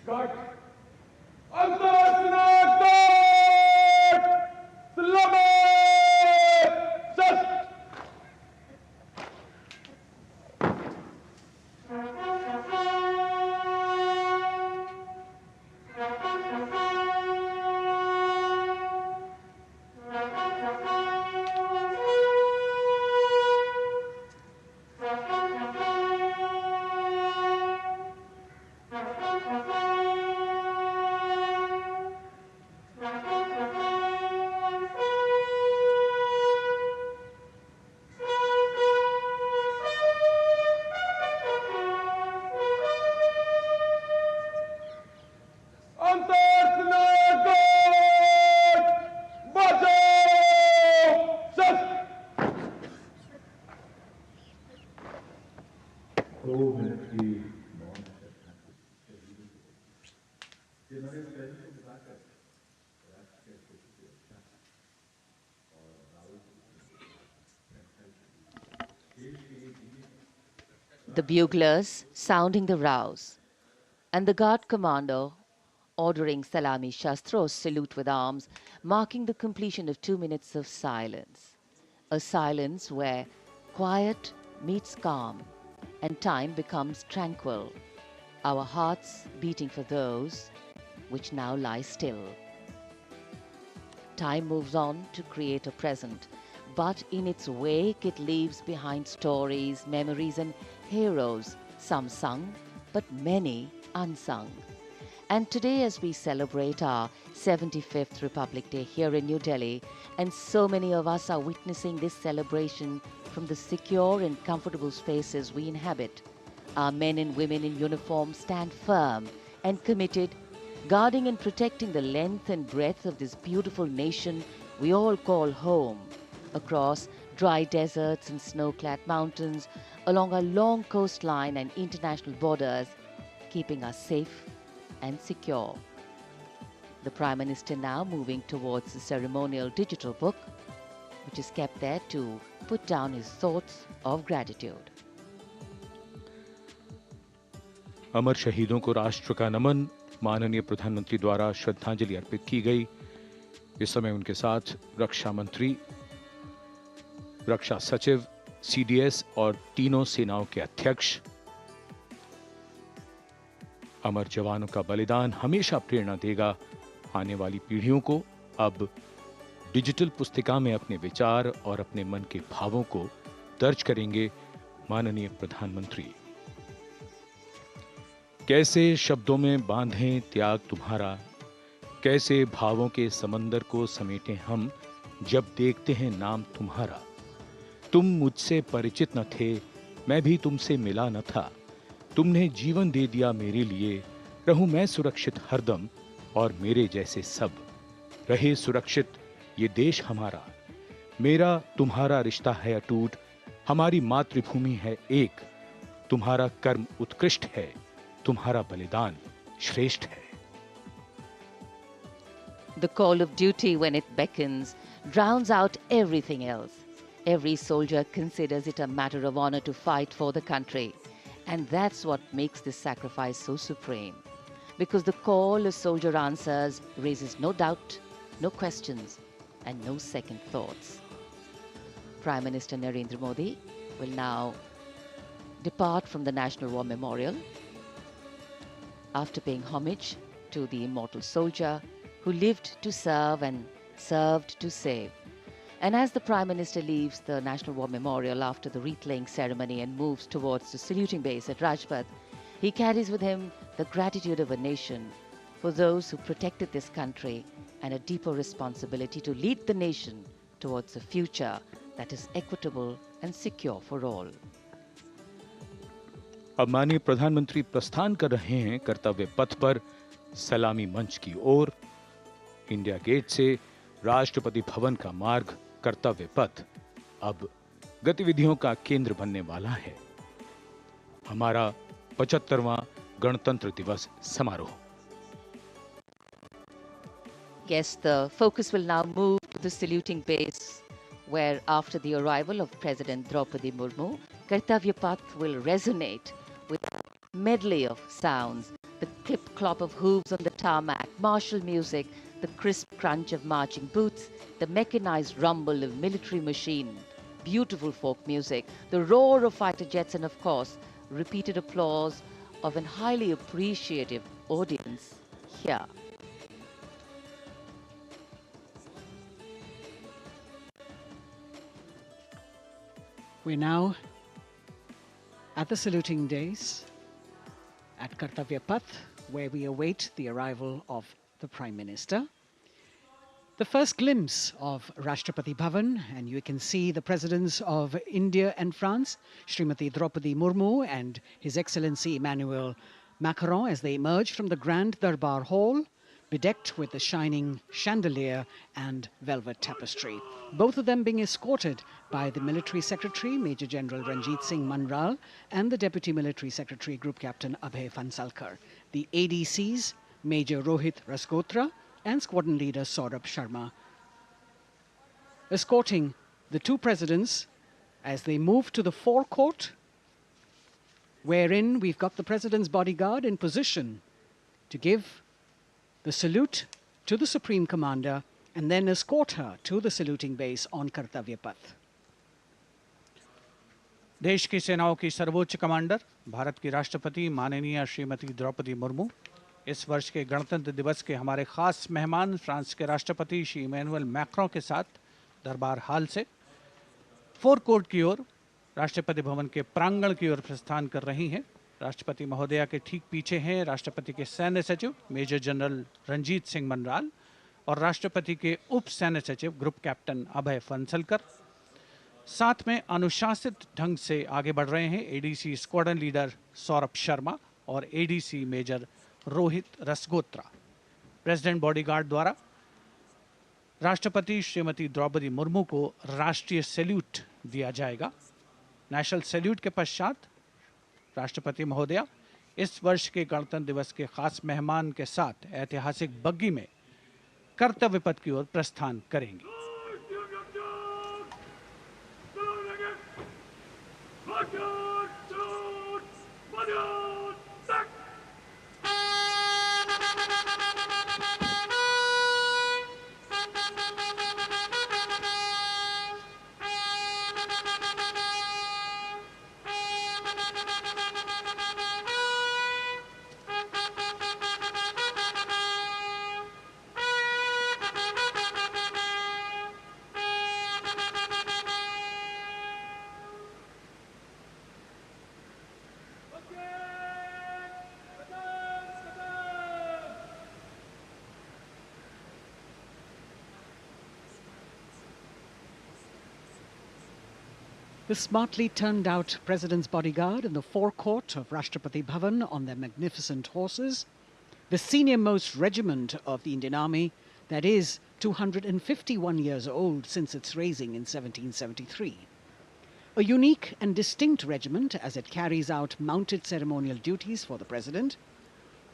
Cut! Antarctic cut! Salame! Just! The buglers sounding the rouse, and the guard commander ordering Salami Shastros salute with arms, marking the completion of 2 minutes of silence. A silence where quiet meets calm and time becomes tranquil, our hearts beating for those which now lie still. Time moves on to create a present, but in its wake it leaves behind stories, memories and heroes, some sung, but many unsung. And today, as we celebrate our 75th Republic Day here in New Delhi, and so many of us are witnessing this celebration from the secure and comfortable spaces we inhabit, our men and women in uniform stand firm and committed, guarding and protecting the length and breadth of this beautiful nation we all call home, across dry deserts and snow-clad mountains, along our long coastline and international borders, keeping us safe and secure. The Prime Minister now moving towards the ceremonial digital book, which is kept there to put down his thoughts of gratitude. अमर शहीदों को राष्ट्र का नमन, माननीय प्रधानमंत्री द्वारा श्रद्धांजलि अर्पित की गई। इस समय उनके साथ रक्षा मंत्री, रक्षा सचिव, सीडीएस और तीनों सेनाओं के अध्यक्ष। अमर जवानों का बलिदान हमेशा प्रेरणा देगा आने वाली पीढ़ियों को। अब डिजिटल पुस्तिका में अपने विचार और अपने मन के भावों को दर्ज करेंगे माननीय प्रधानमंत्री। कैसे शब्दों में बांधें त्याग तुम्हारा, कैसे भावों के समंदर को समेटें हम जब देखते हैं नाम तुम्हारा। तुम मुझसे परिचित न थे, मैं भी तुमसे मिला न था, तुमने जीवन दे दिया मेरे लिए, रहूं मैं सुरक्षित हरदम और मेरे जैसे सब रहे सुरक्षित ये देश हमारा। मेरा तुम्हारा रिश्ता है अटूट, हमारी मातृभूमि है एक, तुम्हारा कर्म उत्कृष्ट है, तुम्हारा बलिदान श्रेष्ठ है। The call of duty, when it beckons, drowns out everything else. Every soldier considers it a matter of honor to fight for the country. And that's what makes this sacrifice so supreme. Because the call a soldier answers raises no doubt, no questions, and no second thoughts. Prime Minister Narendra Modi will now depart from the National War Memorial after paying homage to the immortal soldier who lived to serve and served to save. And as the Prime Minister leaves the National War Memorial after the wreath-laying ceremony and moves towards the saluting base at Rajpath, he carries with him the gratitude of a nation for those who protected this country and a deeper responsibility to lead the nation towards a future that is equitable and secure for all. अब माननीय प्रधानमंत्री प्रस्थान कर रहे हैं कर्तव्य पथ पर सलामी मंच की ओर। इंडिया गेट से राष्ट्रपति भवन का मार्ग कर्तव्य पथ अब गतिविधियों का केंद्र बनने वाला है। हमारा 75वां गणतंत्र दिवस समारोह। Yes, the focus will now move to the saluting base, where after the arrival of President Draupadi Murmu, Kartavya Path will resonate with a medley of sounds, the clip-clop of hooves on the tarmac, martial music, the crisp crunch of marching boots, the mechanized rumble of military machine, beautiful folk music, the roar of fighter jets, and of course, repeated applause of an highly appreciative audience here. We're now at the saluting days at Kartavya Path, where we await the arrival of the Prime Minister. The first glimpse of Rashtrapati Bhavan, and you can see the presidents of India and France, Srimati Draupadi Murmu and His Excellency Emmanuel Macron, as they emerge from the Grand Darbar Hall, bedecked with the shining chandelier and velvet tapestry. Both of them being escorted by the Military Secretary, Major General Ranjit Singh Manral, and the Deputy Military Secretary, Group Captain Abhay Phansalkar. The ADCs, Major Rohit Rasgotra and Squadron Leader Saurabh Sharma, escorting the two presidents as they move to the forecourt, wherein we've got the President's bodyguard in position to give the salute to the Supreme Commander and then escort her to the saluting base on Kartavya Path. देश की सेनाओं की सर्वोच्च commander Bharat की राष्ट्रपति माननीय श्रीमती द्रौपदी मुर्मू, इस वर्ष के गणतंत्र दिवस के हमारे खास मेहमान फ्रांस के राष्ट्रपति श्री इमैनुअल मैक्रों के साथ दरबार हाल से फोर कोर्ट की ओर राष्ट्रपति भवन के प्रांगण की ओर प्रस्थान कर रही हैं। राष्ट्रपति महोदया के ठीक पीछे हैं राष्ट्रपति के सैन्य सचिव मेजर जनरल रंजीत सिंह मनराल और राष्ट्रपति के उप सैन्य सचिव ग्रुप कैप्टन अभय फंसलकर। साथ में अनुशासित ढंग से आगे बढ़ रहे हैं ADC squadron leader Saurabh Sharma और ADC major Rohit Rasgotra. President bodyguard द्वारा राष्ट्रपति श्रीमती द्रौपदी मुर्मू को राष्ट्रीय सैल्यूट दिया जाएगा। नेशनल सैल्यूट के पश्चात राष्ट्रपति महोदया इस वर्ष के गणतंत्र दिवस के खास मेहमान के साथ ऐतिहासिक बग्गी में कर्तव्य पथ की ओर प्रस्थान करेंगी। The smartly turned out President's bodyguard in the forecourt of Rashtrapati Bhavan on their magnificent horses, the senior-most regiment of the Indian Army, that is 251 years old since its raising in 1773. A unique and distinct regiment as it carries out mounted ceremonial duties for the President.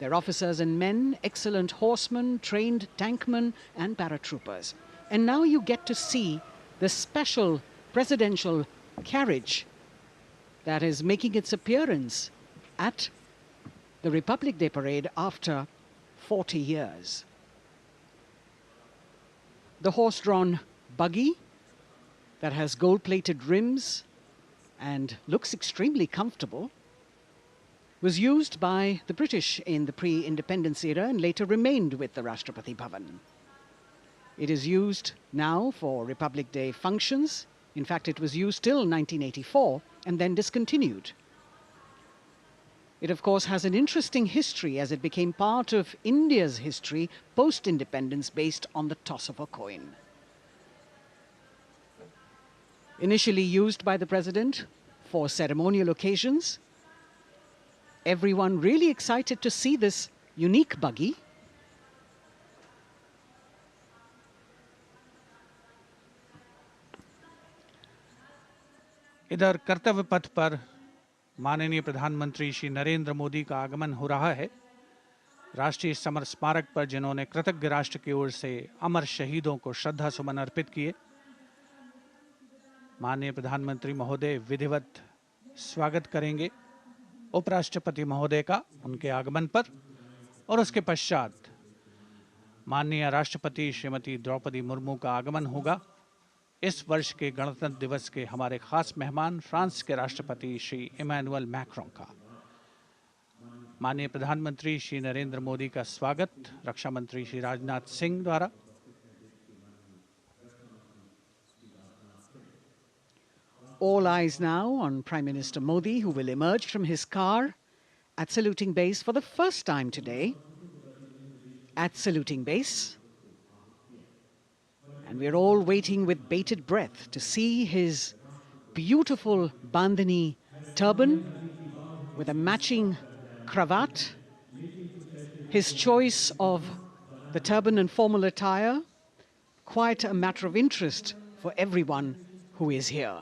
Their officers and men, excellent horsemen, trained tankmen and paratroopers. And now you get to see the special presidential carriage that is making its appearance at the Republic Day Parade after 40 years. The horse-drawn buggy that has gold-plated rims and looks extremely comfortable was used by the British in the pre-independence era and later remained with the Rashtrapati Bhavan. It is used now for Republic Day functions. In fact, it was used till 1984 and then discontinued. It, of course, has an interesting history as it became part of India's history post-independence based on the toss of a coin. Initially used by the President for ceremonial occasions, everyone really excited to see this unique buggy. इधर कर्तव्य पथ पर माननीय प्रधानमंत्री श्री नरेंद्र मोदी का आगमन हो रहा है। राष्ट्रीय समर स्मारक पर जिन्होंने कृतज्ञ राष्ट्र की ओर से अमर शहीदों को श्रद्धा सुमन अर्पित किए, माननीय प्रधानमंत्री महोदय विधिवत स्वागत करेंगे उपराष्ट्रपति महोदय का उनके आगमन पर और उसके पश्चात माननीय राष्ट्रपति श्रीमती द्रौपदी मुर्मू का आगमन होगा। इस वर्ष के गणतंत्र दिवस के हमारे खास मेहमान फ्रांस के राष्ट्रपति श्री इमैनुअल मैक्रों का। माननीय प्रधानमंत्री श्री नरेंद्र मोदी का स्वागत रक्षा मंत्री श्री राजनाथ सिंह द्वारा। All eyes now on Prime Minister Modi, who will emerge from his car at saluting base for the first time today. At saluting base. And we're all waiting with bated breath to see his beautiful bandhani turban with a matching cravat. His choice of the turban and formal attire, quite a matter of interest for everyone who is here.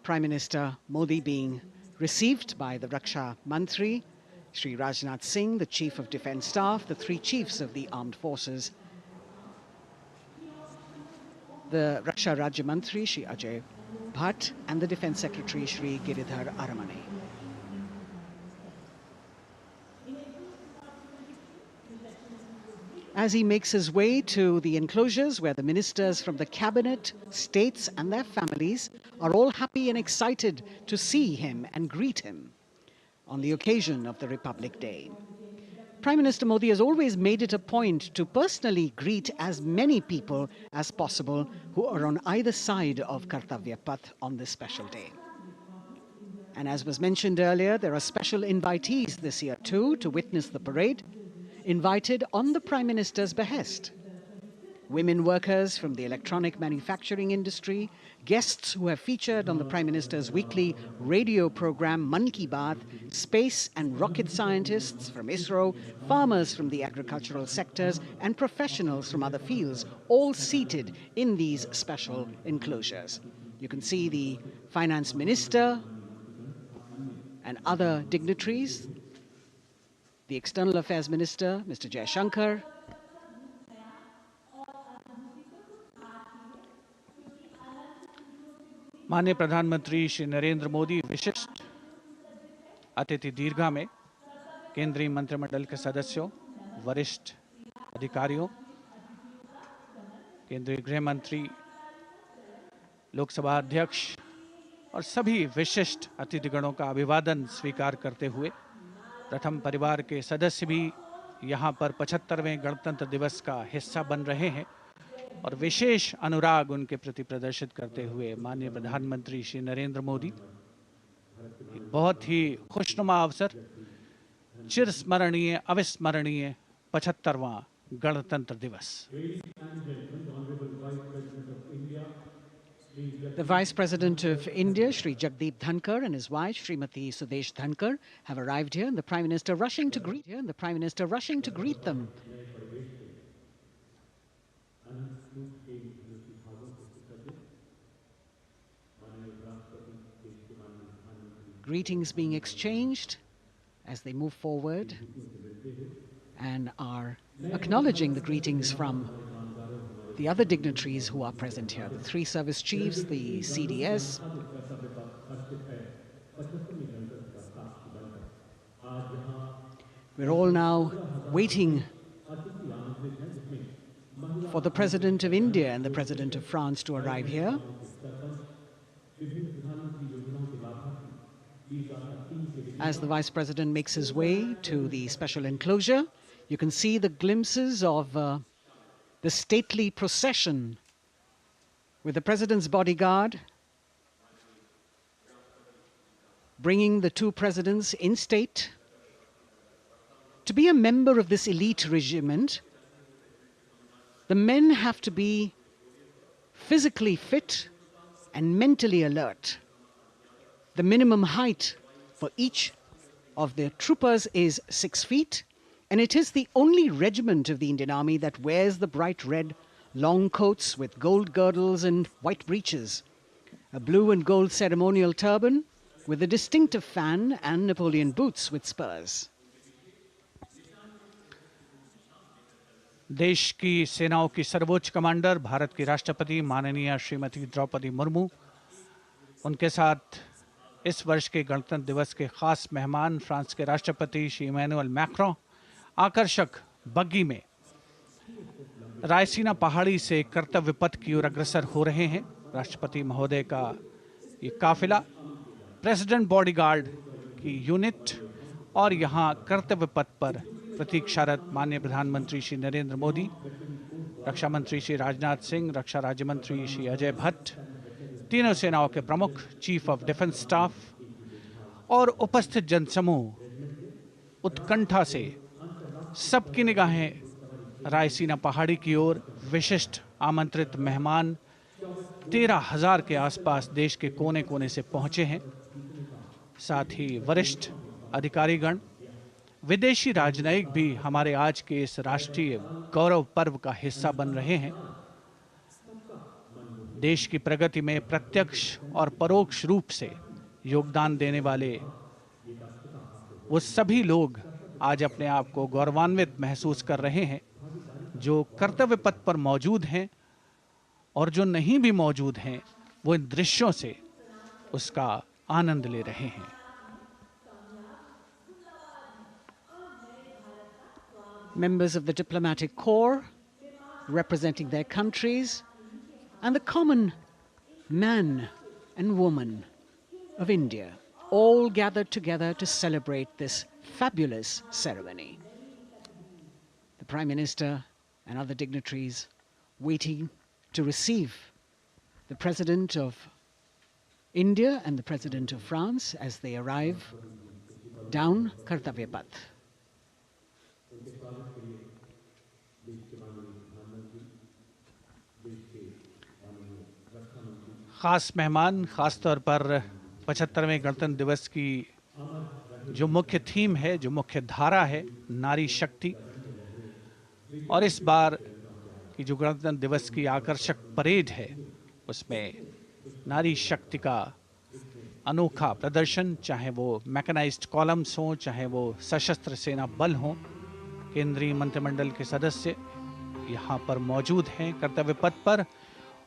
Prime Minister Modi being received by the Raksha Mantri, Shri Rajnath Singh, the Chief of Defence Staff, the three chiefs of the armed forces, the Raksha Rajya Mantri, Shri Ajay Bhatt, and the Defence Secretary, Shri Giridhar Aramane. As he makes his way to the enclosures where the ministers from the cabinet, states and their families are all happy and excited to see him and greet him on the occasion of the Republic Day. Prime Minister Modi has always made it a point to personally greet as many people as possible who are on either side of Kartavya Path on this special day. And as was mentioned earlier, there are special invitees this year too to witness the parade, invited on the Prime Minister's behest. Women workers from the electronic manufacturing industry, guests who have featured on the Prime Minister's weekly radio program Mann Ki Baat, space and rocket scientists from ISRO, farmers from the agricultural sectors and professionals from other fields, all seated in these special enclosures. You can see the Finance Minister and other dignitaries, the External Affairs Minister, Mr. Jaishankar, माननीय प्रधानमंत्री श्री नरेंद्र मोदी विशिष्ट अतिथि दीर्घा में केंद्रीय मंत्रिमंडल के सदस्यों, वरिष्ठ अधिकारियों, केंद्रीय गृह मंत्री, लोकसभा अध्यक्ष और सभी विशिष्ट अतिथिगणों का अभिवादन स्वीकार करते हुए प्रथम परिवार के सदस्य भी यहां पर 75वें गणतंत्र दिवस का हिस्सा बन रहे हैं और विशेष अनुराग उनके प्रति प्रदर्शित करते हुए माननीय प्रधानमंत्री श्री नरेंद्र मोदी बहुत ही खुशनुमा अवसर, चिरस्मरणीय अविस्मरणीय 75वां गणतंत्र दिवस। The Vice President of India, Shri Jagdeep Dhankar, and his wife, Srimati Sudesh Dhankar, have arrived here, and the Prime Minister rushing to greet them. Greetings being exchanged as they move forward and are acknowledging the greetings from the other dignitaries who are present here, the three service chiefs, the CDS. We're all now waiting for the President of India and the President of France to arrive here. As the Vice President makes his way to the special enclosure, you can see the glimpses of the stately procession with the President's bodyguard bringing the two presidents in state. To be a member of this elite regiment, the men have to be physically fit and mentally alert. The minimum height for each of the troopers is 6 feet, and it is the only regiment of the Indian Army that wears the bright red long coats with gold girdles and white breeches, a blue and gold ceremonial turban with a distinctive fan and Napoleon boots with spurs. देश की सेनाओं की सर्वोच्च commander Bharat की राष्ट्रपति माननीय श्रीमती द्रौपदी मुर्मू, उनके साथ इस वर्ष के गणतंत्र दिवस के खास मेहमान फ्रांस के राष्ट्रपति श्री इमैनुअल मैक्रों आकर्षक बग्गी में रायसीना पहाड़ी से कर्तव्य पथ की ओर अग्रसर हो रहे हैं। राष्ट्रपति महोदय का ये काफिला प्रेसिडेंट बॉडीगार्ड की यूनिट और यहाँ कर्तव्य पथ पर प्रतीक्षारत माननीय प्रधानमंत्री श्री नरेंद्र मोदी, रक्षा मंत्री श्री राजनाथ सिंह, रक्षा राज्य मंत्री श्री अजय भट्ट, तीनों सेनाओं के प्रमुख, चीफ ऑफ डिफेंस स्टाफ और उपस्थित जनसमूह उत्कंठा से सबकी निगाहें रायसीना पहाड़ी की ओर। विशिष्ट आमंत्रित मेहमान 13,000 के आसपास देश के कोने कोने से पहुंचे हैं। साथ ही वरिष्ठ अधिकारीगण, विदेशी राजनयिक भी हमारे आज के इस राष्ट्रीय गौरव पर्व का हिस्सा बन रहे हैं। देश की प्रगति में प्रत्यक्ष और परोक्ष रूप से योगदान देने वाले वो सभी लोग आज अपने आप को गौरवान्वित महसूस कर रहे हैं, जो कर्तव्य पथ पर मौजूद हैं और जो नहीं भी मौजूद हैं, वो इन दृश्यों से उसका आनंद ले रहे हैं। Members of the diplomatic corps representing their countries and the common man and woman of India all gathered together to celebrate this fabulous ceremony. The Prime Minister and other dignitaries waiting to receive the President of India and the President of France as they arrive down Kartavya Path. खास मेहमान, खास तौर पर 75वें गणतंत्र दिवस की जो मुख्य थीम है, जो मुख्य धारा है, नारी शक्ति। और इस बार की जो गणतंत्र दिवस की आकर्षक परेड है, उसमें नारी शक्ति का अनोखा प्रदर्शन, चाहे वो मैकेनाइज्ड कॉलम्स हों, चाहे वो सशस्त्र सेना बल हों। केंद्रीय मंत्रिमंडल के सदस्य यहाँ पर मौजूद हैं कर्तव्य पथ पर,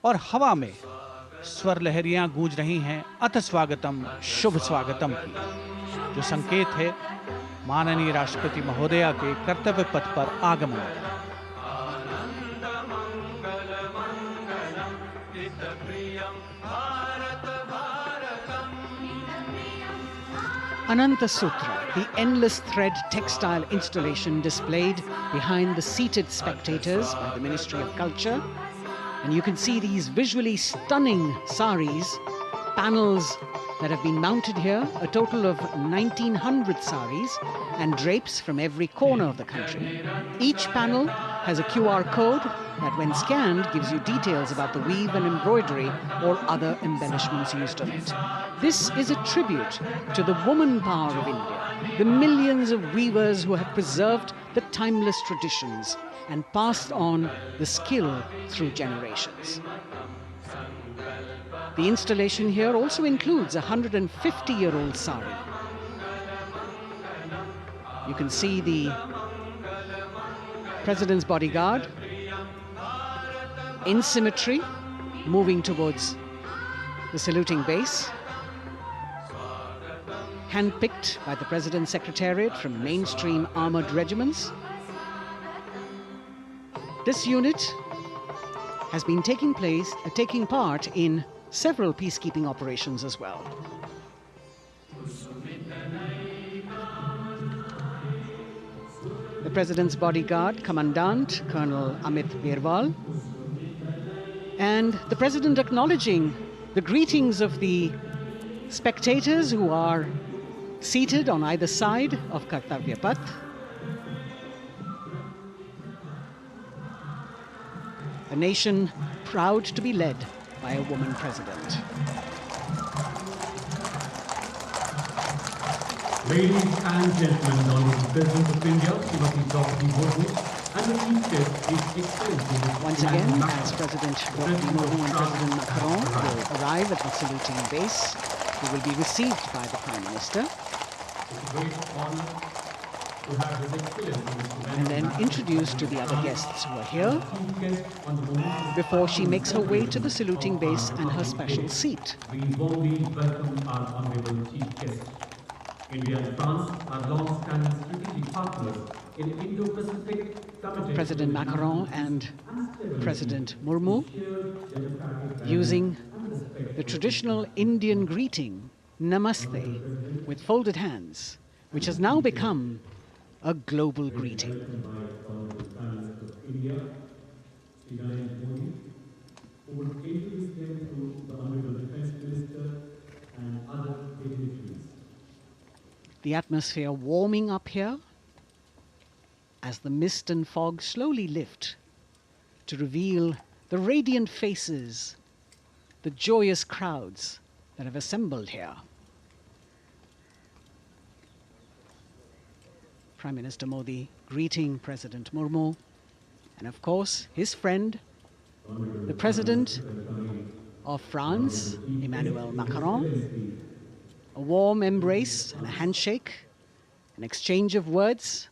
और हवा में स्वर लहरियां गूंज रही हैं अथ स्वागतम, शुभ स्वागतम की, जो संकेत है माननीय राष्ट्रपति महोदया के कर्तव्य पथ पर आगमन का। Ananta Sutra, the endless thread textile installation displayed behind the seated spectators by the Ministry of Culture. And you can see these visually stunning saris, panels that have been mounted here, a total of 1,900 saris and drapes from every corner of the country. Each panel has a QR code that when scanned gives you details about the weave and embroidery or other embellishments used on it. This is a tribute to the woman power of India, the millions of weavers who have preserved the timeless traditions and passed on the skill through generations. The installation here also includes a 150-year-old sari. You can see the President's bodyguard in symmetry moving towards the saluting base, handpicked by the President's Secretariat from mainstream armored regiments. This unit has been taking part in several peacekeeping operations as well. The President's bodyguard, Commandant Colonel Amit Birwal, and the President acknowledging the greetings of the spectators who are seated on either side of Kartavya Path. A nation proud to be led by a woman president. Ladies and gentlemen, the Honorable President of India, Srimati Draupadi Murmu, and the Chief Guest is Excellency Once again, as President Draupadi Murmu and President Macron will arrive at the saluting base, they will be received by the Prime Minister. It's a great honor to have His Excellency And then introduced to the other guests who are here Chief Guest on the moment. before she makes her way to the saluting base and her special seat. We warmly welcome our Honorable Chief Guest. India and France are long-standing strategic partners in Indo-Pacific, committed President Macron and President Murmu using the traditional Indian greeting, Namaste, with folded hands, which has now become a global greeting. The atmosphere warming up here as the mist and fog slowly lift to reveal the radiant faces, the joyous crowds that have assembled here. Prime Minister Modi greeting President Murmu, and of course his friend, the President of France, Emmanuel Macron. A warm embrace and a handshake, an exchange of words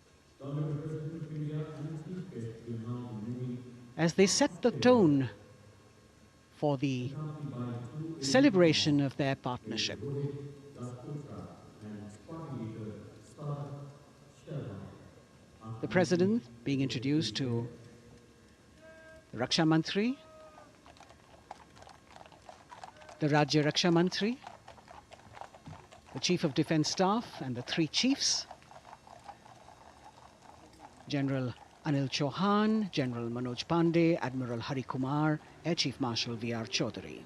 as they set the tone for the celebration of their partnership. The President being introduced to the Raksha Mantri, the Rajya Raksha Mantri, the Chief of Defence Staff and the three chiefs, General Anil Chauhan, General Manoj Pandey, Admiral Hari Kumar, Air Chief Marshal V.R. Chaudhary.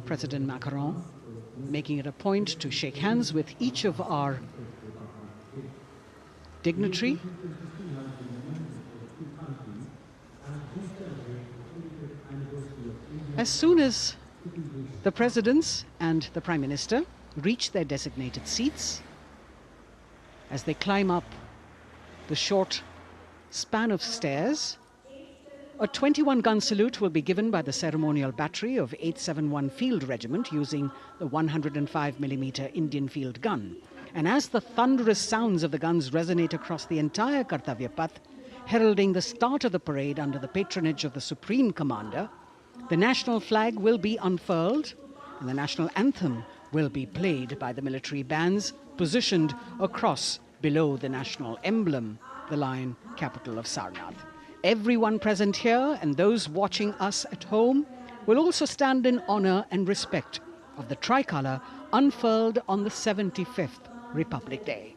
President Macron making it a point to shake hands with each of our dignitary. As soon as the presidents and the Prime Minister reach their designated seats, as they climb up the short span of stairs, a 21-gun salute will be given by the ceremonial battery of 871 Field Regiment using the 105mm Indian field gun. And as the thunderous sounds of the guns resonate across the entire Kartavya Path, heralding the start of the parade under the patronage of the Supreme Commander, the national flag will be unfurled and the national anthem will be played by the military bands positioned across below the national emblem, the lion capital of Sarnath. Everyone present here and those watching us at home will also stand in honor and respect of the tricolour unfurled on the 75th Republic Day.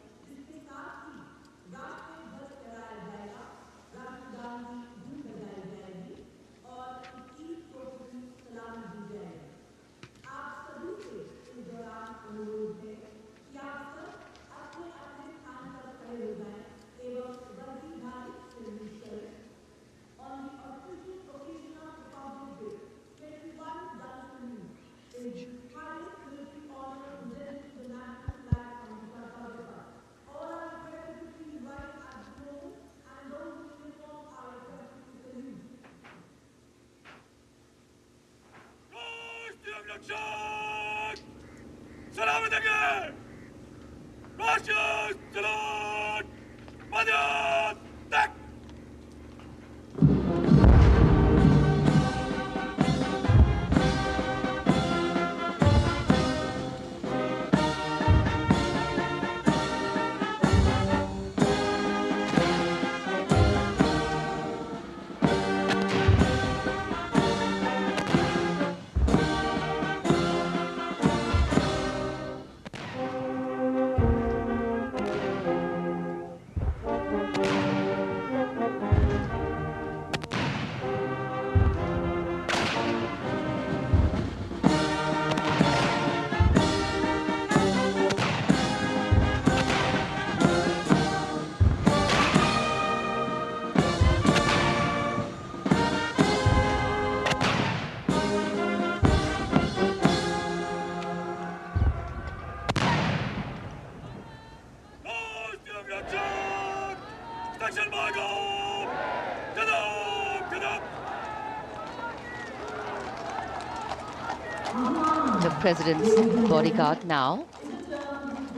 The President's bodyguard now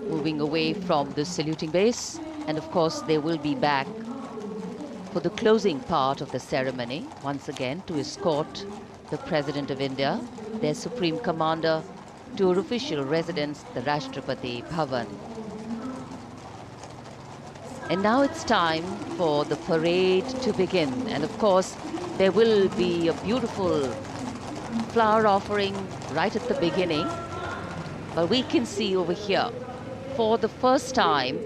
moving away from the saluting base, and of course they will be back for the closing part of the ceremony, once again to escort the President of India, their Supreme Commander, to her official residence, the Rashtrapati Bhavan. And now it's time for the parade to begin. And of course, there will be a beautiful flower offering right at the beginning. But we can see over here, for the first time,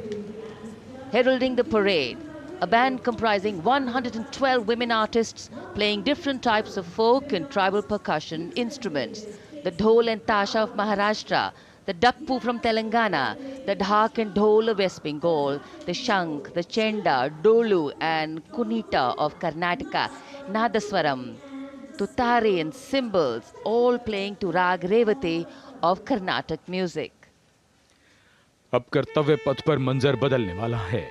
heralding the parade, a band comprising 112 women artists playing different types of folk and tribal percussion instruments. The dhol and tasha of Maharashtra, the dakpu from Telangana, the dhak and dhol of West Bengal, the shank, the chenda, dolu and kunita of Karnataka, nadaswaram, tutari and cymbals, all playing to Rag Revati of Carnatic music. अब कर्तव्य पथ पर मंजर बदलने वाला है।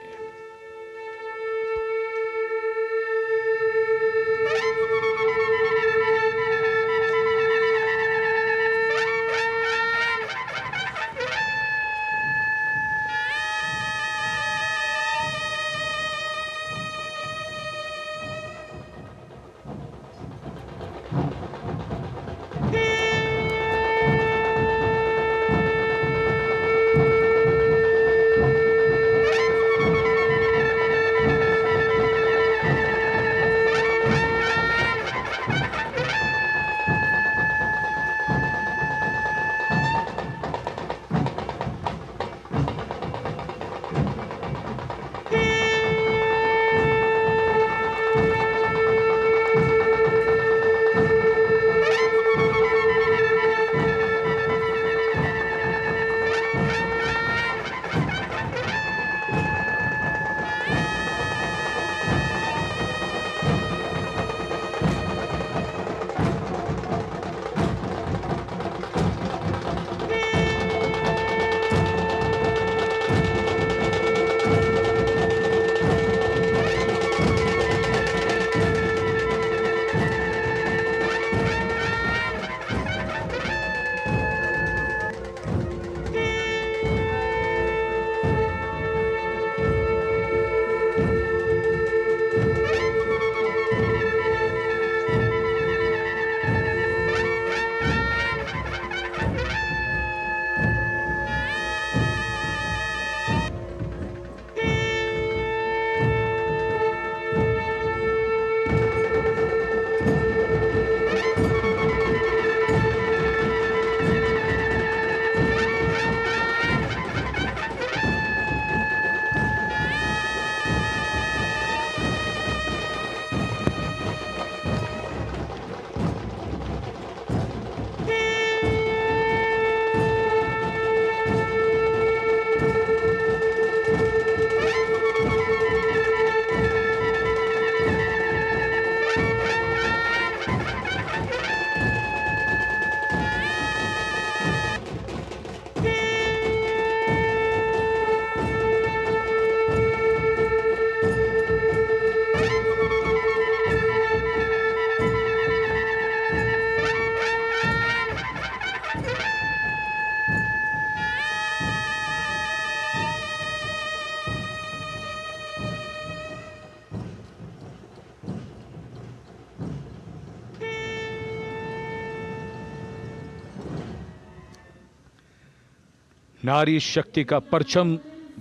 नारी शक्ति का परचम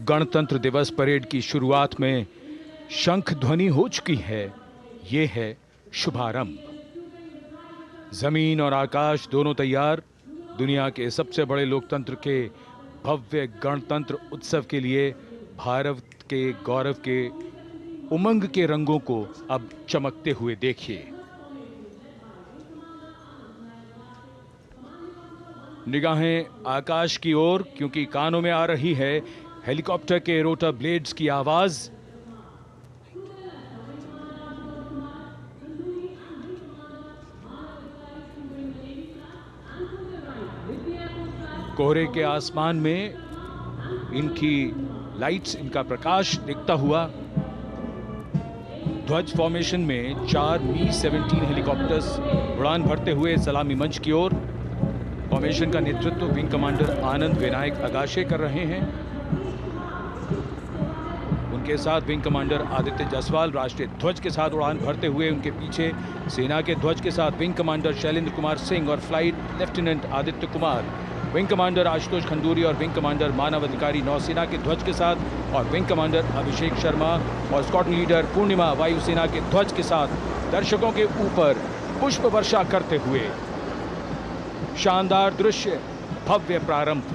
गणतंत्र दिवस परेड की शुरुआत में शंख ध्वनि हो चुकी है। ये है शुभारंभ। जमीन और आकाश दोनों तैयार दुनिया के सबसे बड़े लोकतंत्र के भव्य गणतंत्र उत्सव के लिए भारत के गौरव के उमंग के रंगों को अब चमकते हुए देखिए। निगाहें आकाश की ओर, क्योंकि कानों में आ रही है हेलीकॉप्टर के रोटर ब्लेड्स की आवाज। कोहरे के आसमान में इनकी लाइट्स, इनका प्रकाश दिखता हुआ। ध्वज फॉर्मेशन में 4 Mi-17 हेलीकॉप्टर्स उड़ान भरते हुए सलामी मंच की ओर। फॉर्मेशन का नेतृत्व विंग कमांडर आनंद विनायक अगाशे कर रहे हैं। उनके साथ विंग कमांडर आदित्य जायसवाल राष्ट्रीय ध्वज के साथ उड़ान भरते हुए, उनके पीछे सेना के ध्वज के साथ विंग कमांडर शैलेंद्र कुमार सिंह और flight lieutenant Aditya Kumar, wing commander Ashutosh Khanduri और विंग कमांडर मानव अधिकारी नौसेना के ध्वज के साथ, और विंग कमांडर अभिषेक शर्मा और स्क्वाड्रन लीडर पूर्णिमा वायुसेना के ध्वज के साथ दर्शकों के ऊपर पुष्प वर्षा करते हुए। शानदार दृश्य, भव्य प्रारंभ।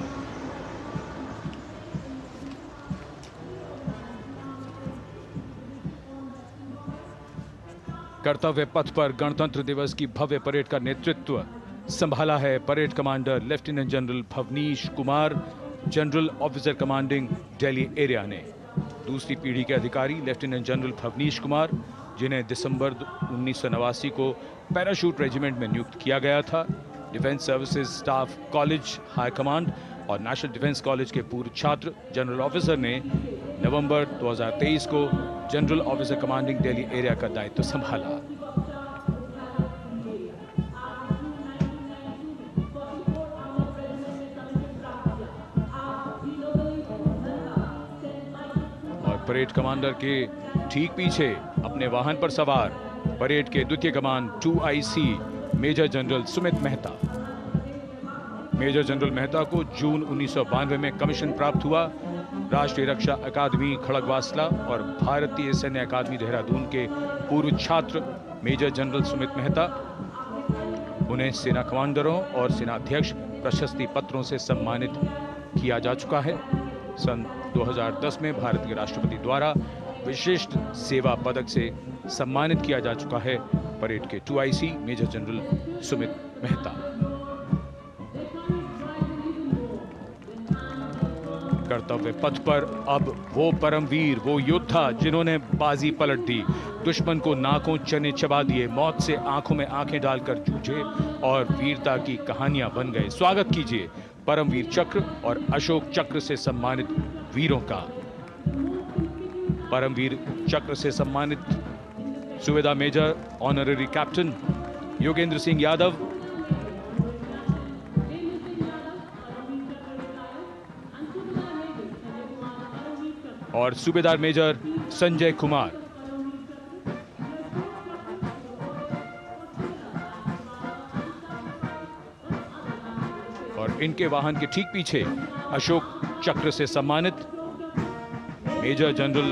कर्तव्य पथ पर गणतंत्र दिवस की भव्य परेड का नेतृत्व संभाला है parade commander lieutenant general Bhavnish Kumar, general officer commanding Delhi area ने। दूसरी पीढ़ी के अधिकारी लेफ्टिनेंट जनरल भवनीश कुमार, जिन्हें दिसंबर 1989 को पैराशूट रेजिमेंट में नियुक्त किया गया था, defence services staff college high command और नेशनल डिफेंस कॉलेज के पूर्व छात्र जनरल ऑफिसर ने नवंबर 2023 को general officer commanding Delhi area का दायित्व संभाला। और परेड कमांडर के ठीक पीछे अपने वाहन पर सवार परेड के द्वितीय कमान 2IC major general Sumit Mehta. Major general Mehta को जून 1992 में कमीशन प्राप्त हुआ। राष्ट्रीय रक्षा अकादमी खड़गवासला और भारतीय सैन्य अकादमी देहरादून के पूर्व छात्र मेजर जनरल सुमित मेहता। उन्हें सेना कमांडरों और सेनाध्यक्ष प्रशस्ति पत्रों से सम्मानित किया जा चुका है। सन 2010 में भारत के राष्ट्रपति द्वारा विशिष्ट सेवा पदक से सम्मानित किया जा चुका है परेड के 2IC major general Sumit Mehta. कर्तव्य पथ पर अब वो परमवीर, वो योद्धा जिन्होंने बाजी पलट दी, दुश्मन को नाकों चने चबा दिए, मौत से आंखों में आंखें डालकर जूझे और वीरता की कहानियां बन गए। स्वागत कीजिए परमवीर चक्र और अशोक चक्र से सम्मानित वीरों का। परमवीर चक्र से सम्मानित सुवेदा major honorary captain Yogendra Singh Yadav, और सूबेदार मेजर संजय कुमार। और इनके वाहन के ठीक पीछे अशोक चक्र से सम्मानित मेजर जनरल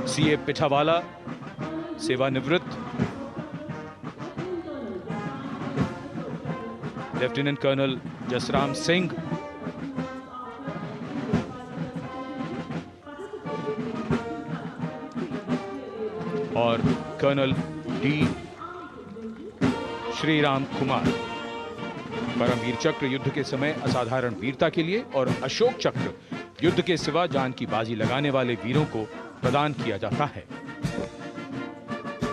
CA पिठावाला, सेवानिवृत्त, लेफ्टिनेंट कर्नल जसराम सिंह, और कर्नल D श्रीराम कुमार। परमवीर चक्र युद्ध के समय असाधारण वीरता के लिए और अशोक चक्र युद्ध के सिवा जान की बाजी लगाने वाले वीरों को प्रदान किया जाता है।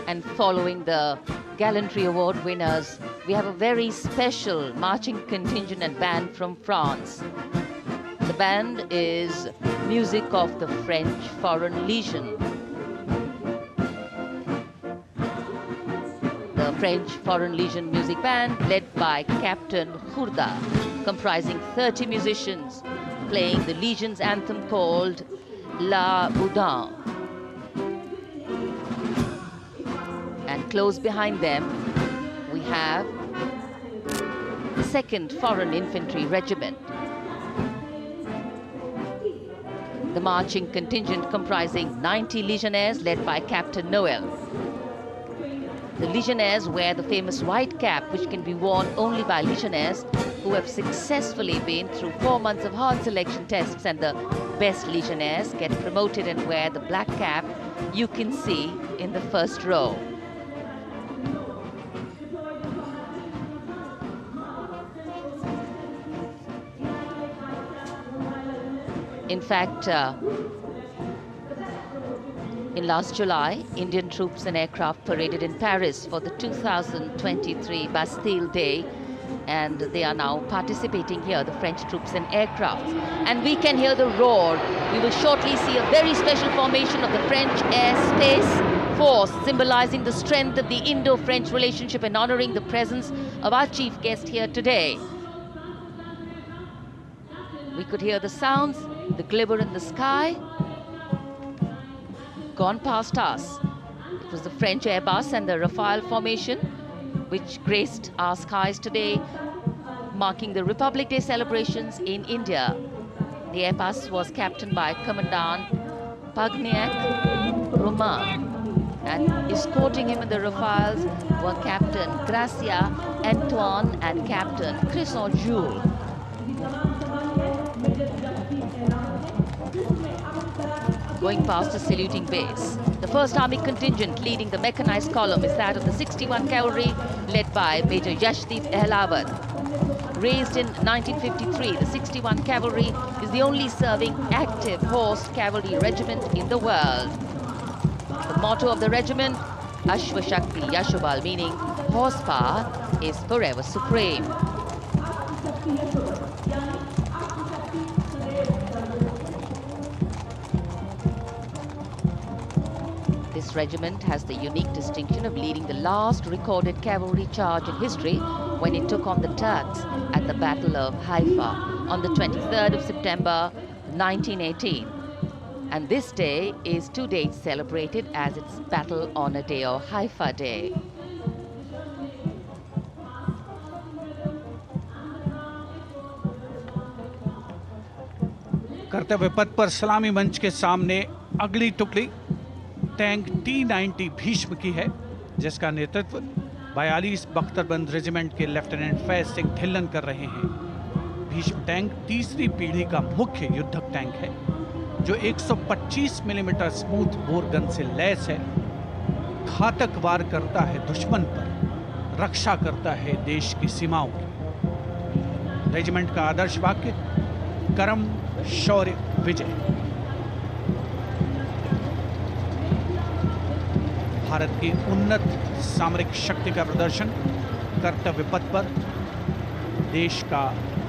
And following the Gallantry Award winners, we have a very special marching contingent and band from France. The band is music of the French Foreign Legion. The French Foreign Legion music band led by Captain Khurda, comprising 30 musicians, playing the Legion's anthem called La Boudin. And close behind them, we have the 2nd Foreign Infantry Regiment. The marching contingent comprising 90 Legionnaires led by Captain Noel. The Legionnaires wear the famous white cap, which can be worn only by Legionnaires who have successfully been through 4 months of hard selection tests, and the best Legionnaires get promoted and wear the black cap you can see in the first row. In fact, in last July, Indian troops and aircraft paraded in Paris for the 2023 Bastille Day, and they are now participating here, the French troops and aircrafts. And we can hear the roar. We will shortly see a very special formation of the French Air Space Force, symbolizing the strength of the Indo-French relationship and honoring the presence of our chief guest here today. We could hear the sounds, the glimmer in the sky. gone past us. It was the French Airbus and the Rafale formation which graced our skies today, marking the Republic Day celebrations in India. The Airbus was captained by Commandant Pagniak Roman, and escorting him in the Rafales were Captain Gracia Antoine and Captain Crisson Jules. Going past the saluting base, the 1st Army contingent leading the mechanized column is that of the 61 Cavalry, led by Major Yashdeep Ehlawat. Raised in 1953, the 61 Cavalry is the only serving active horse cavalry regiment in the world. The motto of the regiment, Ashwa Shakti Yashobal, meaning horsepower is forever supreme. This regiment has the unique distinction of leading the last recorded cavalry charge in history when it took on the Turks at the Battle of Haifa on the 23rd of September 1918. And this day is to date celebrated as its Battle Honor Day or Haifa Day. कर्तव्य पथ पर सलामी मंच के सामने अगली टुकड़ी tank T-90 Bhishma की है, जिसका नेतृत्व 42 बख्तरबंद रेजिमेंट के लेफ्टिनेंट फैज सिंह ढिल्लन कर रहे हैं। भीष्म टैंक तीसरी पीढ़ी का मुख्य युद्धक टैंक है, जो 125 मिलीमीटर स्मूथ बोर गन से लैस है, घातक वार करता है दुश्मन पर, रक्षा करता है देश की सीमाओं की। रेजिमेंट का आदर्श वाक्य कर्म शौर्य विजय। भारत की उन्नत सामरिक शक्ति का प्रदर्शन कर्तव्य पथ पर देश का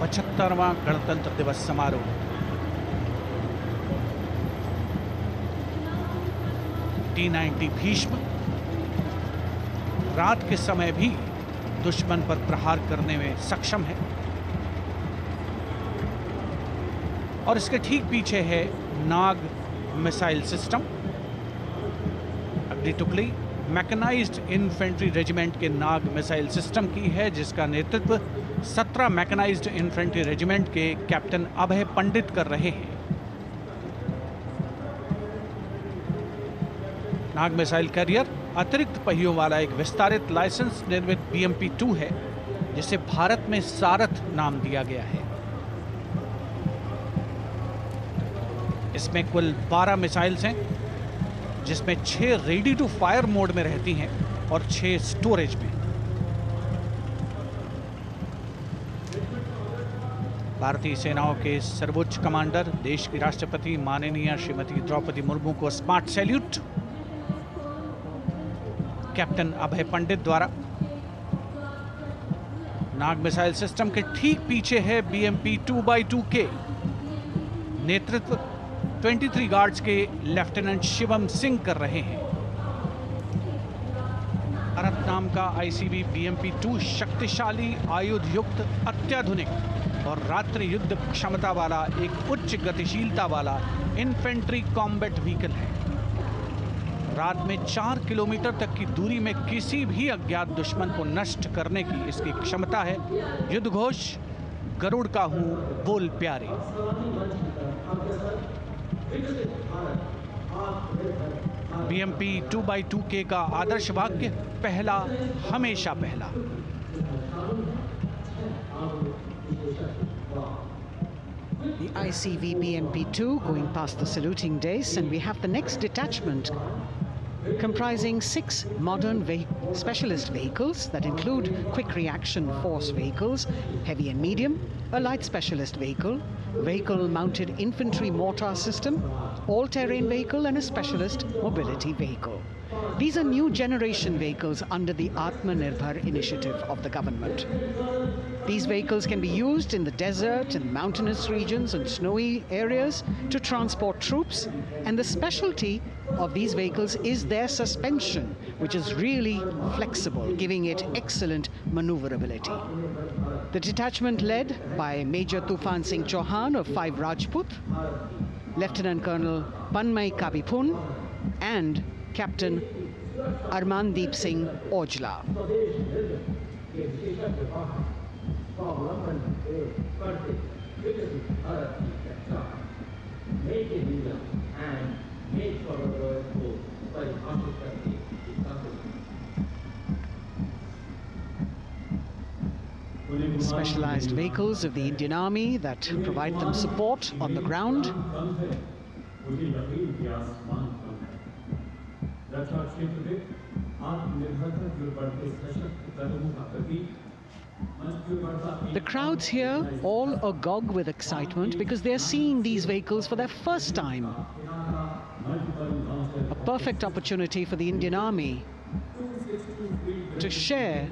75वां गणतंत्र दिवस समारोह। T-90 भीष्म रात के समय भी दुश्मन पर प्रहार करने में सक्षम है और इसके ठीक पीछे है नाग मिसाइल सिस्टम। अगली टुकड़ी मैकेनाइज्ड इन्फेंट्री रेजिमेंट के नाग मिसाइल सिस्टम की है, जिसका नेतृत्व 17 मैकेनाइज्ड इन्फेंट्री रेजिमेंट के कैप्टन अभय पंडित कर रहे हैं। नाग मिसाइल कैरियर अतिरिक्त पहियों वाला एक विस्तारित लाइसेंस निर्मित BMP-2 है, जिसे भारत में सारथ नाम दिया गया है। इसमें कुल 12 मिसाइल्स हैं, जिसमें 6 रेडी टू फायर मोड में रहती हैं और 6 स्टोरेज में। भारतीय सेनाओं के सर्वोच्च कमांडर देश की राष्ट्रपति माननीय श्रीमती द्रौपदी मुर्मू को स्मार्ट सैल्यूट कैप्टन अभय पंडित द्वारा। नाग मिसाइल सिस्टम के ठीक पीछे है BMP-2x2K। नेतृत्व 23 गार्ड्स के लेफ्टिनेंट शिवम सिंह कर रहे हैं। भारत नाम का ICV BMP-2 शक्तिशाली आयुध युक्त अत्याधुनिक और रात्रि युद्ध क्षमता वाला एक उच्च गतिशीलता वाला इन्फेंट्री कॉम्बैट व्हीकल है। रात में 4 किलोमीटर तक की दूरी में किसी भी अज्ञात दुश्मन को नष्ट करने की इसकी क्षमता है। युद्ध घोष गरुड़ का हूं बोल प्यारे। BMP-2x2K का आदर्श वाक्य पहला हमेशा पहला। The ICV BMP-2 going past the saluting dais, and we have the next detachment comprising 6 modern specialist vehicles that include quick reaction force vehicles, heavy and medium, a light specialist vehicle, vehicle-mounted infantry mortar system, all-terrain vehicle, and a specialist mobility vehicle. These are new generation vehicles under the Atmanirbhar initiative of the government. These vehicles can be used in the desert and mountainous regions and snowy areas to transport troops, and the specialty of these vehicles is their suspension, which is really flexible, giving it excellent maneuverability. The detachment led by Major Tufan Singh Chauhan of 5 Rajput, Lieutenant Colonel Panmay Kabipun, and Captain Armandeep Singh Ojla. Specialized vehicles of the Indian Army that provide them support on the ground. The crowds here all agog with excitement because they're seeing these vehicles for their first time. A perfect opportunity for the Indian Army to share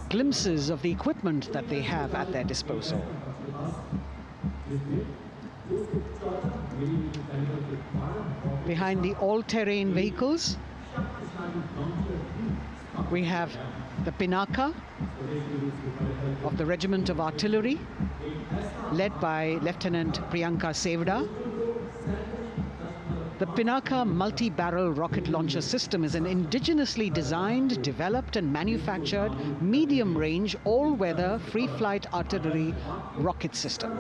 glimpses of the equipment that they have at their disposal. Behind the all-terrain vehicles, we have the Pinaka of the Regiment of Artillery, led by Lieutenant Priyanka Sevda. The Pinaka multi-barrel rocket launcher system is an indigenously designed, developed and manufactured medium-range, all-weather, free-flight artillery rocket system.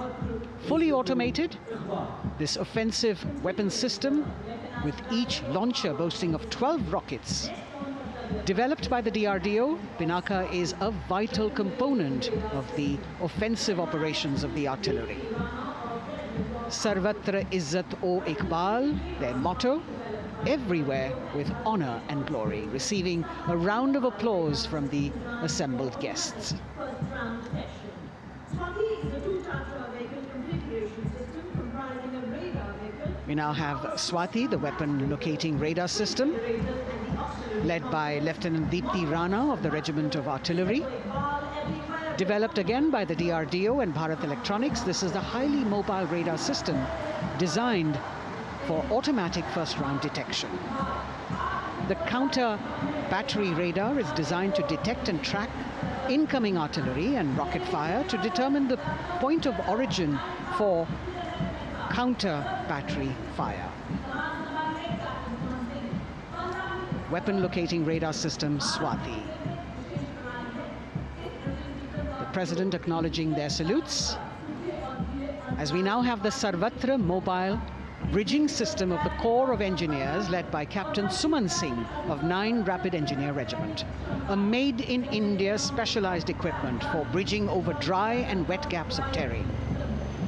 Fully automated, this offensive weapon system, with each launcher boasting of 12 rockets, developed by the DRDO, Pinaka is a vital component of the offensive operations of the artillery. Sarvatra Izzat-o Iqbal, their motto, everywhere with honor and glory, receiving a round of applause from the assembled guests. We now have Swati, the weapon locating radar system, led by Lieutenant Deepti Rana of the Regiment of Artillery. Developed again by the DRDO and Bharat Electronics, this is a highly mobile radar system designed for automatic first-round detection. The counter battery radar is designed to detect and track incoming artillery and rocket fire to determine the point of origin for counter battery fire. Weapon locating radar system Swati. The President acknowledging their salutes, as we now have the Sarvatra mobile bridging system of the Corps of Engineers, led by Captain Suman Singh of 9 Rapid Engineer Regiment, a made-in-India specialized equipment for bridging over dry and wet gaps of terrain.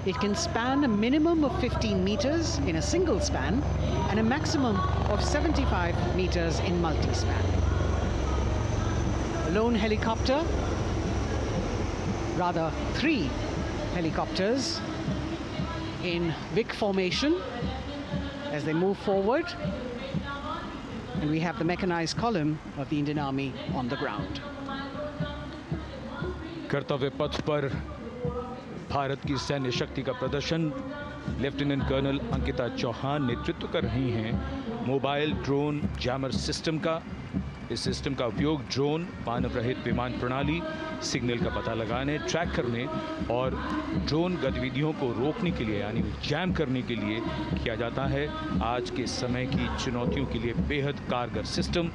It can span a minimum of 15 meters in a single span and a maximum of 75 meters in multi-span. A lone helicopter, rather 3 helicopters in Vic formation as they move forward, and we have the mechanized column of the Indian Army on the ground. कर्तव्य पथ पर भारत की सैन्य शक्ति का प्रदर्शन lieutenant colonel Ankita Chauhan नेतृत्व कर रही हैं मोबाइल ड्रोन जैमर सिस्टम का। इस सिस्टम का उपयोग ड्रोन, मानव रहित विमान प्रणाली, सिग्नल का पता लगाने, ट्रैक करने और ड्रोन गतिविधियों को रोकने के लिए यानी जैम करने के लिए किया जाता है। आज के समय की चुनौतियों के लिए बेहद कारगर सिस्टम।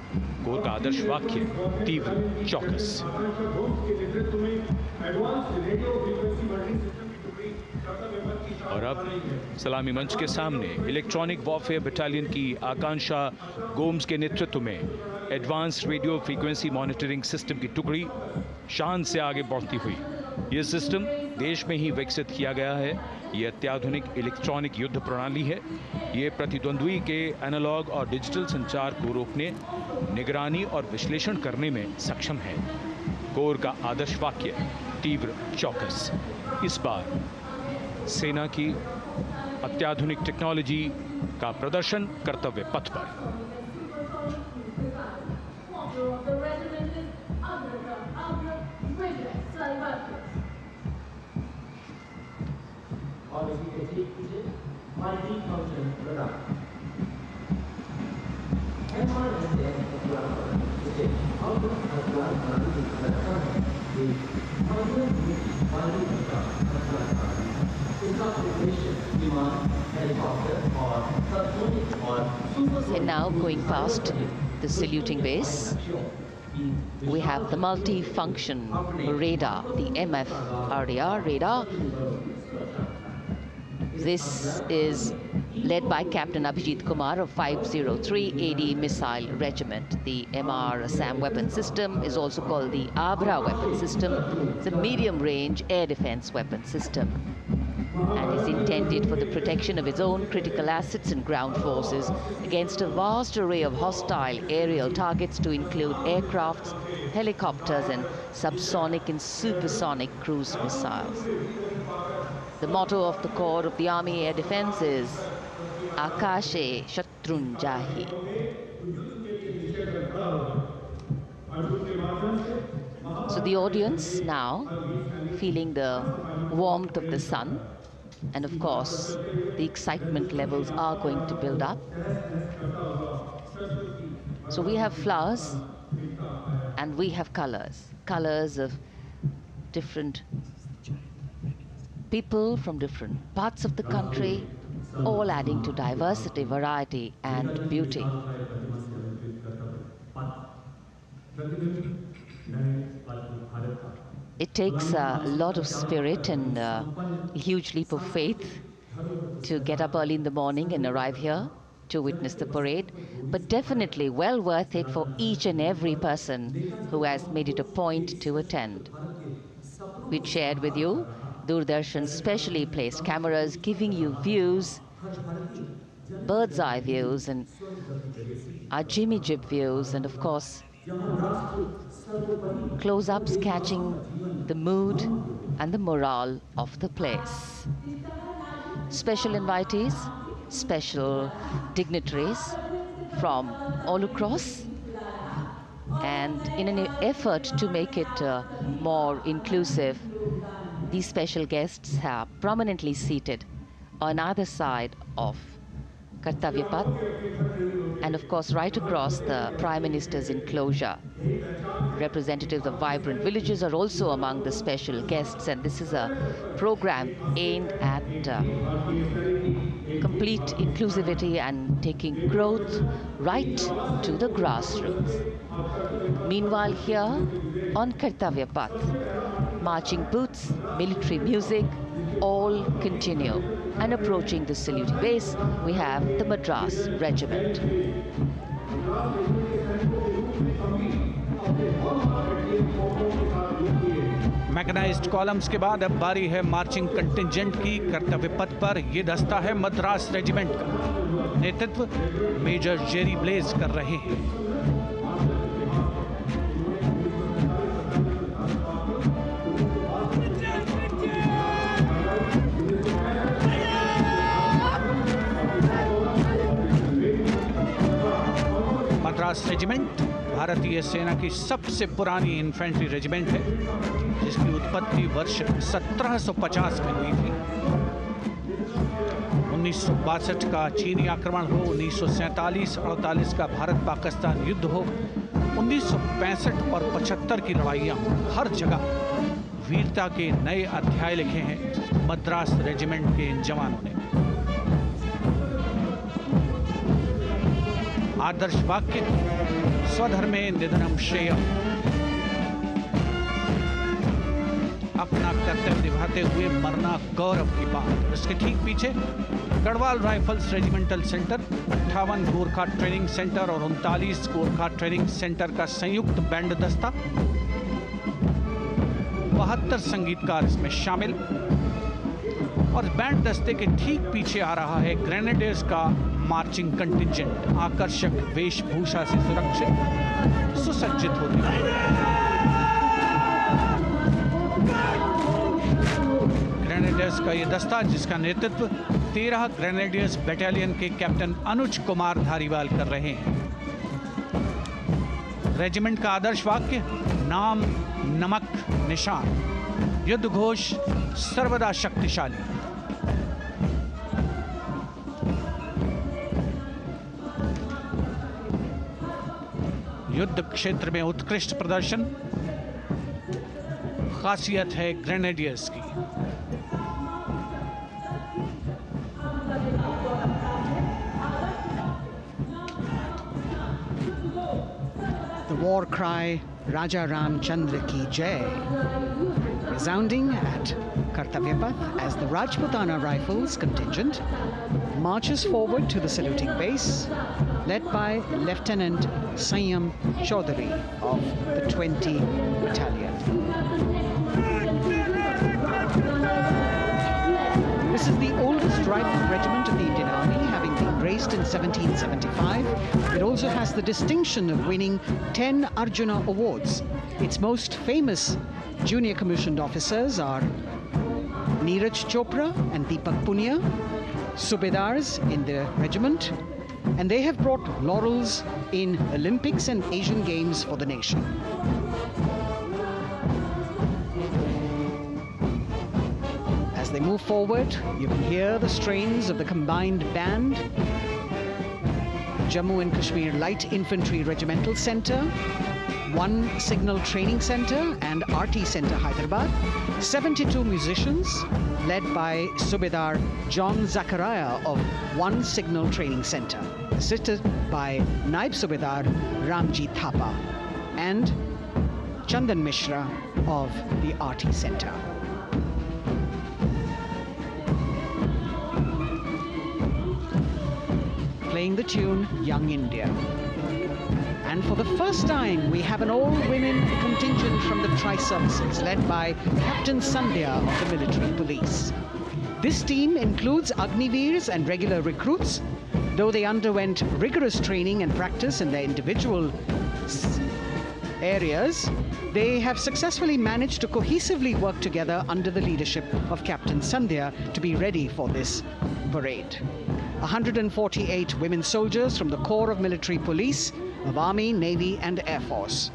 कोर का आदर्श वाक्य तीव्र चौकस। और अब सलामी मंच के सामने इलेक्ट्रॉनिक वॉरफेयर बटालियन की आकांक्षा गोम्स के नेतृत्व में advance radio frequency monitoring system की टुकड़ी शान से आगे बढ़ती हुई। यह सिस्टम देश में ही विकसित किया गया है। यह अत्याधुनिक इलेक्ट्रॉनिक युद्ध प्रणाली है। यह प्रतिद्वंद्वी के एनालॉग और डिजिटल संचार को रोकने, निगरानी और विश्लेषण करने में सक्षम है। कोर का आदर्श वाक्य तीव्र चौकस। इस बार सेना की अत्याधुनिक टेक्नोलॉजी का प्रदर्शन कर्तव्य पथ पर। It's not And now going past the saluting base, we have the multi-function radar, the MFRDR radar. This is led by Captain Abhijit Kumar of 503 AD Missile Regiment. The MR SAM weapon system is also called the Abra weapon system. It's a medium-range air defense weapon system and is intended for the protection of its own critical assets and ground forces against a vast array of hostile aerial targets to include aircrafts, helicopters, and subsonic and supersonic cruise missiles. The motto of the Corps of the Army Air Defense is Akashe Shatrun Jahi. So the audience now feeling the warmth of the sun, and of course the excitement levels are going to build up. So we have flowers and we have colors of different people from different parts of the country, all adding to diversity, variety, and beauty. It takes a lot of spirit and a huge leap of faith to get up early in the morning and arrive here to witness the parade, but definitely well worth it for each and every person who has made it a point to attend. We shared with you Doordarshan's specially placed cameras giving you views, bird's eye views, and our Jimmy Jib views, and of course close-ups catching the mood and the morale of the place. Special invitees, special dignitaries from all across, and in an effort to make it more inclusive, these special guests are prominently seated on either side of Kartavya Path, and of course right across the Prime Minister's enclosure. Representatives of vibrant villages are also among the special guests, and this is a program aimed at complete inclusivity and taking growth right to the grassroots. Meanwhile, here on Kartavya Path, marching boots, military music, all continue. And approaching the saluting base, we have the Madras Regiment. Mechanized columns के बाद अब बारी है marching contingent की। कर्तव्य पथ पर ये दस्ता है मद्रास रेजिमेंट का। नेतृत्व मेजर जेरी ब्लेज कर रहे हैं। मद्रास रेजिमेंट भारतीय सेना की सबसे पुरानी इन्फेंट्री रेजिमेंट है, जिसकी उत्पत्ति वर्ष 1750 में हुई थी। 1962 का चीनी आक्रमण हो, 1947-48 का भारत पाकिस्तान युद्ध हो, 1965 और 75 की लड़ाइयाँ हो, हर जगह वीरता के नए अध्याय लिखे हैं मद्रास रेजिमेंट के इन जवानों ने। आदर्श वाक्य स्वधर्मे निधनम श्रेय, अपना कर्तव्य निभाते हुए मरना गौरव की बात। इसके ठीक पीछे Garhwal rifles regimental centre, 58 Gorkha training centre और 39 गोरखा ट्रेनिंग सेंटर का संयुक्त बैंड दस्ता, 72 संगीतकार इसमें शामिल। और बैंड दस्ते के ठीक पीछे आ रहा है ग्रेनेडियर्स का मार्चिंग कंटिंजेंट, आकर्षक वेशभूषा से सुरक्षित सुसज्जित होते हुए। ग्रेनेडियर्स का ये दस्ता, जिसका नेतृत्व 13 ग्रेनेडियर्स बटालियन के कैप्टन अनुज कुमार धारीवाल कर रहे हैं। रेजिमेंट का आदर्श वाक्य नाम नमक निशान, युद्ध घोष सर्वदा शक्तिशाली। युद्ध क्षेत्र में उत्कृष्ट प्रदर्शन खासियत है ग्रेनेडियर्स की। war cry Raja Ram Chandra Ki Jai, resounding at Kartavya Path as the Rajputana Rifles contingent marches forward to the saluting base, led by Lieutenant Sanyam Chaudhary of the 20 Battalion. This is the oldest rifle regiment of the Indian Army, having been raised in 1775. It also has the distinction of winning 10 Arjuna Awards. Its most famous junior commissioned officers are Neeraj Chopra and Deepak Punia, Subedars in the regiment, and they have brought laurels in Olympics and Asian Games for the nation. As they move forward, you can hear the strains of the combined band, Jammu and Kashmir Light Infantry Regimental Centre, 1 Signal Training Centre and RT Centre Hyderabad, 72 musicians led by Subedar John Zachariah of 1 Signal Training Centre, assisted by Naib Subedar Ramji Thapa and Chandan Mishra of the RT Centre. Playing the tune Young India. And for the first time, we have an all-women contingent from the Tri-Services, led by Captain Sandhya of the Military Police. This team includes Agniveers and regular recruits. Though they underwent rigorous training and practice in their individual areas, they have successfully managed to cohesively work together under the leadership of Captain Sandhya to be ready for this parade. 148 women soldiers from the Corps of Military Police of Army, Navy and Air Force.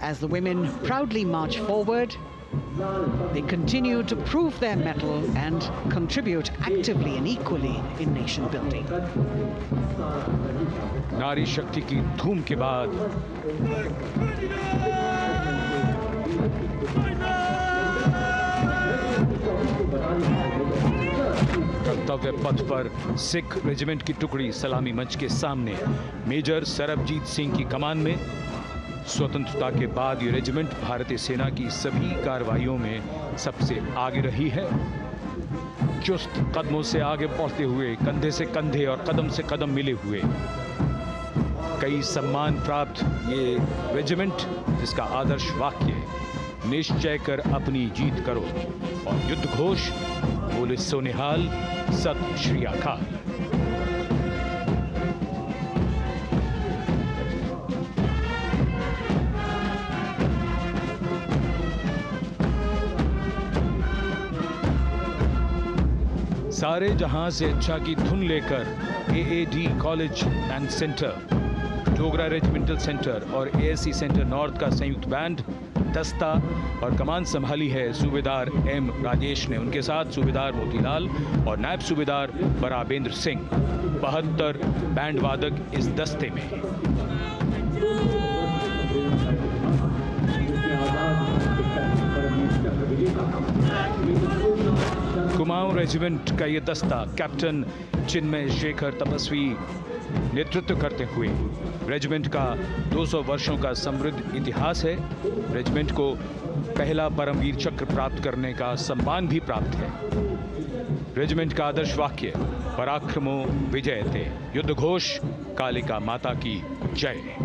As the women proudly march forward, they continue to prove their mettle and contribute actively and equally in nation building. नारी शक्ति की धूम के बाद कर्तव्य पथ पर Sikh regiment की टुकड़ी सलामी मंच के सामने मेजर सरबजीत सिंह की कमान में। स्वतंत्रता के बाद ये रेजिमेंट भारतीय सेना की सभी कार्रवाइयों में सबसे आगे रही है। चुस्त कदमों से आगे बढ़ते हुए, कंधे से कंधे और कदम से कदम मिले हुए कई सम्मान प्राप्त ये रेजिमेंट, जिसका आदर्श वाक्य निश्चय कर अपनी जीत करो और युद्ध घोष बोले सोनिहाल सत श्री अकाल। सारे जहां से अच्छा की धुन लेकर AAD college and centre, Dogra regimental centre और एएससी सेंटर नॉर्थ का संयुक्त बैंड, दस्ता और कमान संभाली है सूबेदार एम राजेश ने। उनके साथ सूबेदार मोतीलाल और नायब सूबेदार बराबेंद्र सिंह। 72 बैंड वादक इस दस्ते में हैं। कुमाऊं रेजिमेंट का ये दस्ता कैप्टन चिन्मय शेखर तपस्वी नेतृत्व करते हुए, रेजिमेंट का 200 वर्षों का समृद्ध इतिहास है। रेजिमेंट को पहला परमवीर चक्र प्राप्त करने का सम्मान भी प्राप्त है। रेजिमेंट का आदर्श वाक्य पराक्रमो विजयते, युद्ध घोष कालिका माता की जय।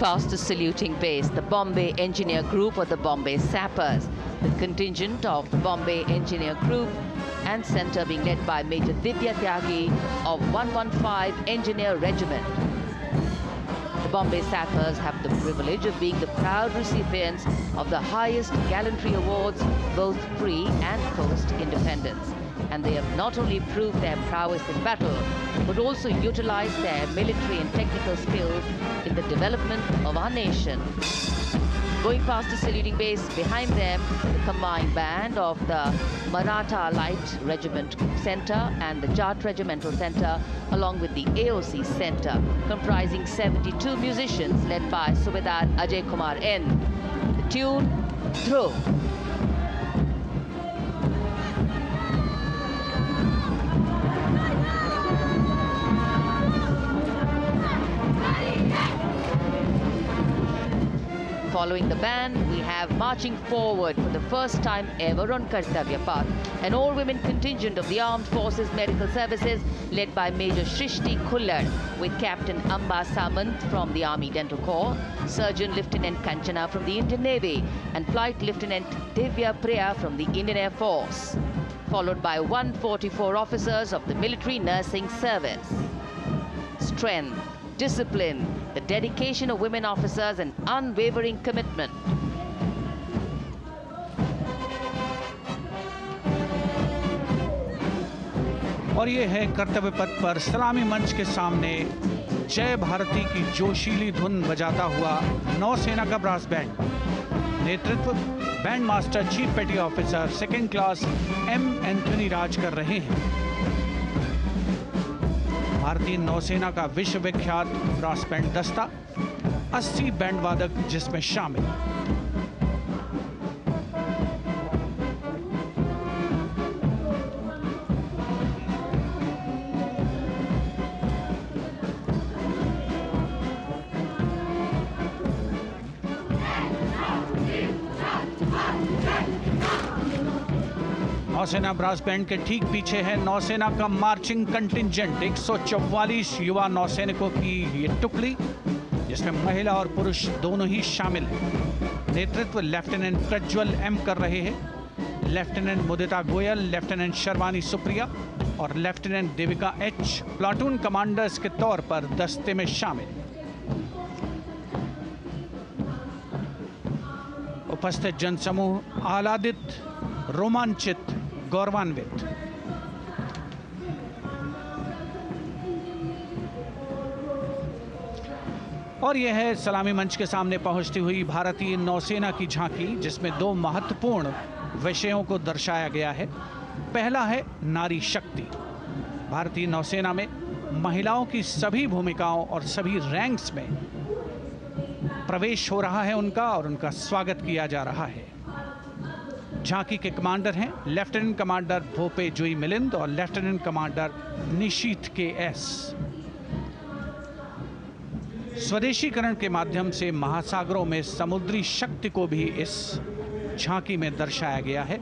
Past the saluting base, the Bombay Engineer Group or the Bombay Sappers, the contingent of the Bombay Engineer Group and Centre being led by Major Divya Tyagi of 115 Engineer Regiment. The Bombay Sappers have the privilege of being the proud recipients of the highest gallantry awards, both pre and post independence. and they have not only proved their prowess in battle, but also utilized their military and technical skills in the development of our nation. Going past the saluting base, behind them, the combined band of the Maratha Light Regiment Center and the Jat Regimental Center, along with the AOC Center, comprising 72 musicians led by Subedar Ajay Kumar N. The tune, Dhruv. Following the band, we have marching forward for the first time ever on Kartavya Path, an all-women contingent of the Armed Forces Medical Services led by Major Shrishti Khullar, with Captain Amba Samant from the Army Dental Corps, Surgeon Lieutenant Kanchana from the Indian Navy, and Flight Lieutenant Divya Priya from the Indian Air Force, followed by 144 officers of the Military Nursing Service. Strength, discipline, the dedication of women officers, and unwavering commitment. और ये है कर्तव्य पथ पर सलामी मंच के सामने जय भारती की जोशीली धुन बजाता हुआ नौसेना का ब्रास बैंड। नेतृत्व band master chief petty officer second class M Anthony Raj कर रहे हैं। भारतीय नौसेना का विश्वविख्यात ब्रास बैंड दस्ता, 80 बैंड वादक जिसमें शामिल। नौसेना ब्रास बैंड के ठीक पीछे है नौसेना का मार्चिंग कंटिंजेंट, 144 युवा नौसैनिकों की ये टुकड़ी, जिसमें महिला और पुरुष दोनों ही शामिल हैं। नेतृत्व लेफ्टिनेंट प्रज्वल एम कर रहे हैं। लेफ्टिनेंट मुदिता गोयल, लेफ्टिनेंट शर्वानी सुप्रिया और lieutenant Devika H platoon commanders के तौर पर दस्ते में शामिल। उपस्थित जनसमूह आह्लादित, रोमांचित, गौरवान्वित। और यह है सलामी मंच के सामने पहुंचती हुई भारतीय नौसेना की झांकी, जिसमें दो महत्वपूर्ण विषयों को दर्शाया गया है। पहला है नारी शक्ति। भारतीय नौसेना में महिलाओं की सभी भूमिकाओं और सभी रैंक्स में प्रवेश हो रहा है उनका, और उनका स्वागत किया जा रहा है। झांकी के कमांडर हैं लेफ्टिनेंट कमांडर भोपे जुई मिलिंद और लेफ्टिनेंट कमांडर निशीथ के एस। स्वदेशीकरण के माध्यम से महासागरों में समुद्री शक्ति को भी इस झांकी में दर्शाया गया है।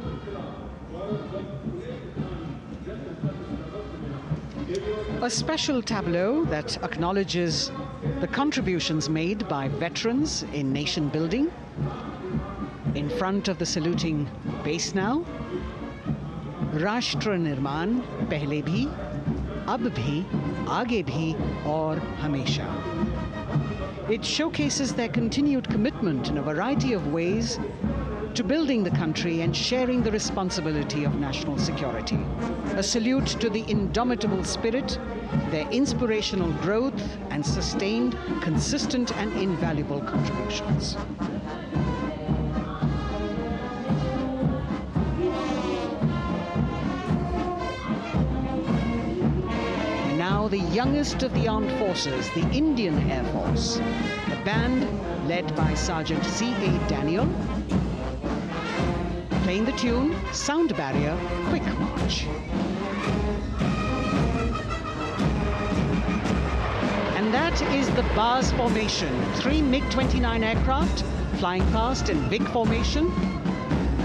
A special tableau that acknowledges the contributions made by veterans in nation building. In front of the saluting base now, Rashtra Nirman pehle bhi, ab bhi, aage bhi aur hamesha. It showcases their continued commitment in a variety of ways to building the country and sharing the responsibility of national security. A salute to the indomitable spirit, their inspirational growth and sustained, consistent and invaluable contributions. Now the youngest of the armed forces, the Indian Air Force, the band led by Sergeant C.A. Daniel, playing the tune Sound Barrier Quick March. And that is the Bars formation, 3 MiG-29 aircraft flying past in VIC formation,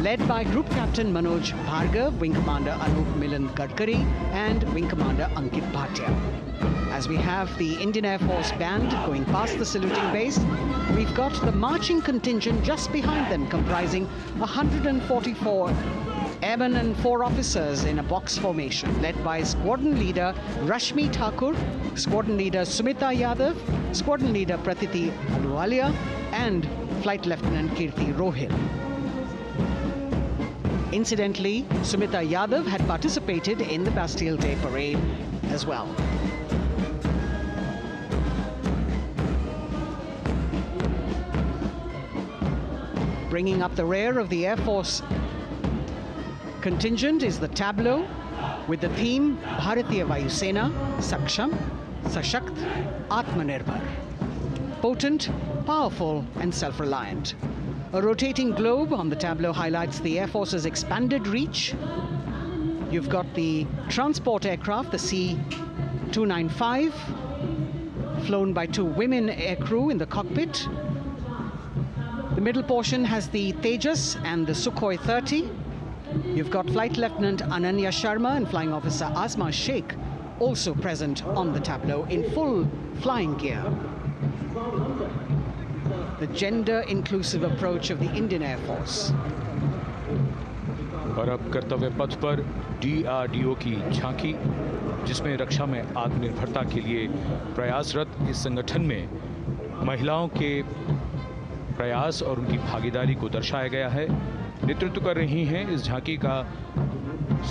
led by Group Captain Manoj Bhargav, Wing Commander Anup Milan Gadkari, and Wing Commander Ankit Bhatia. As we have the Indian Air Force band going past the saluting base, we've got the marching contingent just behind them, comprising 144 airmen and 4 officers in a box formation, led by Squadron Leader Rashmi Thakur, Squadron Leader Sumita Yadav, Squadron Leader Pratiti Aluwalia, and Flight Lieutenant Kirti Rohil. Incidentally, Sumita Yadav had participated in the Bastille Day parade as well. Bringing up the rear of the Air Force contingent is the tableau with the theme Bharatiya Vayu Sena, Saksham, Sashakt, Atmanirbhar. Potent, powerful and self-reliant. A rotating globe on the tableau highlights the Air Force's expanded reach. You've got the transport aircraft, the C-295, flown by 2 women aircrew in the cockpit. The middle portion has the Tejas and the Sukhoi 30. You've got Flight Lieutenant Ananya Sharma and Flying Officer Asma Sheikh also present on the tableau in full flying gear. The gender-inclusive approach of the Indian Air Force. और अब कर्तव्य पथ पर DRDO की झांकी, जिसमें रक्षा में आत्मनिर्भरता के लिए प्रयासरत इस संगठन में महिलाओं के प्रयास और उनकी भागीदारी को दर्शाया गया है। नेतृत्व कर रही हैं इस झांकी का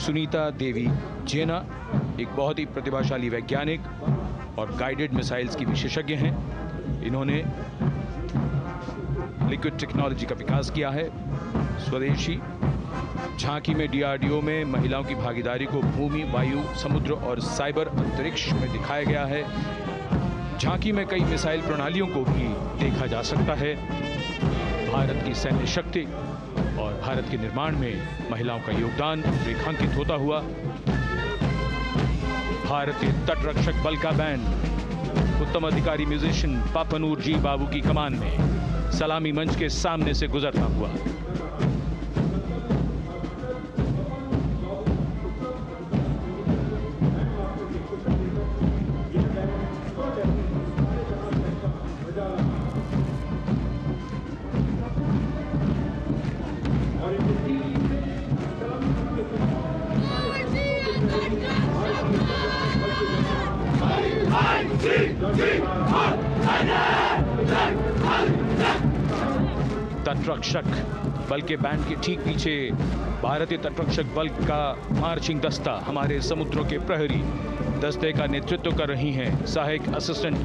सुनीता देवी जेना, एक बहुत ही प्रतिभाशाली वैज्ञानिक और गाइडेड मिसाइल्स की विशेषज्ञ हैं। इन्होंने लिक्विड टेक्नोलॉजी का विकास किया है, स्वदेशी। झांकी में DRDO में महिलाओं की भागीदारी को भूमि, वायु, समुद्र और साइबर अंतरिक्ष में दिखाया गया है। झांकी में कई मिसाइल प्रणालियों को भी देखा जा सकता है। भारत की सैन्य शक्ति और भारत के निर्माण में महिलाओं का योगदान रेखांकित होता हुआ। भारतीय तटरक्षक बल का बैंड उत्तम अधिकारी म्यूजिशियन पापनूर जी बाबू की कमान में सलामी मंच के सामने से गुजरता हुआ। तटरक्षक बल के बैंड के ठीक पीछे भारतीय तटरक्षक बल का मार्चिंग दस्ता हमारे समुद्रों के प्रहरी दस्ते का नेतृत्व कर रही हैं सहायक असिस्टेंट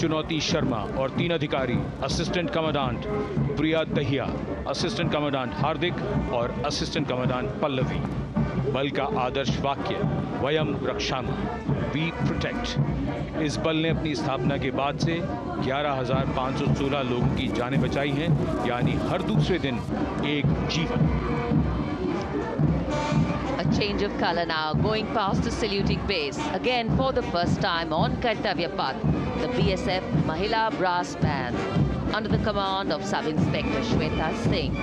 चुनौती शर्मा और 3 अधिकारी, असिस्टेंट कमांडेंट प्रिया दहिया, असिस्टेंट कमांडेंट हार्दिक और असिस्टेंट कमांडेंट पल्लवी। बल का आदर्श वाक्य वयम रक्षामः, वी प्रोटेक्ट। इस बल ने अपनी स्थापना के बाद से 11,516 लोगों की जानें बचाई हैं, यानी हर दूसरे दिन एक जीवन। A change of color now, going past the saluting base. Again, for the first time on Kartavya Path, the BSF Mahila Brass Band, under the command of Sub-Inspector Shweta Singh.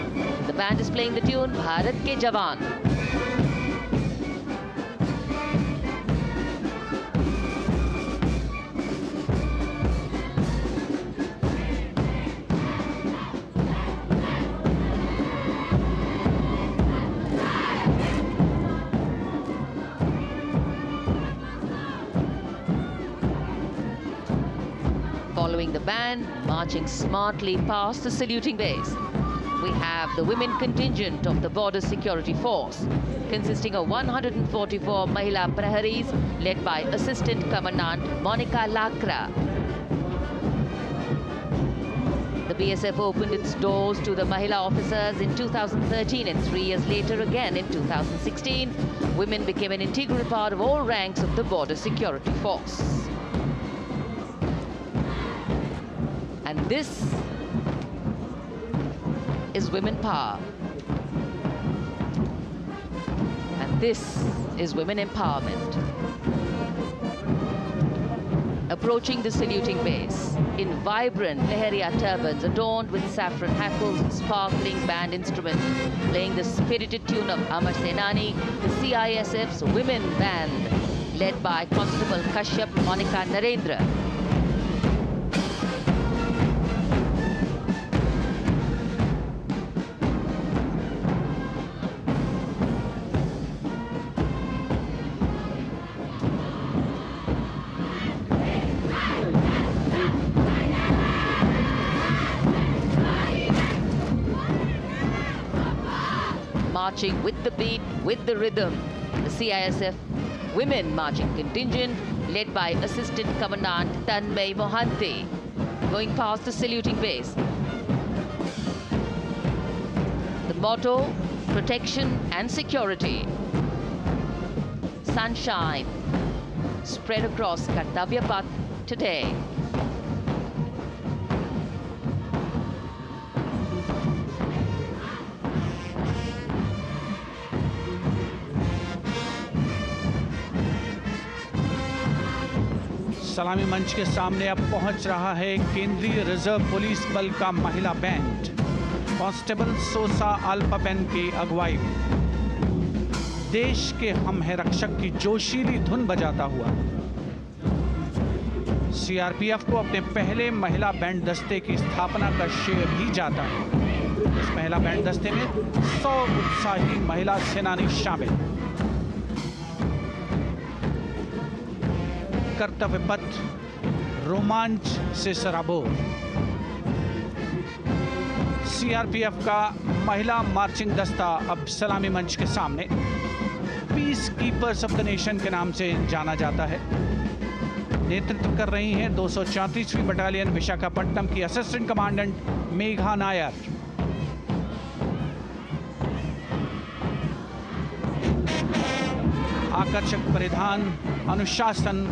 The band is playing the tune Bharat Ke Jawan. Following the band, marching smartly past the saluting base, we have the women contingent of the Border Security Force, consisting of 144 Mahila Praharis, led by Assistant Commandant Monica Lakra. The BSF opened its doors to the Mahila officers in 2013, and 3 years later again in 2016, women became an integral part of all ranks of the Border Security Force. And this is women power. And this is women empowerment. Approaching the saluting base in vibrant Leheria turbans adorned with saffron hackles and sparkling band instruments, playing the spirited tune of Amar Senani, the CISF's women band, led by Constable Kashyap Monica Narendra. marching with the beat, with the rhythm. The CISF Women Marching Contingent, led by Assistant Commandant Tanmay Mohanty, going past the saluting base. The motto, protection and security. Sunshine spread across Kartavya Path today. सलामी मंच के सामने अब पहुंच रहा है केंद्रीय reserve police बल का महिला बैंड कांस्टेबल सोसा अल्पापेन की अगुवाई में देश के हम है रक्षक की जोशीली धुन बजाता हुआ सीआरपीएफ को अपने पहले महिला बैंड दस्ते की स्थापना का श्रेय भी जाता है। इस महिला बैंड दस्ते में 100 उत्साही महिला सेनानी शामिल। कर्तव्य पथ रोमांच से सराबोर। सीआरपीएफ का महिला मार्चिंग दस्ता अब सलामी मंच के सामने peace keepers of the nation के नाम से जाना जाता है। नेतृत्व कर रही हैं 234वीं बटालियन विशाखापट्टनम की असिस्टेंट कमांडेंट मेघा नायर। आकर्षक परिधान, अनुशासन,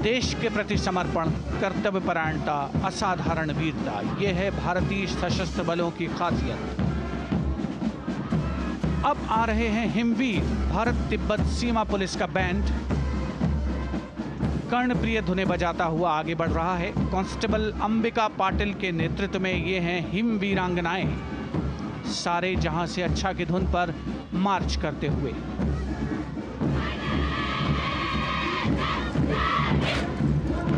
देश के प्रति समर्पण, कर्तव्यपरायणता, असाधारण वीरता, यह है भारतीय सशस्त्र बलों की खासियत। अब आ रहे हैं हिमवीर भारत तिब्बत सीमा पुलिस का बैंड कर्णप्रिय धुनें बजाता हुआ आगे बढ़ रहा है। कांस्टेबल अंबिका पाटिल के नेतृत्व में ये हैं हिमवीरांगनाएं, सारे जहां से अच्छा की धुन पर मार्च करते हुए।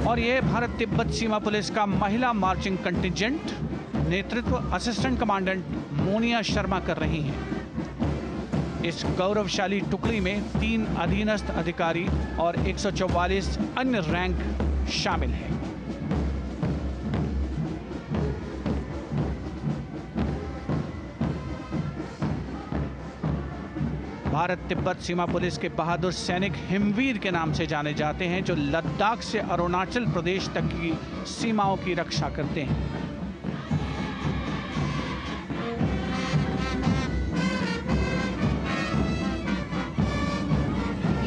और यह भारत तिब्बत सीमा पुलिस का महिला मार्चिंग कंटिजेंट, नेतृत्व असिस्टेंट कमांडेंट मोनिया शर्मा कर रही हैं। इस गौरवशाली टुकड़ी में 3 अधीनस्थ अधिकारी और 144 अन्य रैंक शामिल हैं। भारत तिब्बत सीमा पुलिस के बहादुर सैनिक हिमवीर के नाम से जाने जाते हैं, जो लद्दाख से अरुणाचल प्रदेश तक की सीमाओं की रक्षा करते हैं।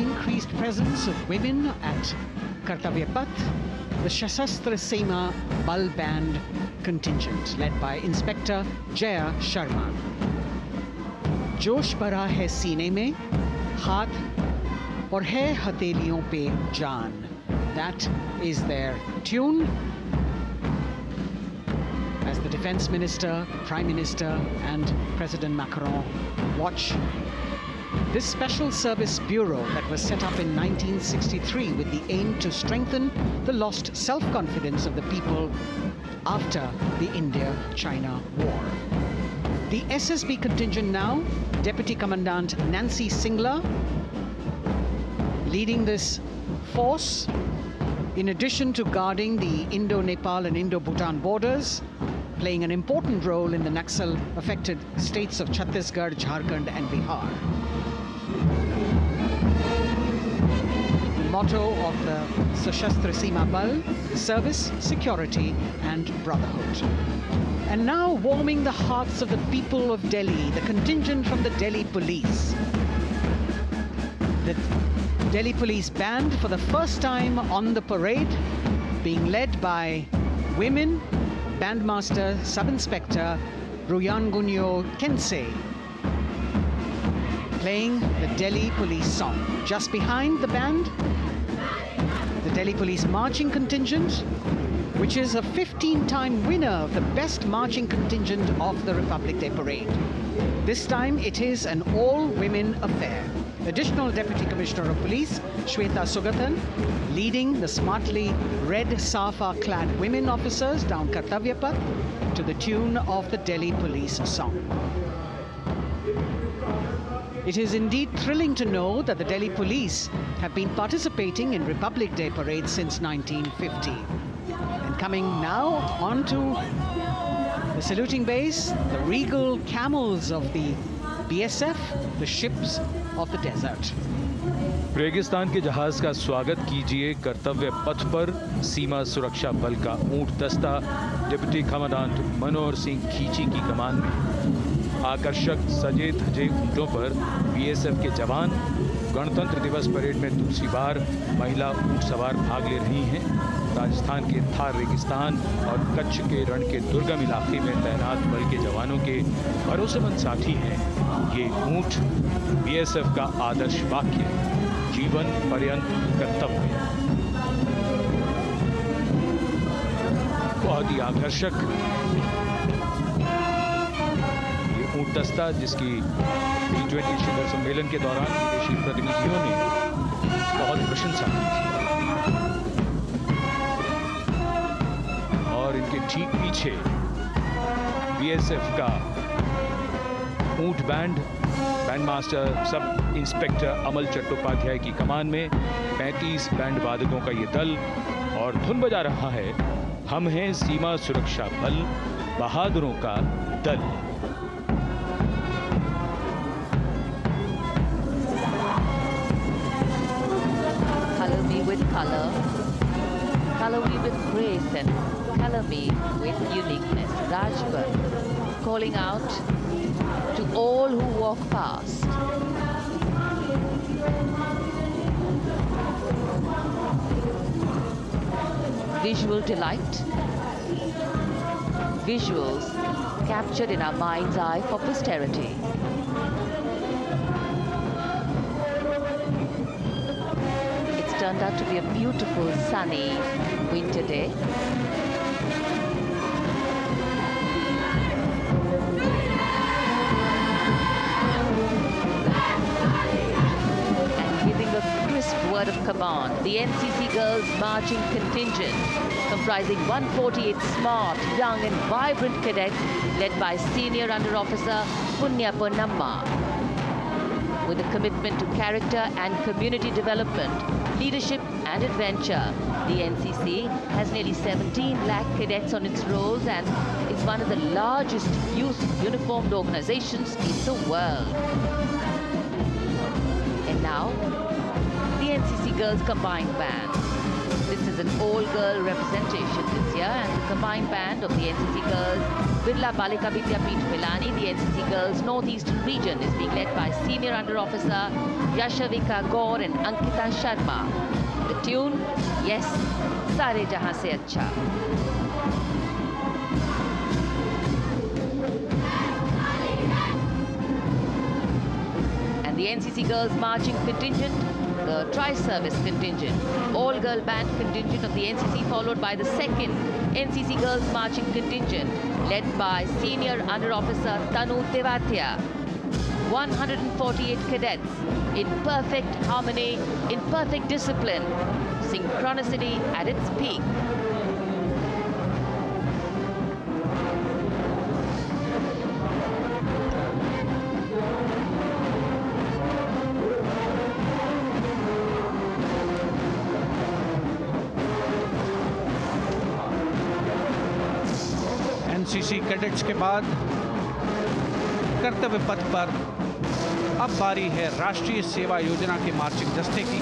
Increased presence of women at Kartavya Path, the Shasastra Seema Bal Band contingent led by Inspector Jaya Sharma. जोश भरा है सीने में, हाथ और है हथेलियों पे जान. That is their tune. As the Defense Minister, Prime Minister and President Macron watch this Special Service Bureau that was set up in 1963 with the aim to strengthen the lost self-confidence of the people after the India-China war. The SSB contingent now, Deputy Commandant Nancy Singla, leading this force, in addition to guarding the Indo-Nepal and Indo-Bhutan borders, playing an important role in the Naxal-affected states of Chhattisgarh, Jharkhand and Bihar. The motto of the Sashastra Seema Bal, service, security and brotherhood. And now warming the hearts of the people of Delhi, the contingent from the Delhi Police. The Delhi Police Band for the first time on the parade, being led by women, Bandmaster Sub-Inspector Ruyangunyo Kensei, playing the Delhi Police song. Just behind the band, the Delhi Police Marching Contingent, which is a 15-time winner of the Best Marching Contingent of the Republic Day Parade. This time it is an all-women affair. Additional Deputy Commissioner of Police, Shweta Sugathan, leading the smartly red safa-clad women officers down Kartavya Path to the tune of the Delhi Police song. It is indeed thrilling to know that the Delhi Police have been participating in Republic Day parades since 1950. And coming now onto the saluting base, the regal camels of the BSF, the ships of the desert. रेगिस्तान के जहाज का स्वागत कीजिए कर्तव्य पथ पर सीमा सुरक्षा बल का ऊंट दस्ता डिप्टी कमांडेंट मनोहर सिंह खींची की कमान में। आकर्षक सजे धजे ऊंटों पर बीएसएफ के जवान। गणतंत्र दिवस परेड में दूसरी बार महिला ऊंट सवार भाग ले रही हैं। राजस्थान के थार रेगिस्तान और कच्छ के रण के दुर्गम इलाके में तैनात बल के जवानों के भरोसेमंद साथी हैं ये ऊंट। बीएसएफ का आदर्श वाक्य, जीवन पर्यंत कर्तव्य। बहुत ही आकर्षक ये ऊंट दस्ता जिसकी G20 शिखर सम्मेलन के दौरान विदेशी प्रतिनिधियों ने बहुत प्रशंसा की थी। और इनके ठीक पीछे बीएसएफ का ऊंट बैंड मास्टर सब इंस्पेक्टर अमल चट्टोपाध्याय की कमान में 35 बैंड वादकों का ये दल और धुन बजा रहा है हम हैं सीमा सुरक्षा बल, बहादुरों का दल। Color me with color, color me with grace, and color me with uniqueness. Rajput calling out to all who walk past. Visual delight, visuals captured in our mind's eye for posterity. It's turned out to be a beautiful sunny winter day. Word of command, the NCC Girls Marching Contingent, comprising 148 smart, young and vibrant cadets led by Senior Under Officer Punya Ponnamma. With a commitment to character and community development, leadership and adventure, the NCC has nearly 17 lakh cadets on its rolls and is one of the largest youth uniformed organizations in the world. And now, the NCC Girls Combined Band. This is an all-girl representation this year, and the combined band of the NCC Girls Birla Balika Vidyapeeth Pilani, the NCC Girls Northeastern region, is being led by Senior Under Officer Yashavika Gaur and Ankita Sharma. The tune, yes, Sare Jahan Se Acha. And the NCC Girls Marching Contingent, the Tri-Service Contingent, all-girl band contingent of the NCC, followed by the second NCC Girls Marching Contingent, led by Senior Under Officer Tanu Tewatia. 148 cadets in perfect harmony, in perfect discipline, synchronicity at its peak. NCC cadets के बाद कर्तव्य पथ पर अब बारी है राष्ट्रीय सेवा योजना के मार्चिंग दस्ते की,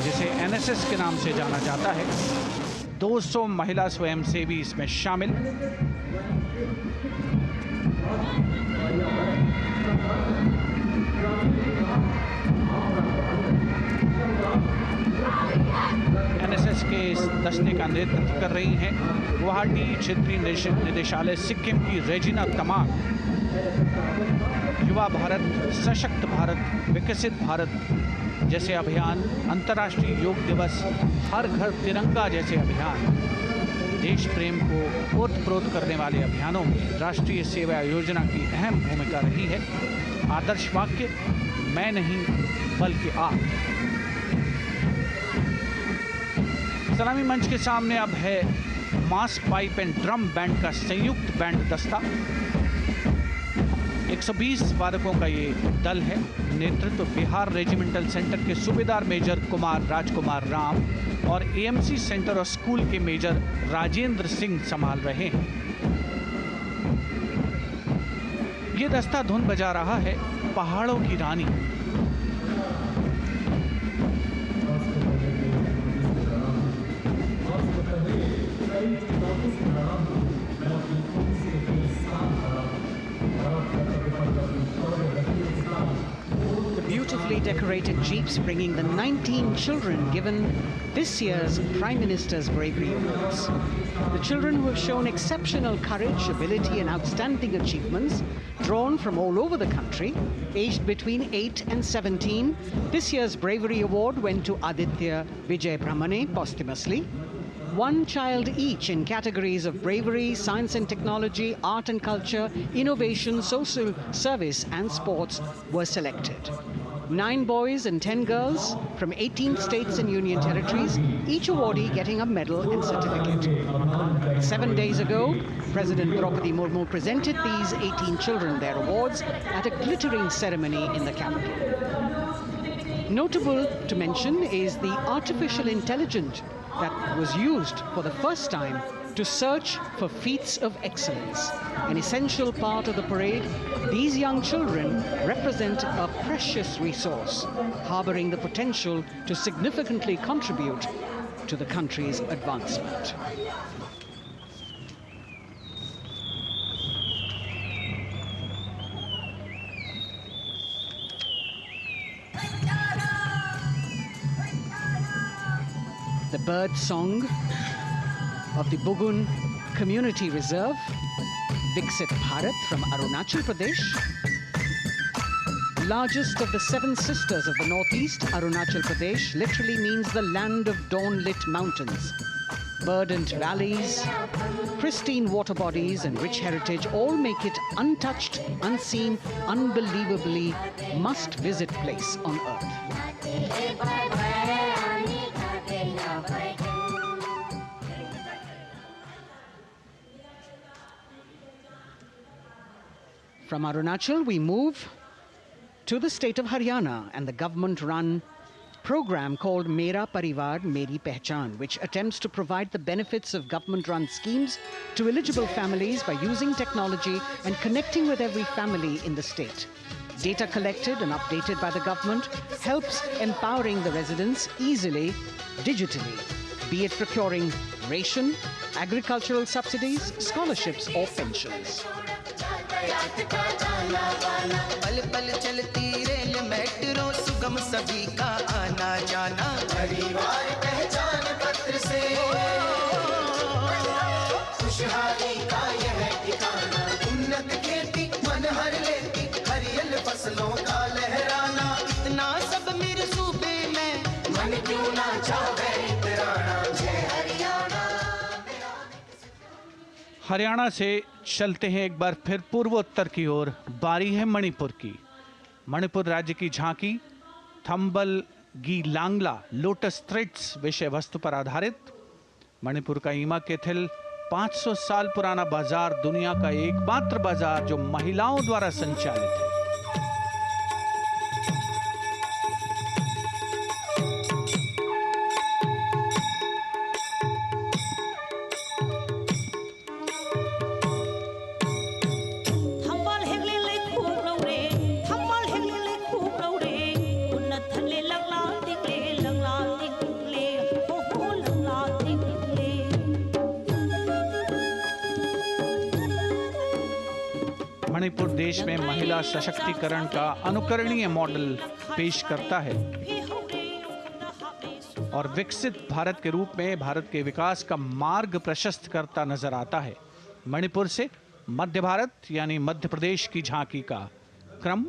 जिसे एनएसएस के नाम से जाना जाता है। 200 महिला स्वयंसेवी इसमें शामिल। एनएसएस के इस दस्ते का नेतृत्व कर रही हैं गुवाहाटी क्षेत्रीय निदेशालय सिक्किम की रेजिना तमांग। युवा भारत, सशक्त भारत, विकसित भारत जैसे अभियान, अंतर्राष्ट्रीय योग दिवस, हर घर तिरंगा जैसे अभियान, देश प्रेम को ओतप्रोत करने वाले अभियानों में राष्ट्रीय सेवा योजना की अहम भूमिका रही है। आदर्श वाक्य, मैं नहीं बल्कि आप। सलामी मंच के सामने अब है मास पाइप एंड ड्रम बैंड का संयुक्त बैंड दस्ता। 120 वादकों का ये दल है। नेतृत्व बिहार रेजिमेंटल सेंटर के सूबेदार मेजर कुमार राजकुमार राम और एएमसी सेंटर और स्कूल के मेजर राजेंद्र सिंह संभाल रहे हैं। ये दस्ता धुन बजा रहा है पहाड़ों की रानी। Beautifully decorated jeeps bringing the 19 children given this year's Prime Minister's Bravery Awards. The children who have shown exceptional courage, ability and outstanding achievements, drawn from all over the country, aged between 8 and 17. This year's Bravery Award went to Aditya Vijay Brahmane posthumously. One child each in categories of bravery, science and technology, art and culture, innovation, social service and sports were selected. 9 boys and 10 girls from 18 states and union territories, each awardee getting a medal and certificate. 7 days ago, President Draupadi Murmu presented these 18 children their awards at a glittering ceremony in the capital. Notable to mention is the artificial intelligence that was used for the first time to search for feats of excellence. An essential part of the parade, these young children represent a precious resource, harboring the potential to significantly contribute to the country's advancement. The bird song of the Bugun Community Reserve, Viksit Bharat from Arunachal Pradesh. Largest of the 7 sisters of the Northeast, Arunachal Pradesh literally means the land of dawn-lit mountains. Verdant valleys, pristine water bodies and rich heritage all make it untouched, unseen, unbelievably must-visit place on earth. From Arunachal, we move to the state of Haryana and the government-run program called Mera Parivar Meri Pehchan, which attempts to provide the benefits of government-run schemes to eligible families by using technology and connecting with every family in the state. Data collected and updated by the government helps empowering the residents easily, digitally, be it procuring ration, agricultural subsidies, scholarships or pensions. पल पल चलती rail metro सुगम सभी का आना जाना परिवार पहचान पत्र से खुशहाली का यह ठिकाना उन्नत खेती मन हर लेती हरियल फसलों का लहराना इतना सब मेरे सूबे में मन क्यों ना चाहे इतराना जय हरियाणा। हरियाणा से चलते हैं एक बार फिर पूर्वोत्तर की ओर। बारी है मणिपुर की। मणिपुर राज्य की झांकी थंबल गी लांगला लोटस थ्रेड्स विषय वस्तु पर आधारित। मणिपुर का ईमा केथिल 500 साल पुराना बाजार, दुनिया का एकमात्र बाजार जो महिलाओं द्वारा संचालित है। मणिपुर देश में महिला सशक्तिकरण का अनुकरणीय मॉडल पेश करता है और विकसित भारत के रूप में भारत के विकास का मार्ग प्रशस्त करता नजर आता है। मणिपुर से मध्य भारत यानी मध्य प्रदेश की झांकी का क्रम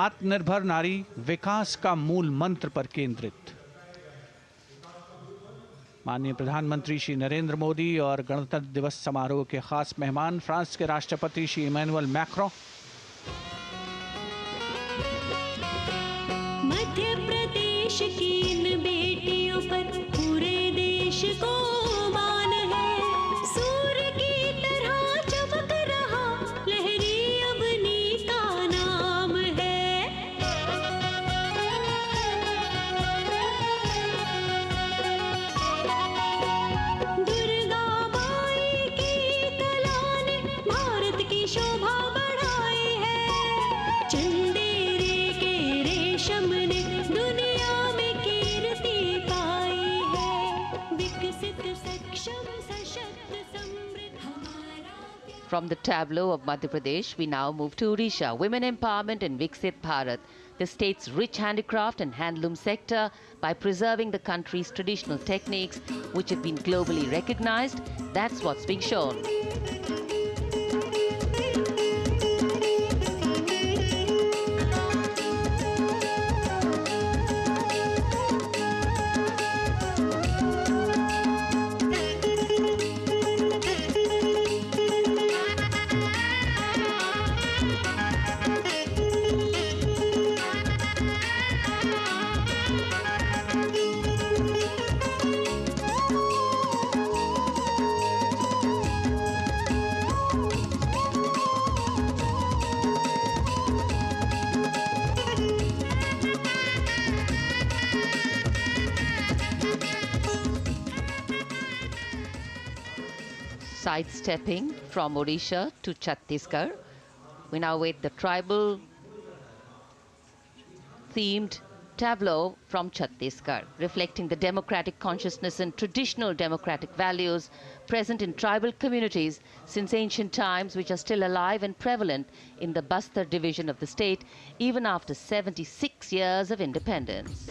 आत्मनिर्भर नारी विकास का मूल मंत्र पर केंद्रित। माननीय प्रधानमंत्री श्री नरेंद्र मोदी और गणतंत्र दिवस समारोह के खास मेहमान फ्रांस के राष्ट्रपति श्री इमैनुअल मैक्रों। मध्य प्रदेश की इन बेटियों पर पूरे देश को मान है। सूर्य की तरह चमक रहा लहरी अवनी का नाम है। दुर्गा माई की कला ने भारत की शोभा बढ़ाई From the tableau of Madhya Pradesh, we now move to Odisha, women empowerment and Viksit Bharat, the state's rich handicraft and handloom sector by preserving the country's traditional techniques, which have been globally recognized. That's what's being shown. Sidestepping from Odisha to Chhattisgarh, we now wait the tribal themed tableau from Chhattisgarh, reflecting the democratic consciousness and traditional democratic values present in tribal communities since ancient times, which are still alive and prevalent in the Bastar division of the state, even after 76 years of independence.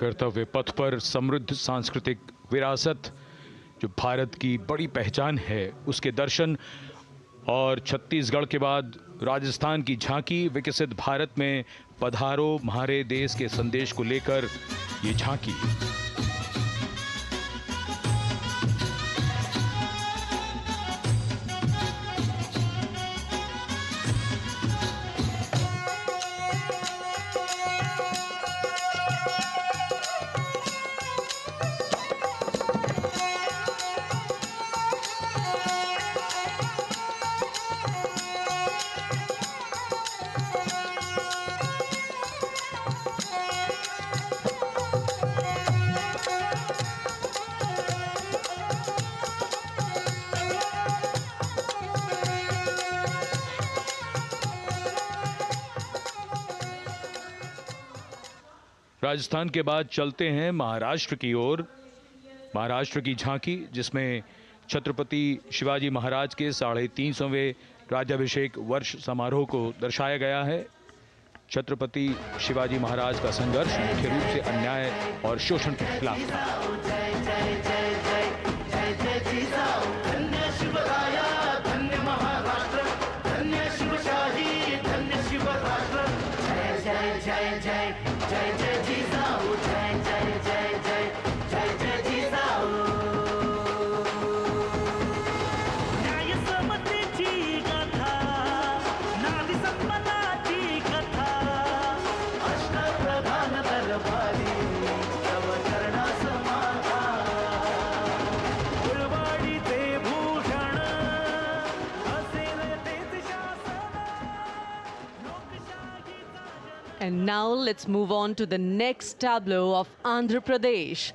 कर्तव्य पथ पर समृद्ध सांस्कृतिक विरासत जो भारत की बड़ी पहचान है उसके दर्शन, और छत्तीसगढ़ के बाद राजस्थान की झांकी विकसित भारत में पधारो म्हारे देश के संदेश को लेकर ये झांकी। राजस्थान के बाद चलते हैं महाराष्ट्र की ओर। महाराष्ट्र की झांकी जिसमें छत्रपति शिवाजी महाराज के 350वें राज्याभिषेक वर्ष समारोह को दर्शाया गया है। छत्रपति शिवाजी महाराज का संघर्ष मुख्य रूप से अन्याय और शोषण के खिलाफ था। And now let's move on to the next tableau of Andhra Pradesh.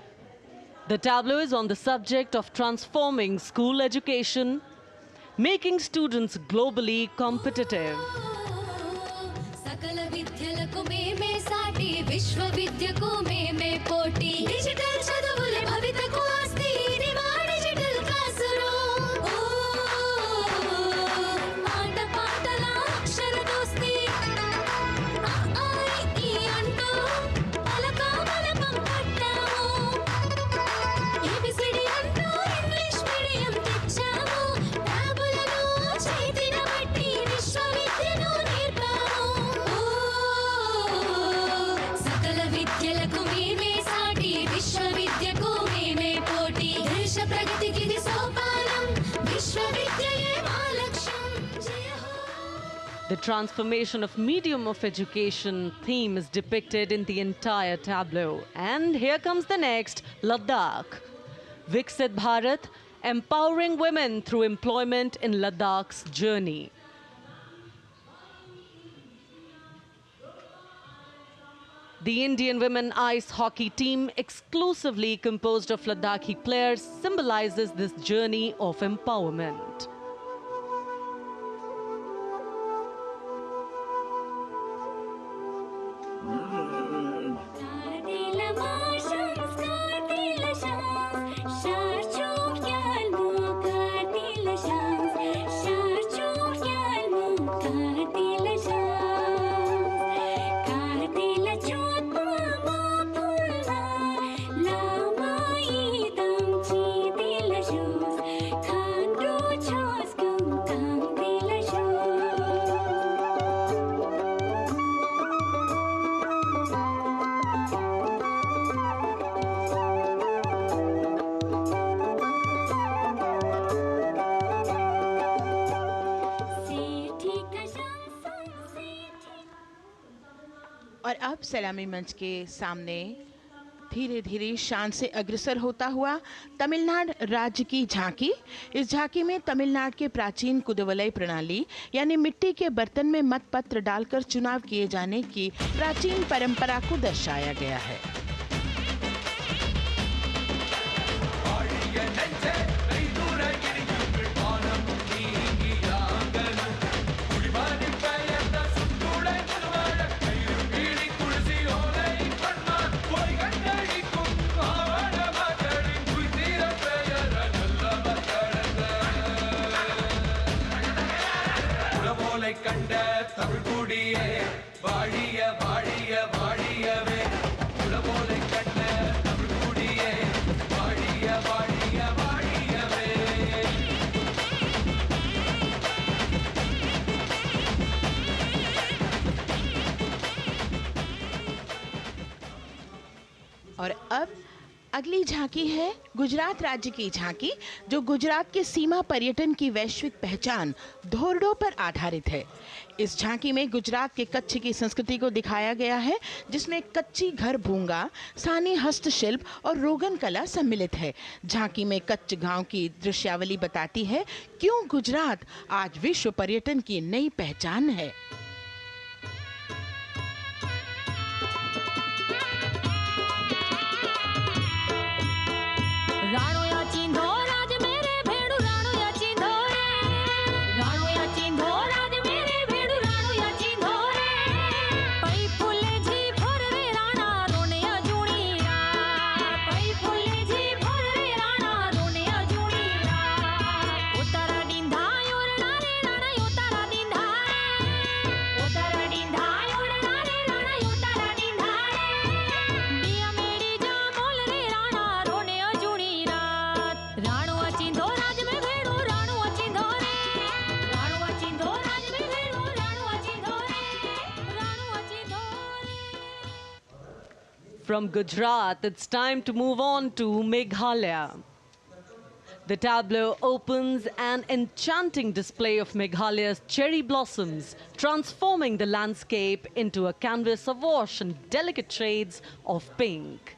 The tableau is on the subject of transforming school education, making students globally competitive. सकल विद्यలకు మేమే సాటి విశ్వ విద్యకు మేమే పోటీ డిజిటల్ చదువుల భవితకు ఆస్తి ఇది మా డిజిటల్ క్లాస్ రూమ్ ఆట పాటల అక్షర దోస్తి ఈ అంటూ పలక బలపం పట్టాము ఏబిసిడి అంటూ ఇంగ్లీష్ మీడియం తెచ్చాము ట్యాబులను చేతిన బట్టి విశ్వ విద్యను నేర్పాము सकल विद्यలకు మేమే transformation of medium of education theme is depicted in the entire tableau. And here comes the next, Ladakh. Viksit Bharat, empowering women through employment in Ladakh's journey. The Indian women ice hockey team, exclusively composed of Ladakhi players, symbolizes this journey of empowerment. और अब सलामी मंच के सामने धीरे धीरे शान से अग्रसर होता हुआ तमिलनाडु राज्य की झांकी। इस झांकी में तमिलनाडु के प्राचीन कुदवलय प्रणाली यानी मिट्टी के बर्तन में मतपत्र डालकर चुनाव किए जाने की प्राचीन परंपरा को दर्शाया गया है। और अब अगली झांकी है गुजरात राज्य की झांकी, जो गुजरात के सीमा पर्यटन की वैश्विक पहचान धोरडो पर आधारित है। इस झांकी में गुजरात के कच्छ की संस्कृति को दिखाया गया है, जिसमें कच्ची घर भूंगा, स्थानीय हस्तशिल्प और रोगन कला सम्मिलित है। झांकी में कच्छ गांव की दृश्यावली बताती है क्यों गुजरात आज विश्व पर्यटन की नई पहचान है। From Gujarat, it's time to move on to Meghalaya. The tableau opens an enchanting display of Meghalaya's cherry blossoms, transforming the landscape into a canvas awash in delicate shades of pink.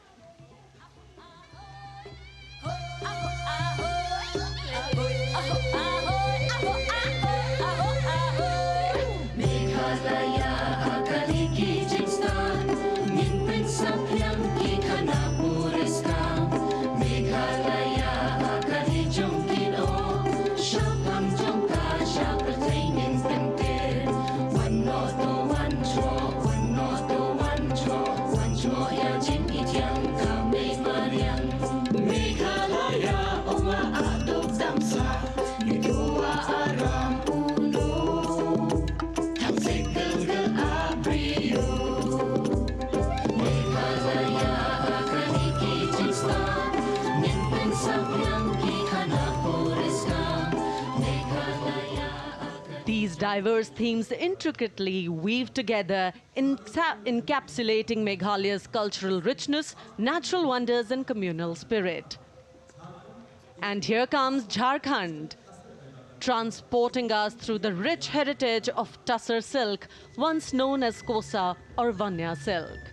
These diverse themes intricately weave together, encapsulating Meghalaya's cultural richness, natural wonders and communal spirit. And here comes Jharkhand. transporting us through the rich heritage of Tussar silk, once known as Kosa or Vanya silk.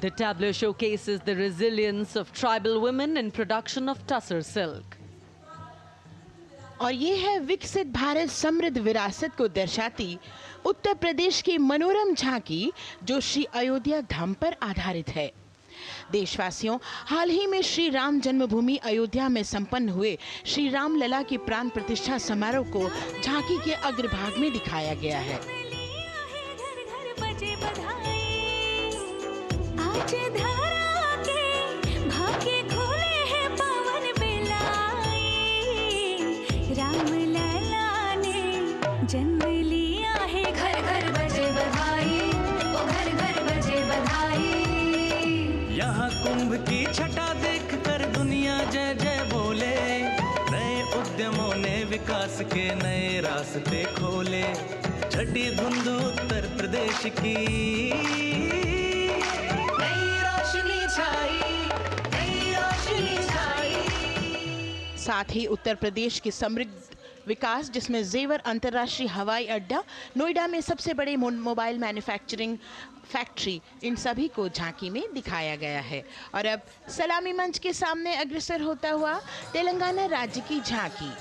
The tableau showcases the resilience of tribal women in production of Tussar silk. और ये है विकसित भारत समृद्ध विरासत को दर्शाती उत्तर प्रदेश की मनोरम झांकी, जो श्री अयोध्या धाम पर आधारित है। देशवासियों, हाल ही में श्री राम जन्मभूमि अयोध्या में संपन्न हुए श्री राम लला की प्राण प्रतिष्ठा समारोह को झांकी के अग्रभाग में दिखाया गया है। आज धरा के भाग्य खोले हैं पवन बिलाई, राम लला ने जन्म लिया है, घर घर बजे बधाई, ओ घर घर बजे बधाई। यहाँ कुंभ की छटा देख कर दुनिया जय जय बोले, नए उद्यमों ने विकास के नए रास्ते खोले। छठी धुंध उत्तर प्रदेश की साथ ही उत्तर प्रदेश की समृद्ध विकास, जिसमें जेवर अंतर्राष्ट्रीय हवाई अड्डा, नोएडा में सबसे बड़े मोबाइल मैन्युफैक्चरिंग फैक्ट्री, इन सभी को झांकी में दिखाया गया है। और अब सलामी मंच के सामने अग्रसर होता हुआ तेलंगाना राज्य की झांकी।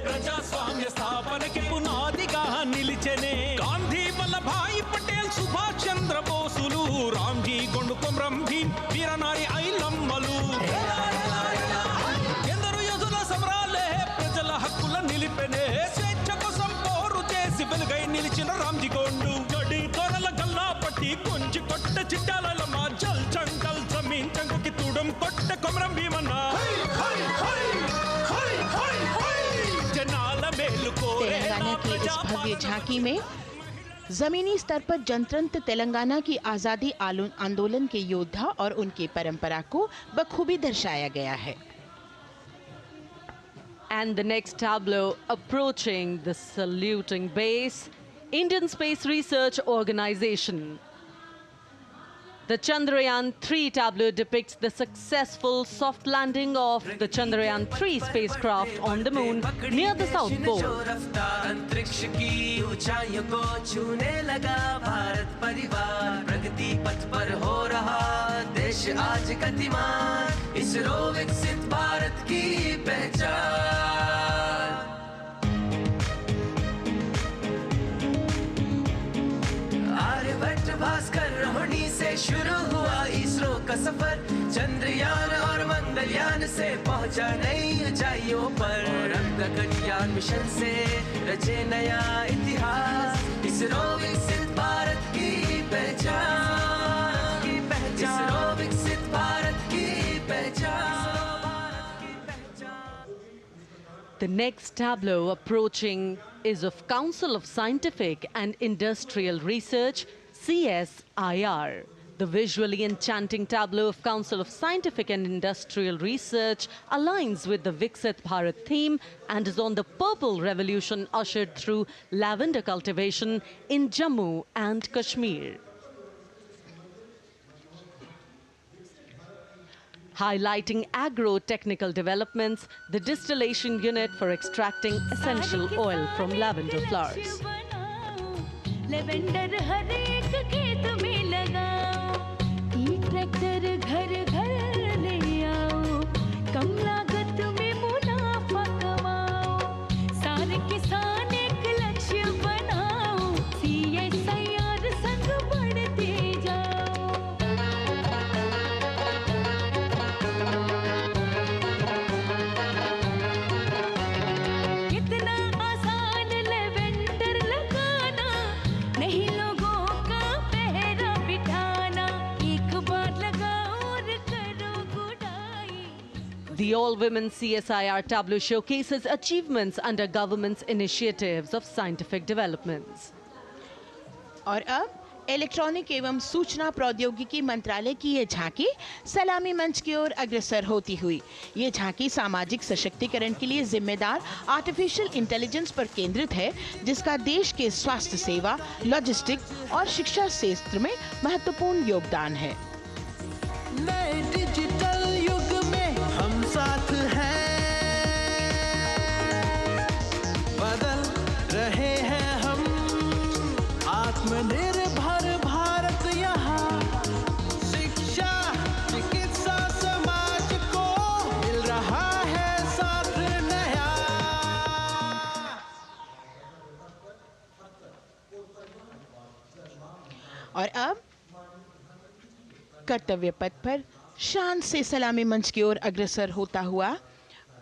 ప్రజాస్వామ్య స్థాపనకి పునాదిగా నిలిచెనే గాంధీ వల్లభాయ్ పటేల్ సుభాష్ చంద్ర బోసులు రామ్జీ గొండు కొమరం భీం వీరనారి ఐలమ్మలు ఎందరో యోధుల సమరాలే ప్రజల హక్కుల నిలిపెనే స్వేచ్ఛ కోసం పోరు చేసి వెలుగై నిలిచిన రామ్జీ గొండు గడి తొరల గల్లా పట్టి కొంచి కొట్ట చిట్టాలమ్మ జల్ జంగల్ జమీన్ చంగుకి తూడం కొట్ట కొమరం భీమన్న तेलंगाना की इस भव्य झांकी में जमीनी स्तर पर जनतंत्र तेलंगाना की आजादी आंदोलन के योद्धा और उनकी परंपरा को बखूबी दर्शाया गया है। And the next tableau approaching the saluting base, Indian Space Research Organization. The Chandrayaan-3 tableau depicts the successful soft landing of the Chandrayaan-3 spacecraft on the moon near the South Pole. अंतरिक्ष की ऊंचाइयों को छूने लगा भारत परिवार, प्रगति पथ पर हो रहा देश आज गतिमान, इसरो विकसित भारत की पहचान। आर्यभट्ट भास्कर रोहिणी से शुरू हुआ इसरो का सफर, चंद्रयान और मंगलयान से पहुंचा नई ऊंचाइयों पर, गगनयान मिशन से रचे नया इतिहास, इसरो विकसित भारत की पहचान, इसरो विकसित भारत की पहचान। The next tableau approaching is of Council of Scientific and Industrial Research, CSIR. The visually enchanting tableau of Council of Scientific and Industrial Research aligns with the Viksit Bharat theme and is on the Purple Revolution ushered through lavender cultivation in Jammu and Kashmir. Highlighting agro-technical developments, the distillation unit for extracting essential oil from lavender flowers. Lavender हर एक खेत में लगाओ, ई tractor घर घर ले आओ, कम लागत में मुनाफा कमाओ, सारे किसान एक लक्ष्य बनाओ, CSIR संग बढ़ते जाओ। The all-women CSIR tableau showcases achievements under government's initiatives of scientific developments. और अब इलेक्ट्रॉनिक एवं सूचना प्रौद्योगिकी मंत्रालय की ये झांकी सलामी मंच की ओर अग्रसर होती हुई। ये झांकी सामाजिक सशक्तिकरण के लिए जिम्मेदार आर्टिफिशियल इंटेलिजेंस पर केंद्रित है, जिसका देश के स्वास्थ्य सेवा, लॉजिस्टिक और शिक्षा क्षेत्र में महत्वपूर्ण योगदान है। नए डिजिटल युग में हम साथ हैं, बदल रहे हैं हम, आत्मनिर्भर भारत यहाँ, शिक्षा चिकित्सा समाज को मिल रहा है साथ नया। और अब कर्तव्य पथ पर शान से सलामी मंच की ओर अग्रसर होता हुआ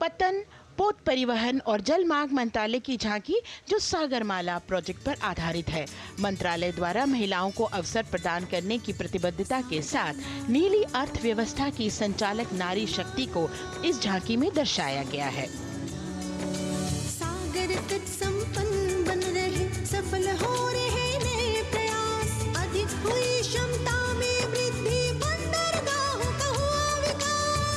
पतन, पोत परिवहन और जल मार्ग मंत्रालय की झांकी, जो सागरमाला प्रोजेक्ट पर आधारित है। मंत्रालय द्वारा महिलाओं को अवसर प्रदान करने की प्रतिबद्धता के साथ नीली अर्थव्यवस्था की संचालक नारी शक्ति को इस झांकी में दर्शाया गया है। सागर तट संपन्न बन रहे, सफल हो रहे नए प्रयास, अधिक हुई क्षमता में वृद्धि, बंदरगाहों का हुआ विकास,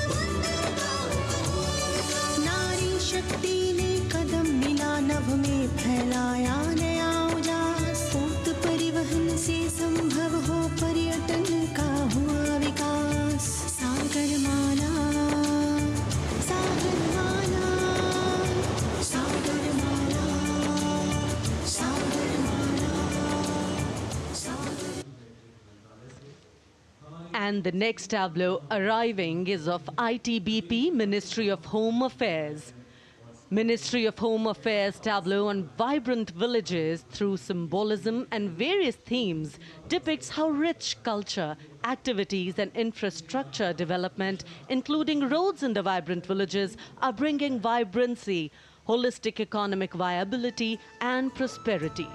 नारी शक्ति ने कदम मिला नभ में फैलाया नया उजास, पोत परिवहन से संभव हो पर्यटन का हुआ विकास, सागरमाला सागरमाला सागरमाला सागरमाला सागर। And the next tableau arriving is of ITBP, Ministry of Home Affairs. Ministry of Home Affairs tableau on vibrant villages through symbolism and various themes depicts how rich culture, activities and infrastructure development, including roads in the vibrant villages, are bringing vibrancy, holistic economic viability and prosperity.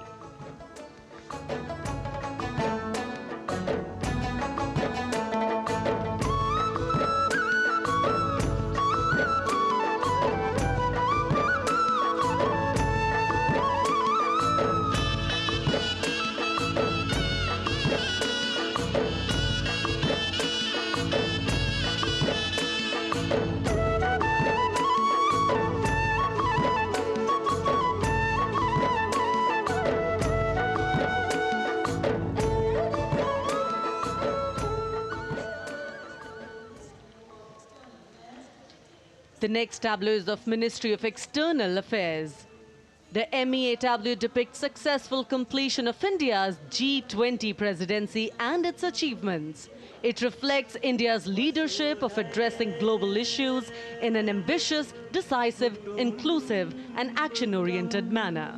The next tableau is of Ministry of External Affairs. The MEA tableau depicts successful completion of India's G20 presidency and its achievements. It reflects India's leadership of addressing global issues in an ambitious, decisive, inclusive and action-oriented manner.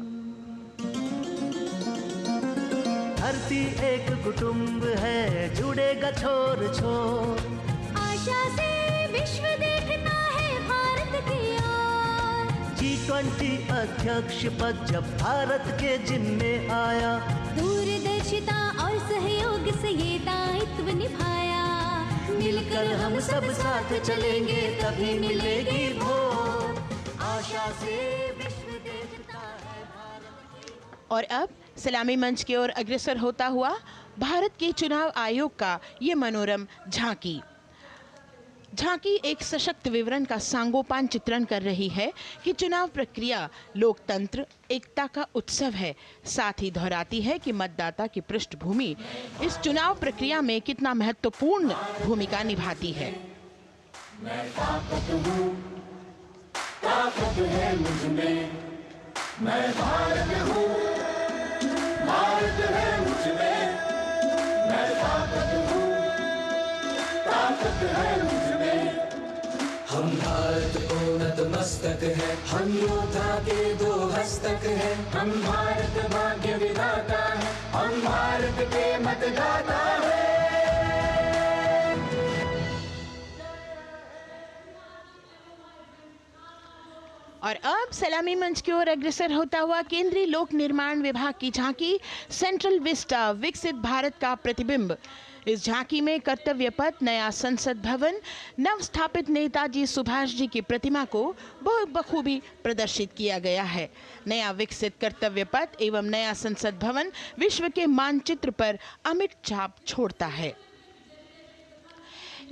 धरती एक कुटुंब है, जुड़ेगा छोर छोर, आशा से विश्व देखता है भारत की ओर, G20 अध्यक्ष पद जब भारत के जिम्मे आया, दूरदर्शिता और सहयोग से ये दायित्व निभाया, मिलकर हम सब साथ चलेंगे तभी मिलेगी भोर, आशा से विश्व देखता है भारत। और अब सलामी मंच की ओर अग्रसर होता हुआ भारत के चुनाव आयोग का ये मनोरम झांकी। झांकी एक सशक्त विवरण का सांगोपान चित्रण कर रही है कि चुनाव प्रक्रिया लोकतंत्र, एकता का उत्सव है। साथ ही दोहराती है कि मतदाता की पृष्ठभूमि इस चुनाव प्रक्रिया में कितना महत्वपूर्ण भूमिका निभाती है। मैं ताकत हूँ, ताकत है मुझ में, मैं भारत हूँ, भारत है मुझ में, मैं ताकत हूँ, ताकत है मुझ में। हम भारत को नतमस्तक है, हम योद्धा के दो हस्तक है, हम भारत भाग्य विधाता है, हम भारत के मतदाता है। और अब सलामी मंच की ओर अग्रसर होता हुआ केंद्रीय लोक निर्माण विभाग की झांकी सेंट्रल विस्टा, विकसित भारत का प्रतिबिंब। इस झांकी में कर्तव्य पथ, नया संसद भवन, नव स्थापित नेताजी सुभाष जी की प्रतिमा को बहुत बखूबी प्रदर्शित किया गया है। नया विकसित कर्तव्य पथ एवं नया संसद भवन विश्व के मानचित्र पर अमिट छाप छोड़ता है।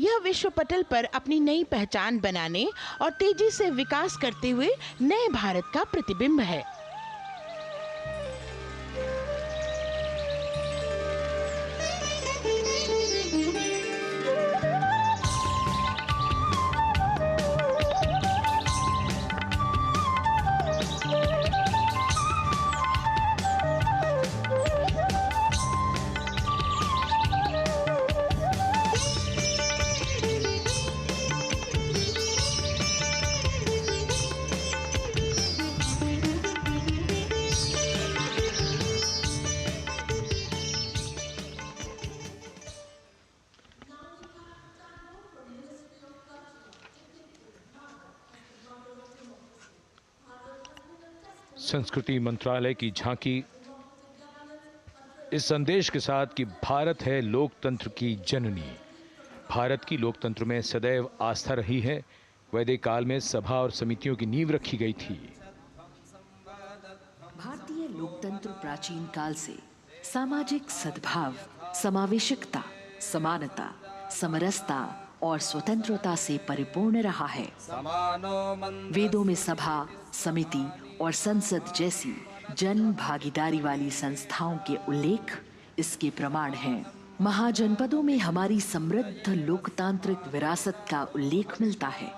यह विश्व पटल पर अपनी नई पहचान बनाने और तेजी से विकास करते हुए नए भारत का प्रतिबिंब है। संस्कृति मंत्रालय की झांकी इस संदेश के साथ कि भारत है लोकतंत्र की जननी। भारत की लोकतंत्र में सदैव आस्था रही है। वैदिक काल में सभा और समितियों की नींव रखी गई थी। भारतीय लोकतंत्र प्राचीन काल से सामाजिक सद्भाव, समावेशकता, समानता, समरसता और स्वतंत्रता से परिपूर्ण रहा है। वेदों में सभा, समिति और संसद जैसी जन भागीदारी वाली संस्थाओं के उल्लेख इसके प्रमाण हैं। महाजनपदों में हमारी समृद्ध लोकतांत्रिक विरासत का उल्लेख मिलता है।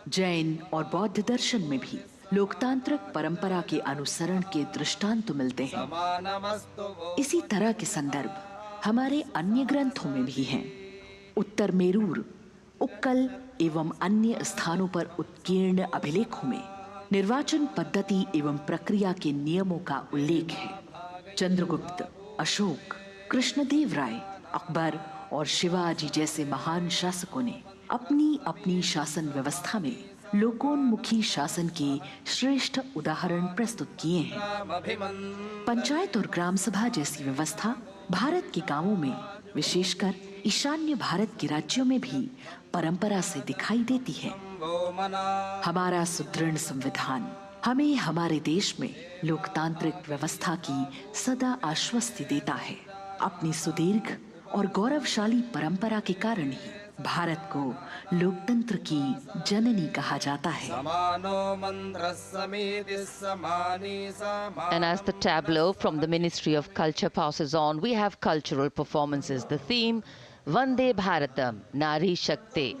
जैन और बौद्ध दर्शन में भी लोकतांत्रिक परंपरा के अनुसरण के दृष्टांत मिलते हैं। इसी तरह के संदर्भ हमारे अन्य ग्रंथों में भी हैं। उत्तर मेरूर, उक्कल एवं अन्य स्थानों पर उत्कीर्ण अभिलेखों में निर्वाचन पद्धति एवं प्रक्रिया के नियमों का उल्लेख है। चंद्रगुप्त, अशोक, कृष्णदेव राय, अकबर और शिवाजी जैसे महान शासकों ने अपनी अपनी शासन व्यवस्था में लोकोन्मुखी शासन के श्रेष्ठ उदाहरण प्रस्तुत किए हैं। पंचायत और ग्राम सभा जैसी व्यवस्था भारत के गांवों में, विशेषकर ईशान्य भारत के राज्यों में भी परंपरा से दिखाई देती है। हमारा सुदृढ़ संविधान हमें हमारे देश में लोकतांत्रिक व्यवस्था की सदा आश्वस्ति देता है। अपनी सुदीर्घ और गौरवशाली परंपरा के कारण ही भारत को लोकतंत्र की जननी कहा जाता है। And as the tableau from the Ministry of Culture passes on, we have cultural performances. The theme, Vande Bharatam, Nari Shakti.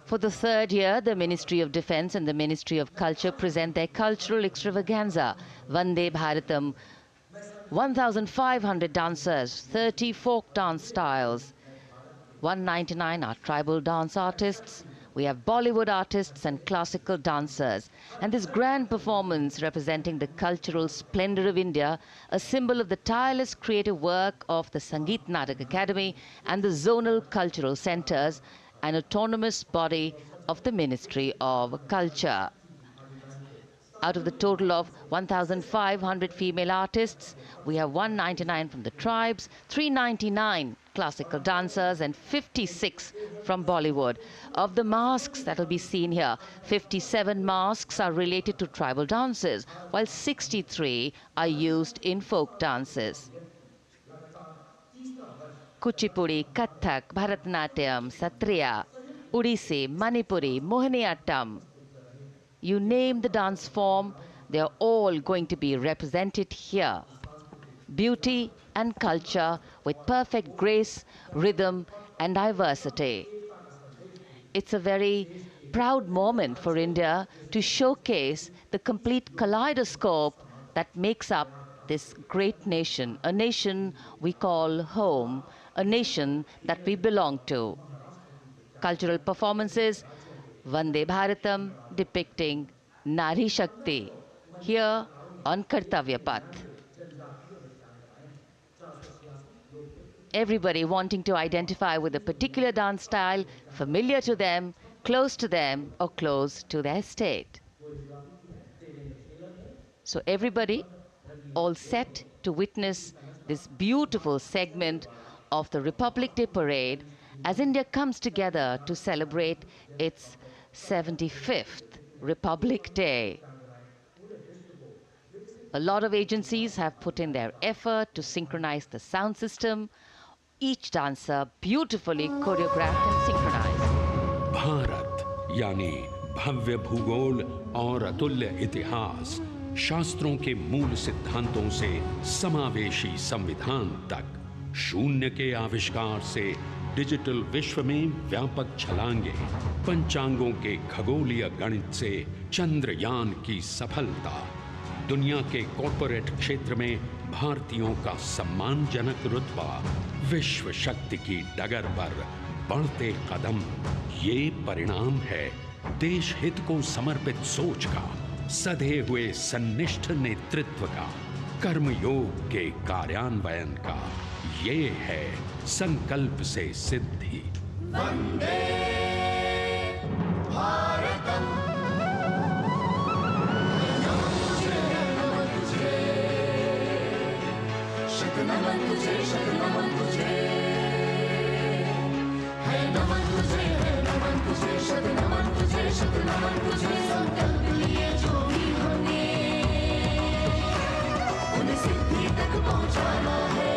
For the third year, the Ministry of Defence and the Ministry of Culture present their cultural extravaganza, Vande Bharatam. 1,500 dancers, 30 folk dance styles, 199 are tribal dance artists. We have Bollywood artists and classical dancers. And this grand performance representing the cultural splendor of India, a symbol of the tireless creative work of the Sangeet Natak Academy and the zonal cultural centers, an autonomous body of the Ministry of Culture. Out of the total of 1,500 female artists, we have 199 from the tribes, 399 classical dancers and 56 from Bollywood. Of the masks that will be seen here, 57 masks are related to tribal dances, while 63 are used in folk dances. Kuchipudi, Kathak, Bharatanatyam, Satriya, Odissi, Manipuri, Mohiniyattam. You name the dance form, they are all going to be represented here. Beauty and culture with perfect grace, rhythm and diversity. It's a very proud moment for India to showcase the complete kaleidoscope that makes up this great nation, a nation we call home, a nation that we belong to. Cultural performances, Vande Bharatam depicting Nari Shakti here on Kartavya Path. Everybody wanting to identify with a particular dance style familiar to them, close to them or close to their state. So everybody all set to witness this beautiful segment of the Republic Day Parade as India comes together to celebrate its 75th Republic Day. A lot of agencies have put in their effort to synchronize the sound system. Each dancer beautifully choreographed and synchronized. Bharat यानी भव्य भूगोल और अतुल्य इतिहास, शास्त्रों के मूल सिद्धांतों से समावेशी संविधान तक, शून्य के आविष्कार से डिजिटल विश्व में व्यापक छलांगे, पंचांगों के खगोलीय गणित से चंद्रयान की सफलता, दुनिया के कॉर्पोरेट क्षेत्र में भारतीयों का सम्मानजनक रुतबा, विश्व शक्ति की डगर पर बढ़ते कदम, ये परिणाम है देश हित को समर्पित सोच का, सधे हुए सन्निष्ठ नेतृत्व का, कर्मयोग के कार्यान्वयन का। ये है संकल्प से सिद्धि। वंदे भारतम, नमन तुझे, शत नमन तुझे, शत नमन तुझे, है नमन तुझे, है नमन तुझे, शत नमन तुझे, शत नमन तुझे। संकल्प लिए जो भी हमने उन्हें सिद्धि तक पहुंचाना है।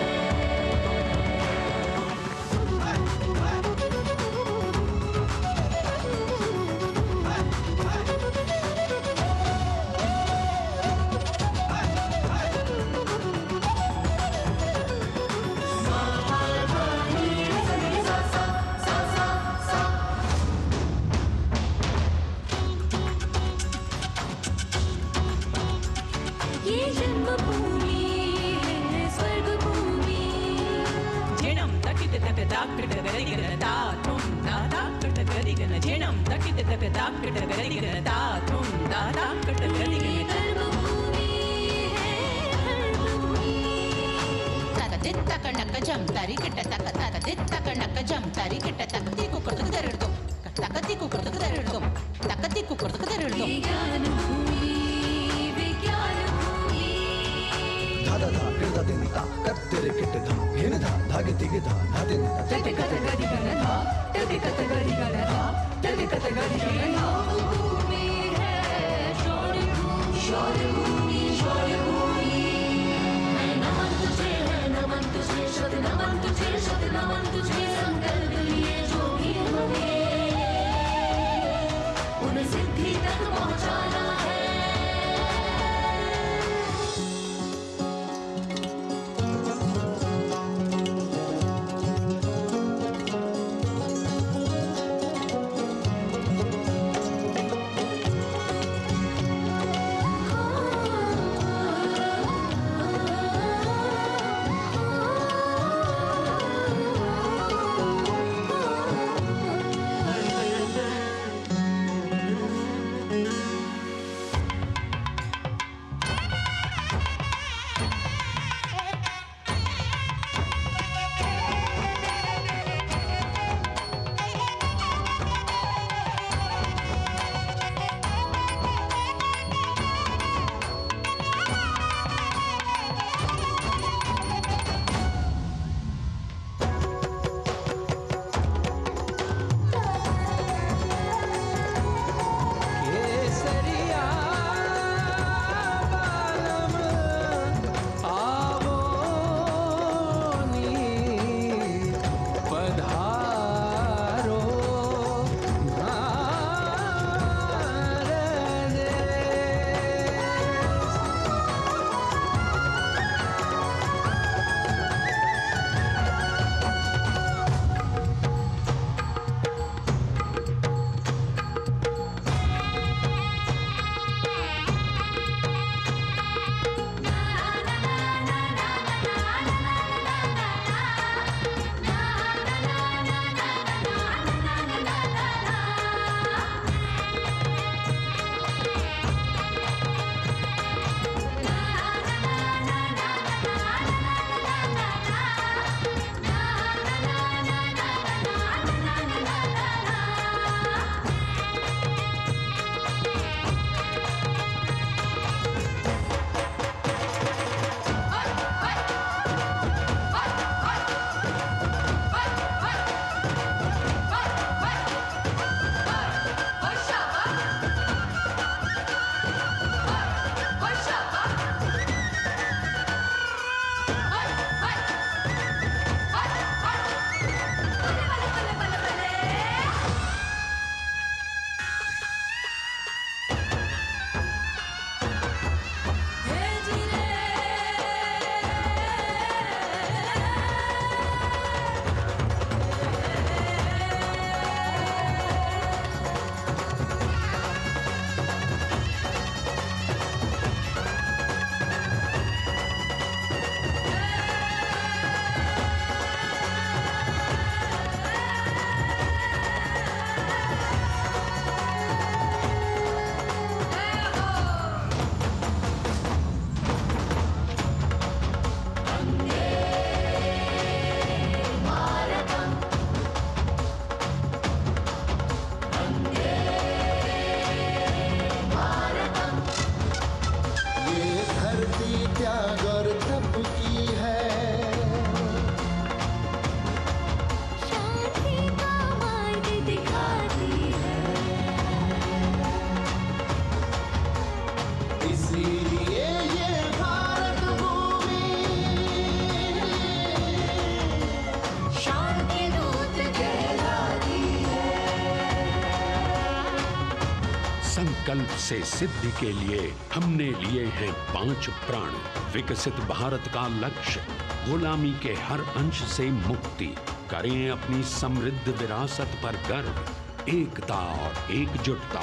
संकल्प से सिद्धि के लिए हमने लिए हैं 5 प्राण। विकसित भारत का लक्ष्य, गुलामी के हर अंश से मुक्ति। करें अपनी समृद्ध विरासत पर गर्व। एकता और एकजुटता,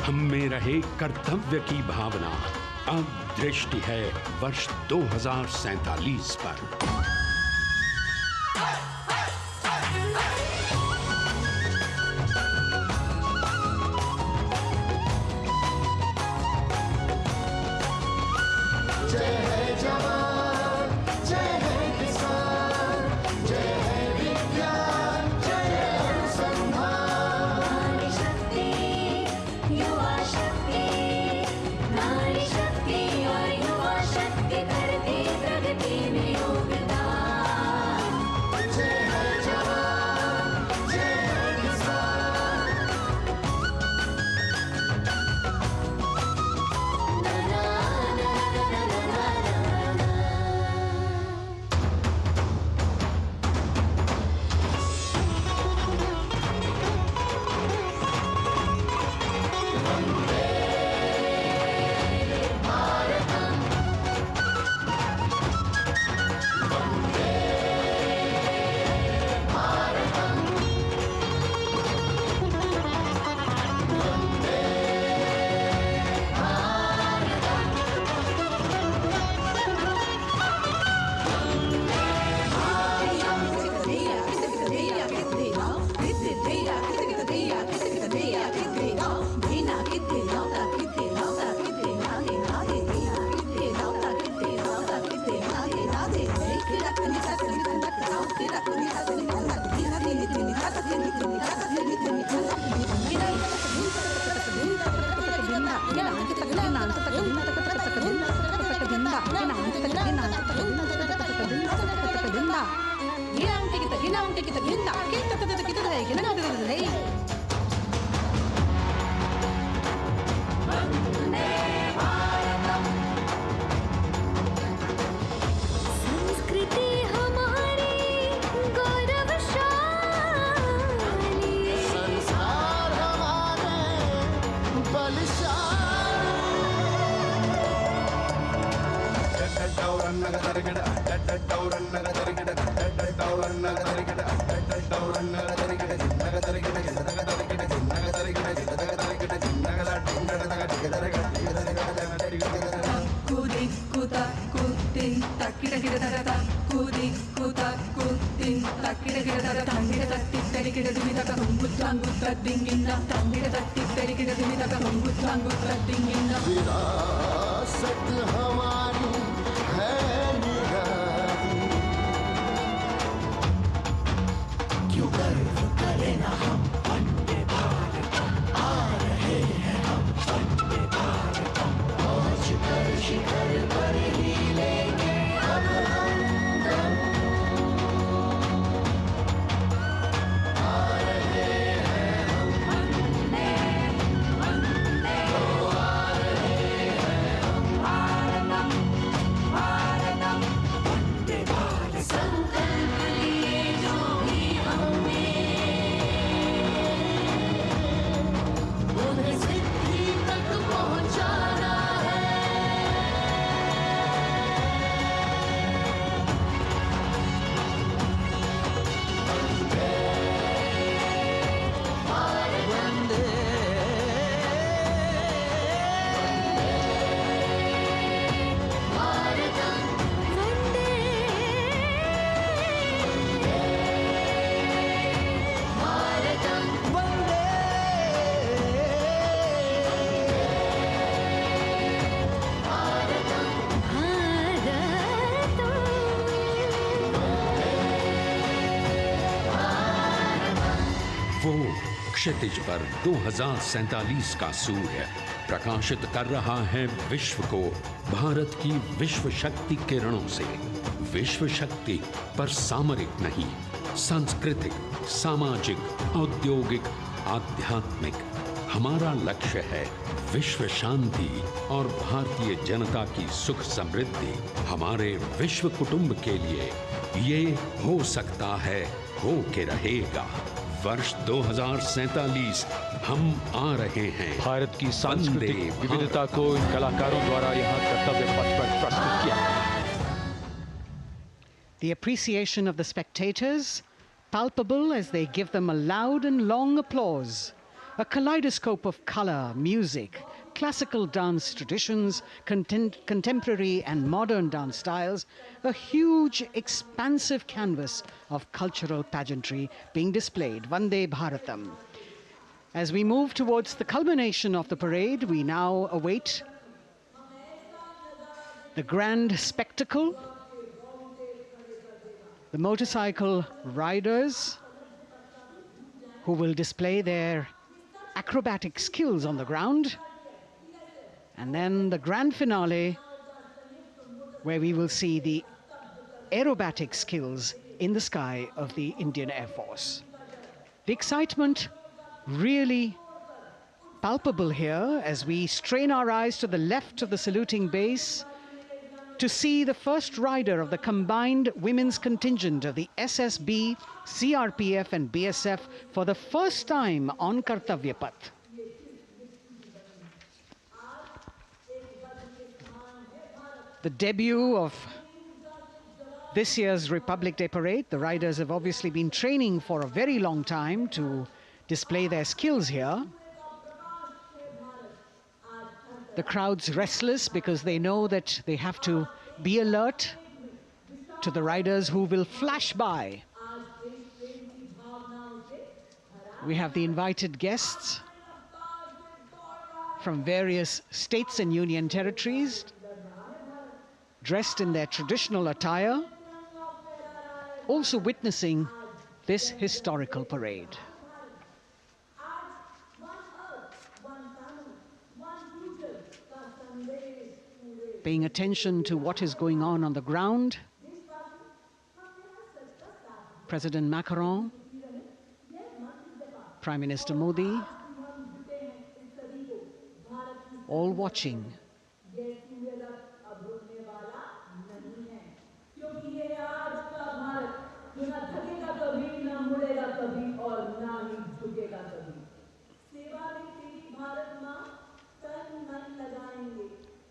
हम में रहे कर्तव्य की भावना। अब दृष्टि है वर्ष 2047 पर। विरासत हमारी है निराली, क्यों गर्व करें ना हम वंदे भारतम। आ रहे हैं हम वंदे भारतम, पहुंच कर शिखर पर ही लेंगे अब हम दम। आ रहे हैं हम वंदे वंदे, ओ आ रहे हैं हम भारतम भारतम वंदे भारतम। संकल्प लिए जो भी हमने, उन्हें सिद्धि तक पहुंचाना है। वंदे भारत वंदे भारतम वंदे भारतम वंदे वो क्षितिज पर 2047 का सूर्य प्रकाशित कर रहा है विश्व को भारत की विश्व शक्ति किरणों से। विश्व शक्ति पर सामरिक नहीं, सांस्कृतिक, सामाजिक, औद्योगिक, आध्यात्मिक। हमारा लक्ष्य है विश्व शांति और भारतीय जनता की सुख समृद्धि। हमारे विश्व कुटुंब के लिए ये हो सकता है, हो के रहेगा। वर्ष 2047 हम आ रहे हैं। भारत की सांस्कृतिक वंदे भारत। विविधता को इन कलाकारों द्वारा यहाँ कर्तव्य पथ पर प्रस्तुत किया गया है। The appreciation of the spectators, palpable as they give them a loud and long applause. A kaleidoscope of color, music, classical dance traditions, contemporary and modern dance styles, a huge, expansive canvas of cultural pageantry being displayed, Vande Bharatam. As we move towards the culmination of the parade, we now await the grand spectacle. The motorcycle riders who will display their acrobatic skills on the ground, and then the grand finale where we will see the aerobatic skills in the sky of the Indian Air Force. The excitement really palpable here as we strain our eyes to the left of the saluting base to see the first rider of the combined women's contingent of the SSB, CRPF and BSF for the first time on Kartavya Path. The debut of this year's Republic Day Parade. The riders have obviously been training for a very long time to display their skills here. The crowd's restless because they know that they have to be alert to the riders who will flash by. We have the invited guests from various states and union territories, dressed in their traditional attire, also witnessing this historical parade. Paying attention to what is going on the ground. President Macron, Prime Minister Modi, all watching.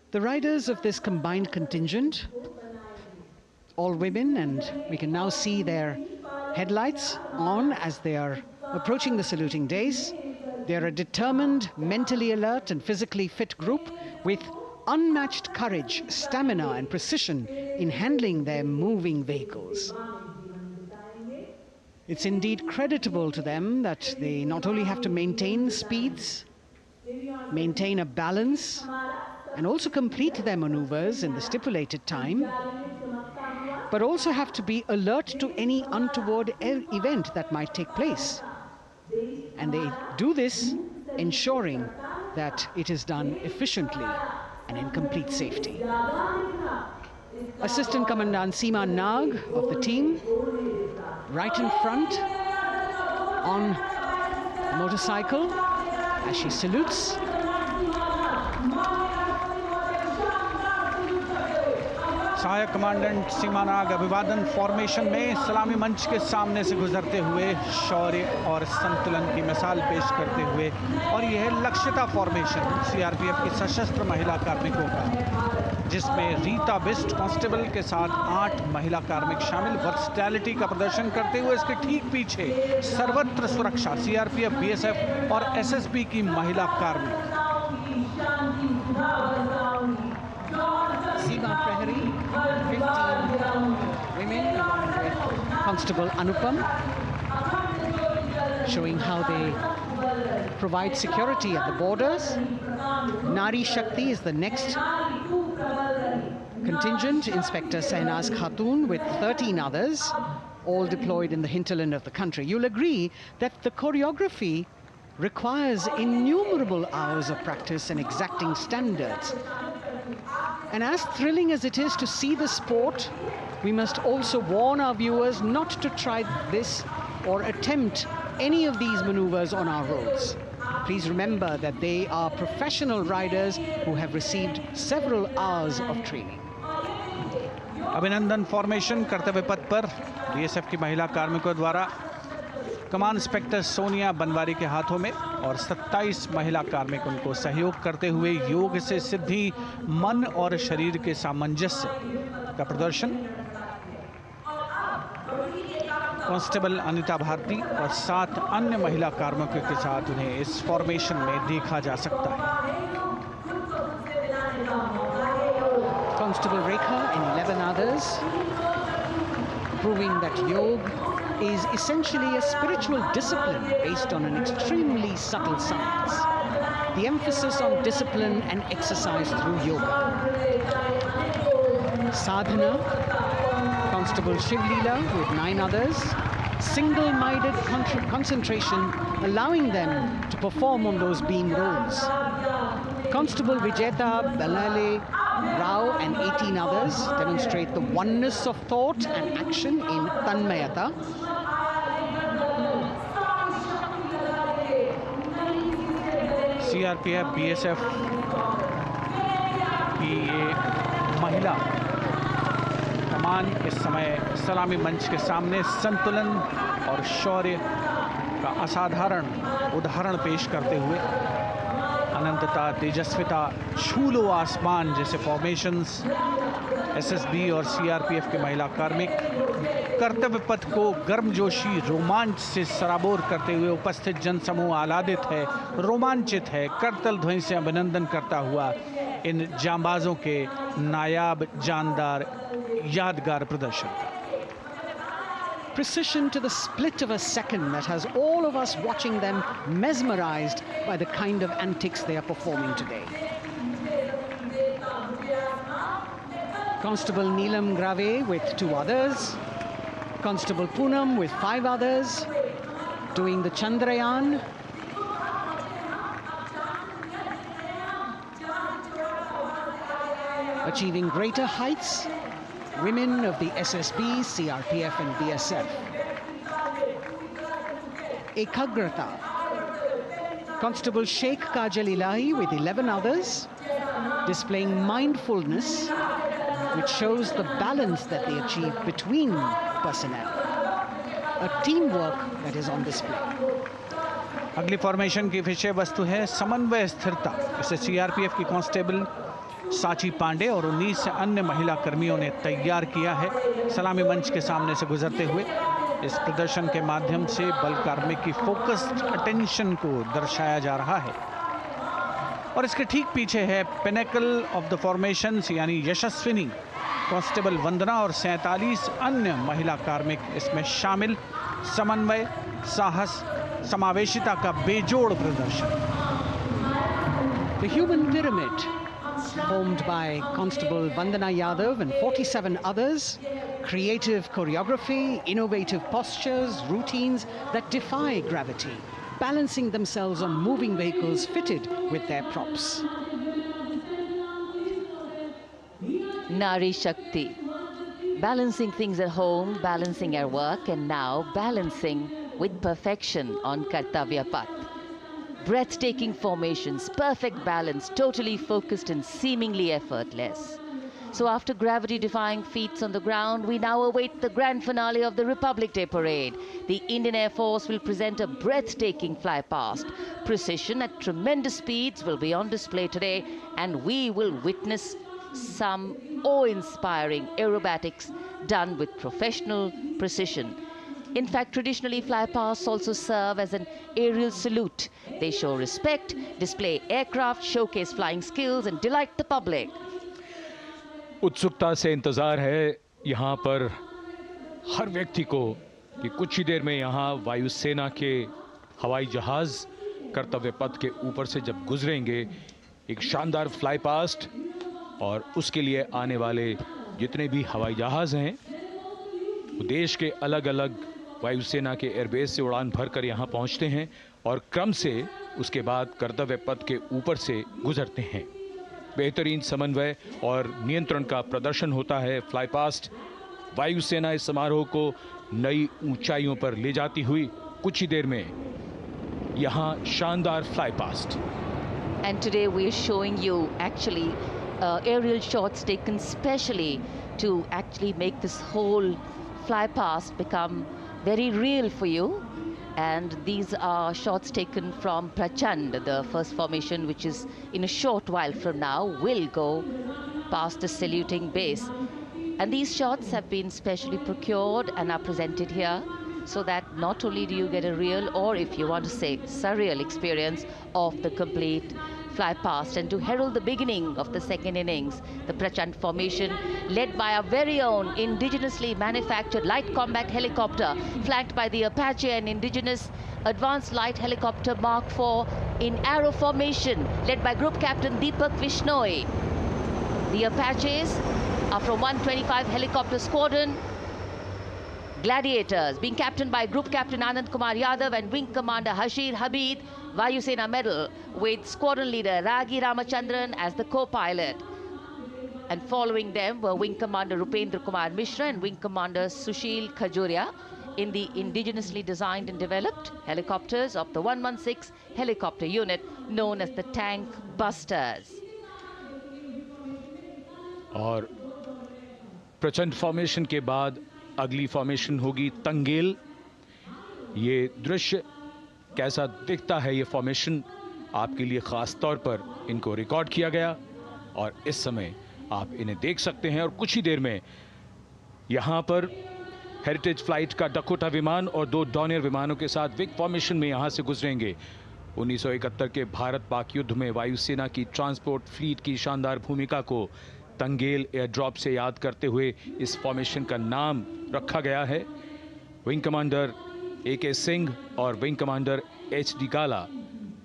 The riders of this combined contingent, all women, and we can now see their headlights on as they are approaching the saluting days. They are a determined, mentally alert and physically fit group with unmatched courage, stamina and precision in handling their moving vehicles. It's indeed creditable to them that they not only have to maintain speeds, maintain a balance, and also complete their maneuvers in the stipulated time, but also have to be alert to any untoward event that might take place. And they do this ensuring that it is done efficiently and in complete safety. Assistant Commandant Seema Nag of the team, right in front on a motorcycle as she salutes. सहायक commandant सीमा नाग अभिवादन formation में सलामी मंच के सामने से गुजरते हुए शौर्य और संतुलन की मिसाल पेश करते हुए, और यह लक्ष्यता फॉर्मेशन सीआरपीएफ की सशस्त्र महिला कार्मिकों का, जिसमें रीता बिस्ट कांस्टेबल के साथ 8 महिला कार्मिक शामिल, वर्सटैलिटी का प्रदर्शन करते हुए इसके ठीक पीछे सर्वत्र सुरक्षा सीआरपीएफ, बीएसएफ और एसएसबी की महिला कार्मिक। Seema Prahari, 15 women along with Constable Anupam, showing how they provide security at the borders. Nari Shakti is the next contingent, Inspector Sainaz Khatun with 13 others, all deployed in the hinterland of the country. You'll agree that the choreography requires innumerable hours of practice and exacting standards. And as thrilling as it is to see the sport, we must also warn our viewers not to try this or attempt any of these maneuvers on our roads. Please remember that they are professional riders who have received several hours of training. अभिनंदन formation कर्तव्य पथ पर BSF की महिला कार्मिकों द्वारा कमान inspector Sonia Banwari के हाथों में और 27 महिला कार्मिक उनको सहयोग करते हुए योग से सिद्धि, मन और शरीर के सामंजस्य का प्रदर्शन। कांस्टेबल अनिता भारती और 7 अन्य महिला कार्मिकों के साथ उन्हें इस फॉर्मेशन में देखा जा सकता है। Constable Rekha and 11 others, proving that yoga is essentially a spiritual discipline based on an extremely subtle science. The emphasis on discipline and exercise through yoga. Sadhana, Constable Shivleela with 9 others, single-minded concentration, allowing them to perform on those beam roles. Constable Vijeta Balale Rao and 18 others demonstrate the oneness of thought and action in Tanmayata. CRPF, BSF की ये महिला कमान इस समय सलामी मंच के सामने संतुलन और शौर्य का असाधारण उदाहरण पेश करते हुए अनंतता, तेजस्विता, छू लो आसमान जैसे फॉर्मेशंस एसएसबी और सीआरपीएफ के महिला कार्मिक कर्तव्य पथ को गर्मजोशी रोमांच से सराबोर करते हुए उपस्थित जनसमूह आह्लादित है, रोमांचित है, करतल ध्वनि से अभिनंदन करता हुआ इन जांबाजों के नायाब, जानदार, यादगार प्रदर्शन का। Precision to the split of a second that has all of us watching them mesmerized by the kind of antics they are performing today. Constable Neelam Grave with 2 others, Constable Poonam with 5 others, doing the Chandrayaan. Achieving greater heights, women of the SSB, CRPF and BSF. Ekagrata, Constable Sheikh Kajal Ilahi with 11 others, displaying mindfulness, which shows the balance that they achieve between personnel. A teamwork that is on display. अगली formation की विषय वस्तु है समन्वय स्थिरता। इसे CRPF की constable साची पांडे और 19 अन्य महिला कर्मियों ने तैयार किया है। सलामी मंच के सामने से गुजरते हुए इस प्रदर्शन के माध्यम से बल कार्मिक की फोकस्ड अटेंशन को दर्शाया जा रहा है। और इसके ठीक पीछे है पिनेकल ऑफ द फॉर्मेशंस यानी यशस्विनी कांस्टेबल वंदना और 47 अन्य महिला कार्मिक इसमें शामिल। समन्वय, साहस, समावेशिता का बेजोड़ प्रदर्शन। The human pyramid, formed by Constable Vandana Yadav and 47 others, creative choreography, innovative postures, routines that defy gravity, balancing themselves on moving vehicles fitted with their props. Nari Shakti, balancing things at home, balancing our work, and now balancing with perfection on Kartavya Path. Breathtaking formations, perfect balance, totally focused and seemingly effortless. So after gravity-defying feats on the ground, we now await the grand finale of the Republic Day Parade. The Indian Air Force will present a breathtaking fly-past. Precision at tremendous speeds will be on display today, and we will witness some awe-inspiring aerobatics done with professional precision. In fact, traditionally, flypasts also serve as an aerial salute. They show respect, display aircraft, showcase flying skills, and delight the public. उत्सुकता से इंतजार है यहाँ पर हर व्यक्ति को कि कुछ ही देर में यहाँ वायुसेना के हवाई जहाज कर्तव्य पथ के ऊपर से जब गुजरेंगे, एक शानदार फ्लाई पास्ट, और उसके लिए आने वाले जितने भी हवाई जहाज हैं वो देश के अलग अलग वायुसेना के एयरबेस से उड़ान भरकर यहाँ पहुँचते हैं और क्रम से उसके बाद कर्तव्य पथ के ऊपर से गुजरते हैं। बेहतरीन समन्वय और नियंत्रण का प्रदर्शन होता है। फ्लाई पास्ट वायुसेना इस समारोह को नई ऊंचाइयों पर ले जाती हुई कुछ ही देर में यहाँ शानदार fly past. And today we are showing you actually aerial shots taken specially to actually make this whole fly past become very real for you. And these are shots taken from Prachand, the first formation, which is in a short while from now will go past the saluting base. And these shots have been specially procured and are presented here so that not only do you get a real, or if you want to say surreal experience of the complete fly past, and to herald the beginning of the second innings, the Prachand formation led by our very own indigenously manufactured light combat helicopter, flanked by the Apache and indigenous advanced light helicopter Mark IV in arrow formation, led by Group Captain Deepak Vishnoi. The Apaches are from 125 Helicopter Squadron. Gladiators, being captained by Group Captain Anand Kumar Yadav and Wing Commander Hashir Habib, Vayu Sena Medal, with Squadron Leader Ragi Ramachandran as the co-pilot. And following them were Wing Commander Rupendra Kumar Mishra and Wing Commander Sushil Khajuria in the indigenously designed and developed helicopters of the 116 helicopter unit known as the Tank Busters. और प्रचंड formation के बाद अगली formation होगी तंगेल। ये दृश्य कैसा दिखता है, ये फॉर्मेशन आपके लिए खास तौर पर इनको रिकॉर्ड किया गया और इस समय आप इन्हें देख सकते हैं। और कुछ ही देर में यहाँ पर हेरिटेज फ्लाइट का डकोटा विमान और 2 डॉनियर विमानों के साथ विग फॉर्मेशन में यहाँ से गुजरेंगे। 1971 के भारत पाक युद्ध में वायुसेना की ट्रांसपोर्ट फ्लीट की शानदार भूमिका को तंगेल एयर ड्रॉप से याद करते हुए इस फॉर्मेशन का नाम रखा गया है। विंग कमांडर AK सिंह और विंग कमांडर HD काला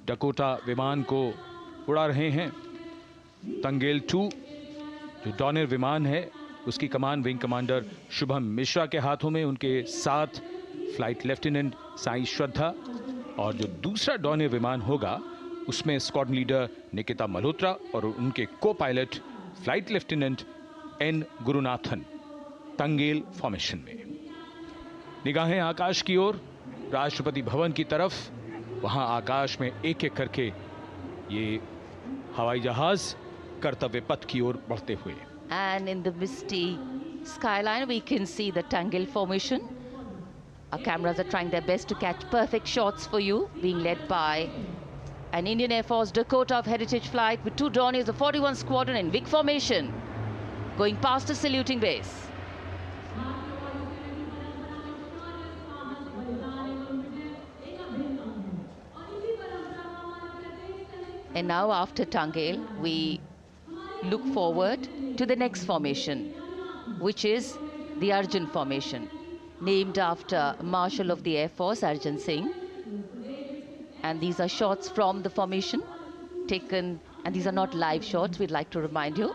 डकोटा विमान को उड़ा रहे हैं। तंगेल 2 जो डॉनियर विमान है उसकी कमान विंग कमांडर शुभम मिश्रा के हाथों में, उनके साथ फ्लाइट लेफ्टिनेंट साई श्रद्धा, और जो दूसरा डॉनियर विमान होगा उसमें स्क्वाड्रन लीडर निकिता मल्होत्रा और उनके को pilot flight lieutenant N Gurunathan. Tangail formation में निगाहें आकाश की ओर, राष्ट्रपति भवन की तरफ। वहां आकाश में एक एक करके ये हवाई जहाज कर्तव्य पथ की ओर बढ़ते हुए। And in the misty skyline we can see the Tangel formation. Our cameras are trying their best to catch perfect shots for you, being led by an Indian Air Force Dakota of Heritage Flight with 2 Dorniers of 41 Squadron in WIG formation, going past the saluting base. And now after Tangel, we look forward to the next formation, which is the Arjun formation, named after Marshal of the Air Force Arjun Singh. And these are shots from the formation taken, and these are not live shots, we'd like to remind you.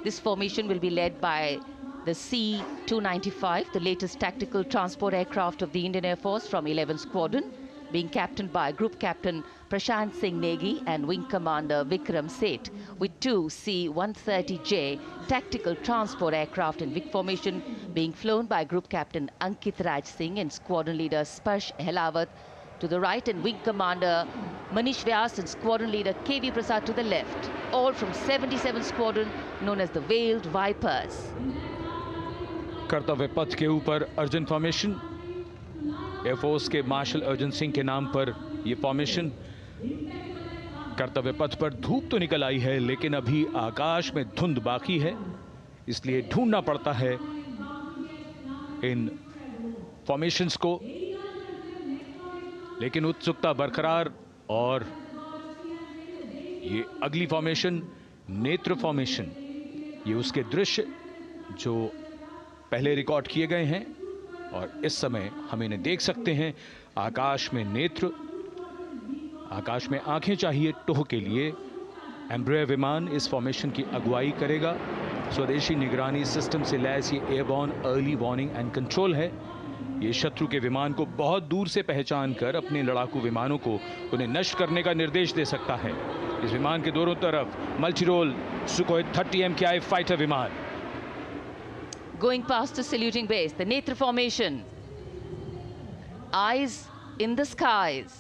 This formation will be led by the C-295, the latest tactical transport aircraft of the Indian Air Force from 11 Squadron, being captained by Group Captain Prashant Singh Negi and Wing Commander Vikram Seth, with 2 C-130J tactical transport aircraft in WIG formation being flown by Group Captain Ankit Raj Singh and Squadron Leader Sparsh Helawat to the right, and Wing Commander Manish Vyas and Squadron Leader KV Prasad to the left, all from 77 Squadron known as the Veiled Vipers. कर्तव्य पथ के ऊपर Arjun formation, air force के martial Arjun Singh के नाम पर यह formation. कर्तव्य पथ पर धूप तो निकल आई है लेकिन अभी आकाश में धुंध बाकी है, इसलिए ढूंढना पड़ता है इन फॉर्मेशंस को, लेकिन उत्सुकता बरकरार। और ये अगली फॉर्मेशन नेत्र फॉर्मेशन, ये उसके दृश्य जो पहले रिकॉर्ड किए गए हैं और इस समय हम इन्हें देख सकते हैं। आकाश में नेत्र, आकाश में आंखें चाहिए टोह के लिए। एम्ब्रेयर विमान इस फॉर्मेशन की अगुवाई करेगा। स्वदेशी निगरानी सिस्टम से लैस ये airborne early warning and control है। ये शत्रु के विमान को बहुत दूर से पहचान कर अपने लड़ाकू विमानों को उन्हें नष्ट करने का निर्देश दे सकता है। इस विमान के दोनों तरफ multi role Sukhoi 30 MKI fighter विमान। Going past the saluting base, the Netra formation, eyes in the skies.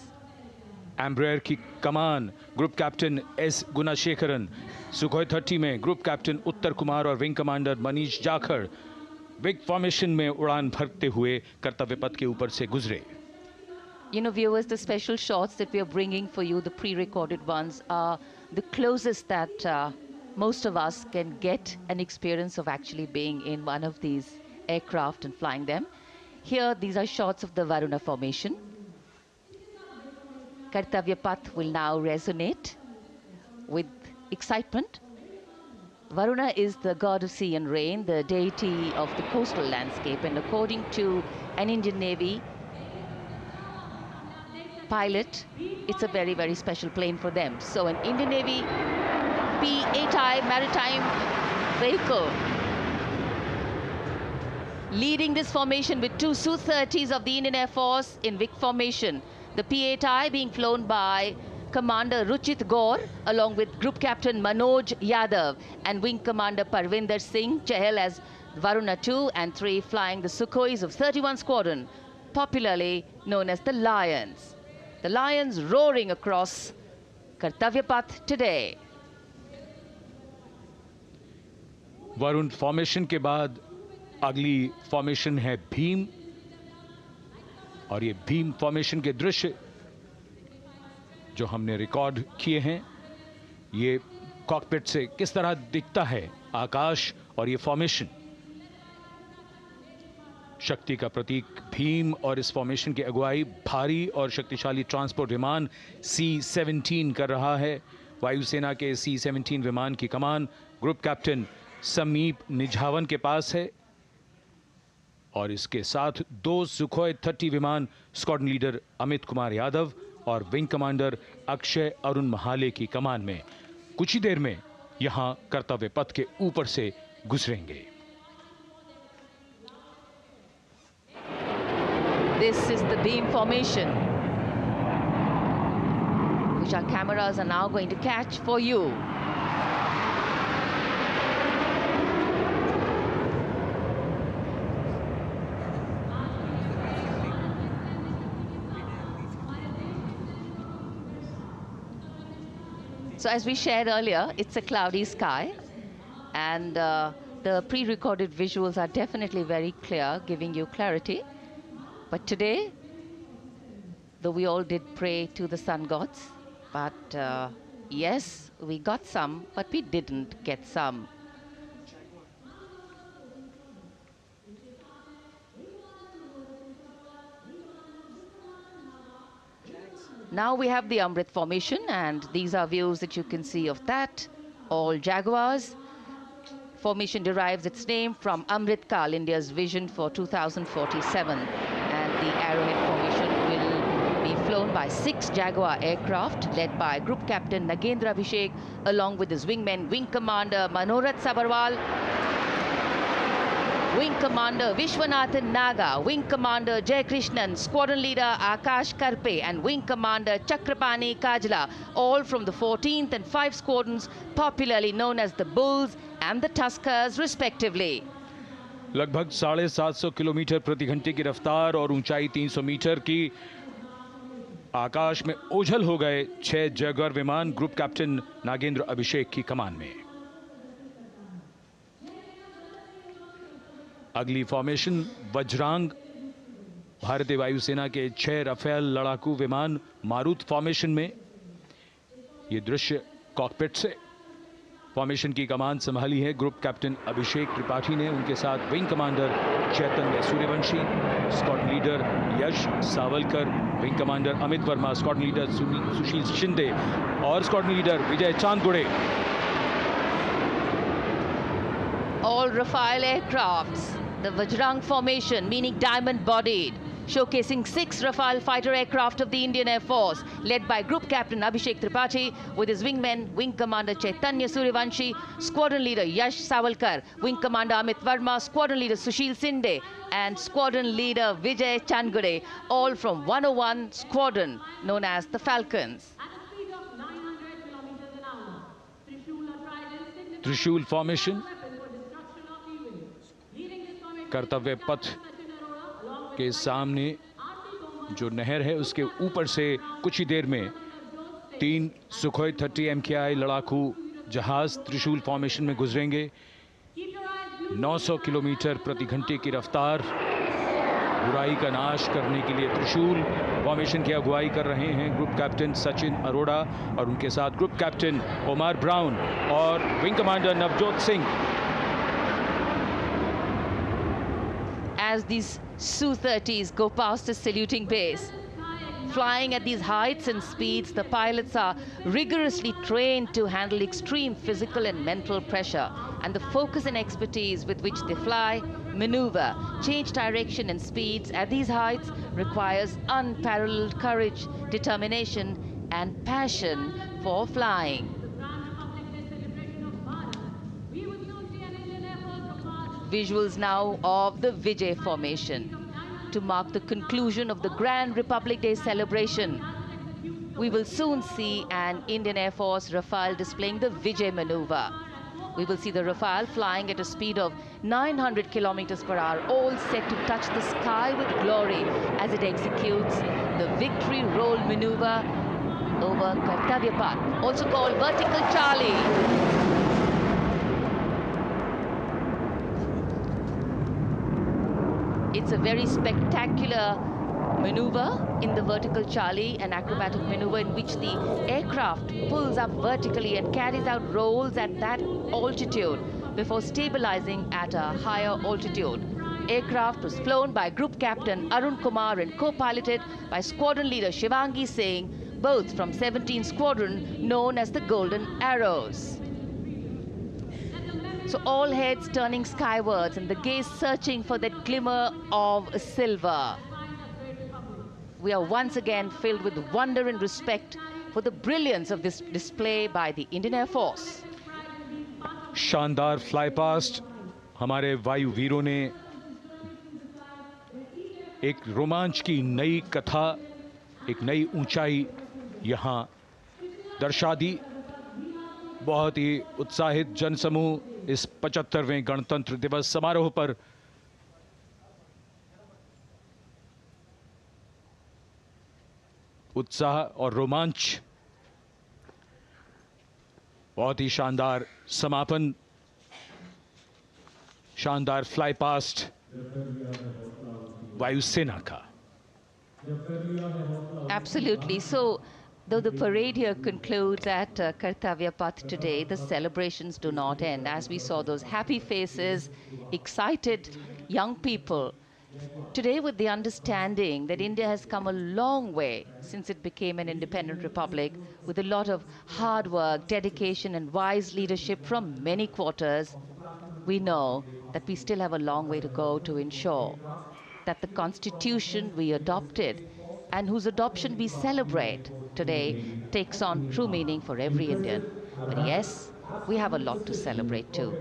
Embraer की कमान group captain S Gunasekaran, Sukhoi 30 में ग्रुप कैप्टन उत्तर कुमार और wing commander Manish Jakhar vic formation में उड़ान भरते हुए कर्तव्य पथ के ऊपर से गुजरे। You know, viewers, the special shots that we are bringing for you, the pre-recorded ones, are the closest that most of us can get an experience of actually being in one of these aircraft and flying them. Here, these are shots of the Varuna formation. Kartavya Path will now resonate with excitement. Varuna is the god of sea and rain, the deity of the coastal landscape, and according to an Indian Navy pilot, it's a very, very special plane for them. So an Indian Navy P-8I maritime vehicle leading this formation with two Su-30s of the Indian Air Force in Vic formation. The P-8I being flown by Commander Ruchit Gaur along with Group Captain Manoj Yadav and Wing Commander Parvinder Singh Chahal as Varuna 2 and 3 flying the Sukhois of 31 Squadron, popularly known as the Lions. The Lions roaring across Kartavya Path today. Varun formation के बाद अगली formation है भीम, और ये Bhim formation के दृश्य जो हमने रिकॉर्ड किए हैं, ये कॉकपिट से किस तरह दिखता है आकाश और ये फॉर्मेशन। शक्ति का प्रतीक भीम और इस फॉर्मेशन की अगुवाई भारी और शक्तिशाली ट्रांसपोर्ट विमान C-17 कर रहा है। वायुसेना के C-17 विमान की कमान ग्रुप कैप्टन समीप निझावन के पास है और इसके साथ 2 सुखोई 30 विमान स्क्वाड्रन लीडर अमित कुमार यादव और विंग कमांडर अक्षय अरुण महाले की कमान में कुछ ही देर में यहां कर्तव्य पथ के ऊपर से गुजरेंगे। This is the beam formation, which our cameras are now going to catch for you. So as we shared earlier, it's a cloudy sky, and the pre-recorded visuals are definitely very clear, giving you clarity. But today, though we all did pray to the sun gods, but yes, we got some, but we didn't get some. Now we have the Amrit formation, and these are views that you can see of that. All Jaguars. Formation derives its name from Amrit Kal, India's vision for 2047. And the Arrowhead formation will be flown by 6 Jaguar aircraft led by Group Captain Nagendra Abhishek along with his wingmen, Wing Commander Manorat Sabarwal, Wing Commander Vishwanathan Naga, Wing Commander Jay Krishnan, Squadron Leader Akash Karpe and Wing Commander Chakrapani Kajla, all from the 14th and 5 squadrons popularly known as the Bulls and the Tuskers respectively. लगभग 750 kilometre प्रति घंटे की रफ्तार और ऊंचाई 300 metre की, आकाश में ओझल हो गए 6 जैगुआर विमान ग्रुप कैप्टन नागेंद्र अभिषेक की कमान में। अगली फॉर्मेशन वज्रांग, भारतीय वायुसेना के 6 राफेल लड़ाकू विमान मारुत फॉर्मेशन में। ये दृश्य कॉकपिट से। फॉर्मेशन की कमान संभाली है ग्रुप कैप्टन अभिषेक त्रिपाठी ने, उनके साथ wing commander Chaitanya Suryavanshi, squadron leader Yash Savalkar, wing commander Amit Verma, squadron leader Sushil Shinde और squadron leader Vijay Chandgude. All Rafale aircrafts, the Vajrang formation, meaning diamond-bodied, showcasing 6 Rafale fighter aircraft of the Indian Air Force, led by Group Captain Abhishek Tripathi, with his wingmen, Wing Commander Chaitanya Suryavanshi, Squadron Leader Yash Savalkar, Wing Commander Amit Verma, Squadron Leader Sushil Sinde, and Squadron Leader Vijay Chandgure, all from 101 Squadron, known as the Falcons. त्रिशूल formation, कर्तव्य पथ के सामने जो नहर है उसके ऊपर से कुछ ही देर में 3 सुखोई 30 MKI लड़ाकू जहाज त्रिशूल फॉर्मेशन में गुजरेंगे। 900 किलोमीटर प्रति घंटे की रफ्तार बुराई का नाश करने के लिए त्रिशूल फॉर्मेशन की अगुवाई कर रहे हैं ग्रुप कैप्टन सचिन अरोड़ा और उनके साथ ग्रुप कैप्टन ओमार ब्राउन और wing commander Navjot Singh. As these Su-30s go past the saluting base, flying at these heights and speeds, the pilots are rigorously trained to handle extreme physical and mental pressure, and the focus and expertise with which they fly, maneuver, change direction and speeds at these heights requires unparalleled courage, determination and passion for flying. Visuals now of the Vijay formation to mark the conclusion of the Grand Republic Day celebration. We will soon see an Indian Air Force Rafale displaying the Vijay maneuver. We will see the Rafale flying at a speed of 900 kilometers per hour, all set to touch the sky with glory as it executes the victory roll maneuver over Kartavya Path, also called Vertical Charlie. It's a very spectacular maneuver in the Vertical Charlie, an acrobatic maneuver in which the aircraft pulls up vertically and carries out rolls at that altitude before stabilizing at a higher altitude. Aircraft was flown by Group Captain Arun Kumar and co-piloted by Squadron Leader Shivangi Singh, both from 17th Squadron known as the Golden Arrows. So all heads turning skywards and the gaze searching for that glimmer of silver. We are once again filled with wonder and respect for the brilliance of this display by the Indian Air Force. शानदार fly past हमारे वायु वीरों ने एक रोमांच की नई कथा, एक नई ऊंचाई यहां दर्शा दी। बहुत ही उत्साहित जनसमूह इस 75वें गणतंत्र दिवस समारोह पर उत्साह और रोमांच, बहुत ही शानदार समापन, शानदार फ्लाई पास्ट वायुसेना का। Absolutely. So, though the parade here concludes at Kartavya Path today, the celebrations do not end. As we saw those happy faces, excited young people, today with the understanding that India has come a long way since it became an independent republic, with a lot of hard work, dedication and wise leadership from many quarters, we know that we still have a long way to go to ensure that the constitution we adopted and whose adoption we celebrate today takes on true meaning for every Indian. But yes, we have a lot to celebrate too.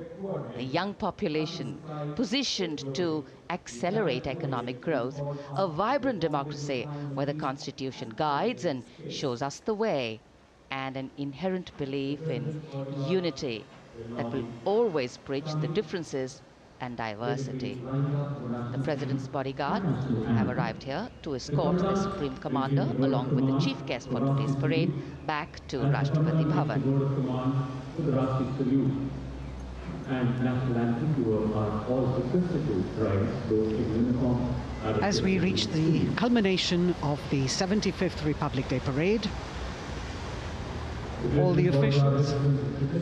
A young population positioned to accelerate economic growth, a vibrant democracy where the constitution guides and shows us the way, and an inherent belief in unity that will always bridge the differences and diversity. The President's bodyguard have arrived here to escort the Supreme Commander along with the chief guest for today's parade back to Rashtrapati Bhavan. As we reach the culmination of the 75th Republic Day Parade, all the officials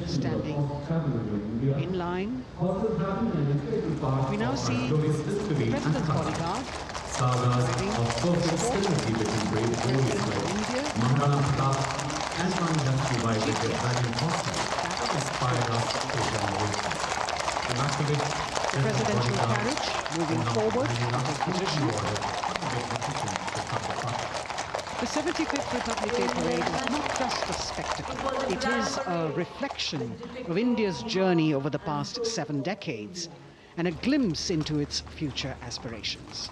standing in line. We now see the President's bodyguard presidential carriage moving forward to position. The 75th Republic Day Parade is not just a spectacle. It is a reflection of India's journey over the past 7 decades and a glimpse into its future aspirations.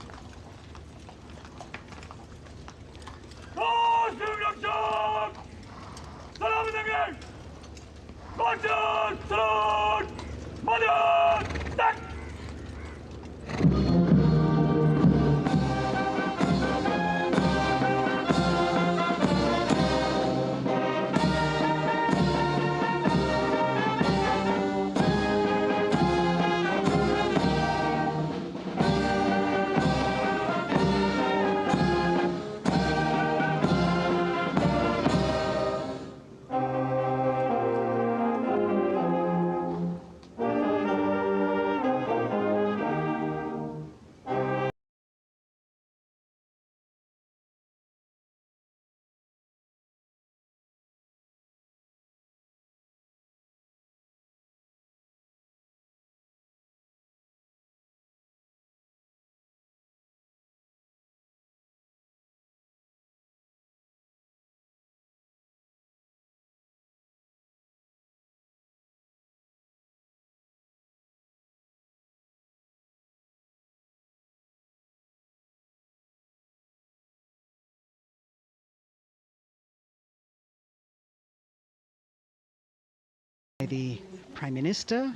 by the Prime Minister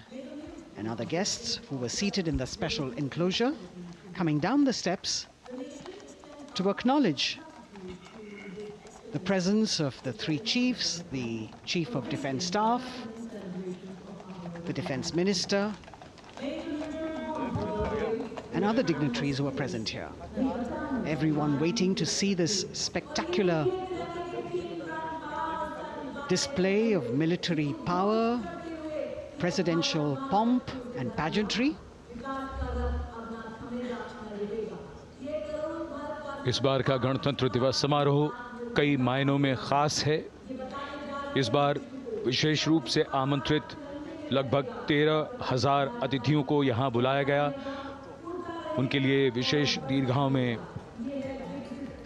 and other guests who were seated in the special enclosure, coming down the steps to acknowledge the presence of the three chiefs, the Chief of Defence Staff, the Defence Minister, and other dignitaries who were present here. Everyone waiting to see this spectacular display of military power, presidential pomp and pageantry. इस बार का गणतंत्र दिवस समारोह कई मायनों में खास है। इस बार विशेष रूप से आमंत्रित लगभग 13,000 अतिथियों को यहां बुलाया गया। उनके लिए विशेष दीर्घाओं में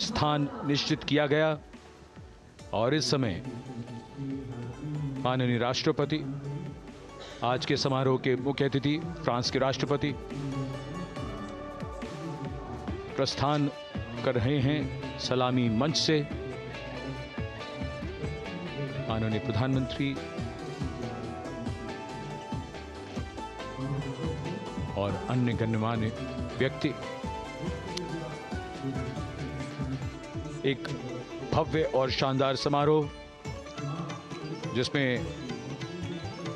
स्थान निश्चित किया गया और इस समय माननीय राष्ट्रपति, आज के समारोह के मुख्य अतिथि फ्रांस के राष्ट्रपति प्रस्थान कर रहे हैं सलामी मंच से। माननीय प्रधानमंत्री और अन्य गण्यमान्य व्यक्ति एक भव्य और शानदार समारोह जिसमें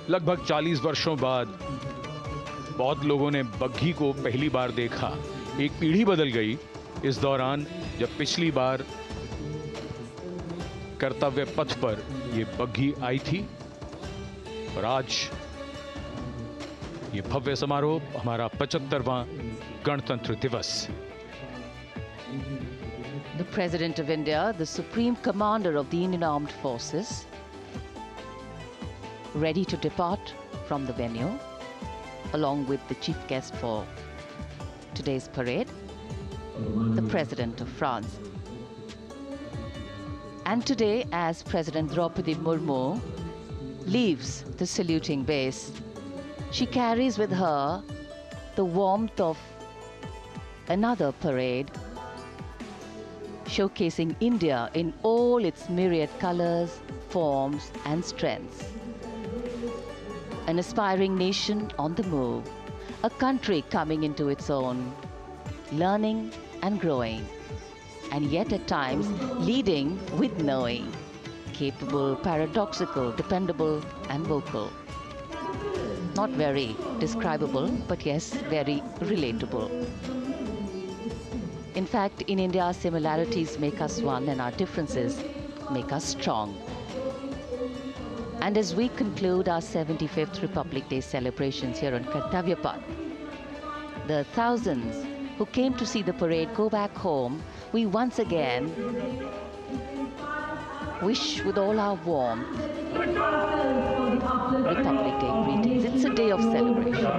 लगभग 40 वर्षों बाद बहुत लोगों ने बग्घी को पहली बार देखा। एक पीढ़ी बदल गई इस दौरान, जब पिछली बार कर्तव्य पथ पर ये बग्घी आई थी और आज ये भव्य समारोह हमारा 75वां गणतंत्र दिवस। The President of India, the Supreme Commander of the Indian Armed Forces, ready to depart from the venue, along with the chief guest for today's parade, the President of France. And today, as President Draupadi Murmu leaves the saluting base, she carries with her the warmth of another parade, showcasing India in all its myriad colors, forms, and strengths. An aspiring nation on the move, a country coming into its own, learning and growing, and yet at times leading with knowing, capable, paradoxical, dependable, and vocal. Not very describable, but yes, very relatable. In fact, in India, similarities make us one and our differences make us strong. And as we conclude our 75th Republic Day celebrations here on Kartavya Path, the thousands who came to see the parade go back home, we once again wish with all our warmth Republic Day greetings. It's a day of celebration.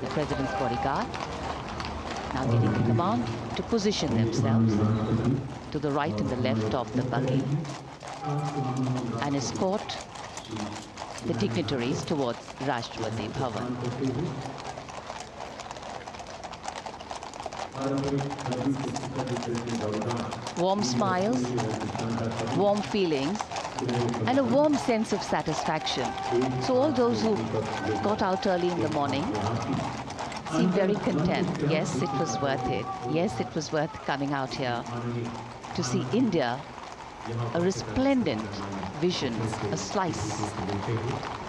The President's bodyguard now getting the command to position themselves to the right and the left of the buggy and escort the dignitaries towards Rashtrapati Bhavan. Warm smiles, warm feelings, and a warm sense of satisfaction. So all those who got out early in the morning seem very content. Yes, it was worth it. Yes, it was worth coming out here to see India, a resplendent vision, a slice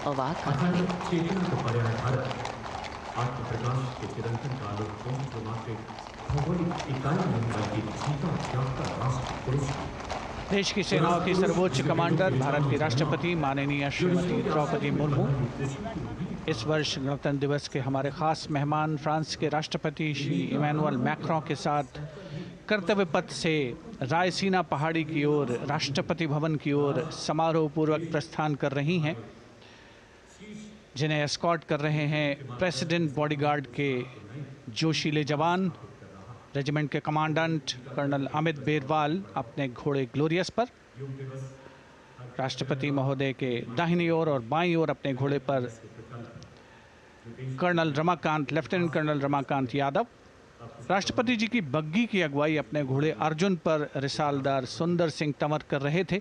of our country. देश की सेनाओं की सर्वोच्च commander Bharat की राष्ट्रपति माननीय श्रीमती द्रौपदी मुर्मू इस वर्ष गणतंत्र दिवस के हमारे खास मेहमान फ्रांस के राष्ट्रपति श्री इमैनुअल मैक्रों के साथ कर्तव्य पथ से रायसीना पहाड़ी की ओर राष्ट्रपति भवन की ओर समारोह पूर्वक प्रस्थान कर रही हैं, जिन्हें एस्कॉर्ट कर रहे हैं प्रेसिडेंट बॉडीगार्ड के जोशीले जवान, रेजिमेंट के कमांडेंट कर्नल अमित बेरवाल अपने घोड़े ग्लोरियस पर, राष्ट्रपति महोदय के दाहिनी ओर और बाईं ओर अपने घोड़े पर colonel Ramakant, lieutenant colonel Ramakant Yadav, राष्ट्रपति जी की बग्घी की अगुवाई अपने घोड़े अर्जुन पर रिसालदार सुंदर सिंह तंवर कर रहे थे,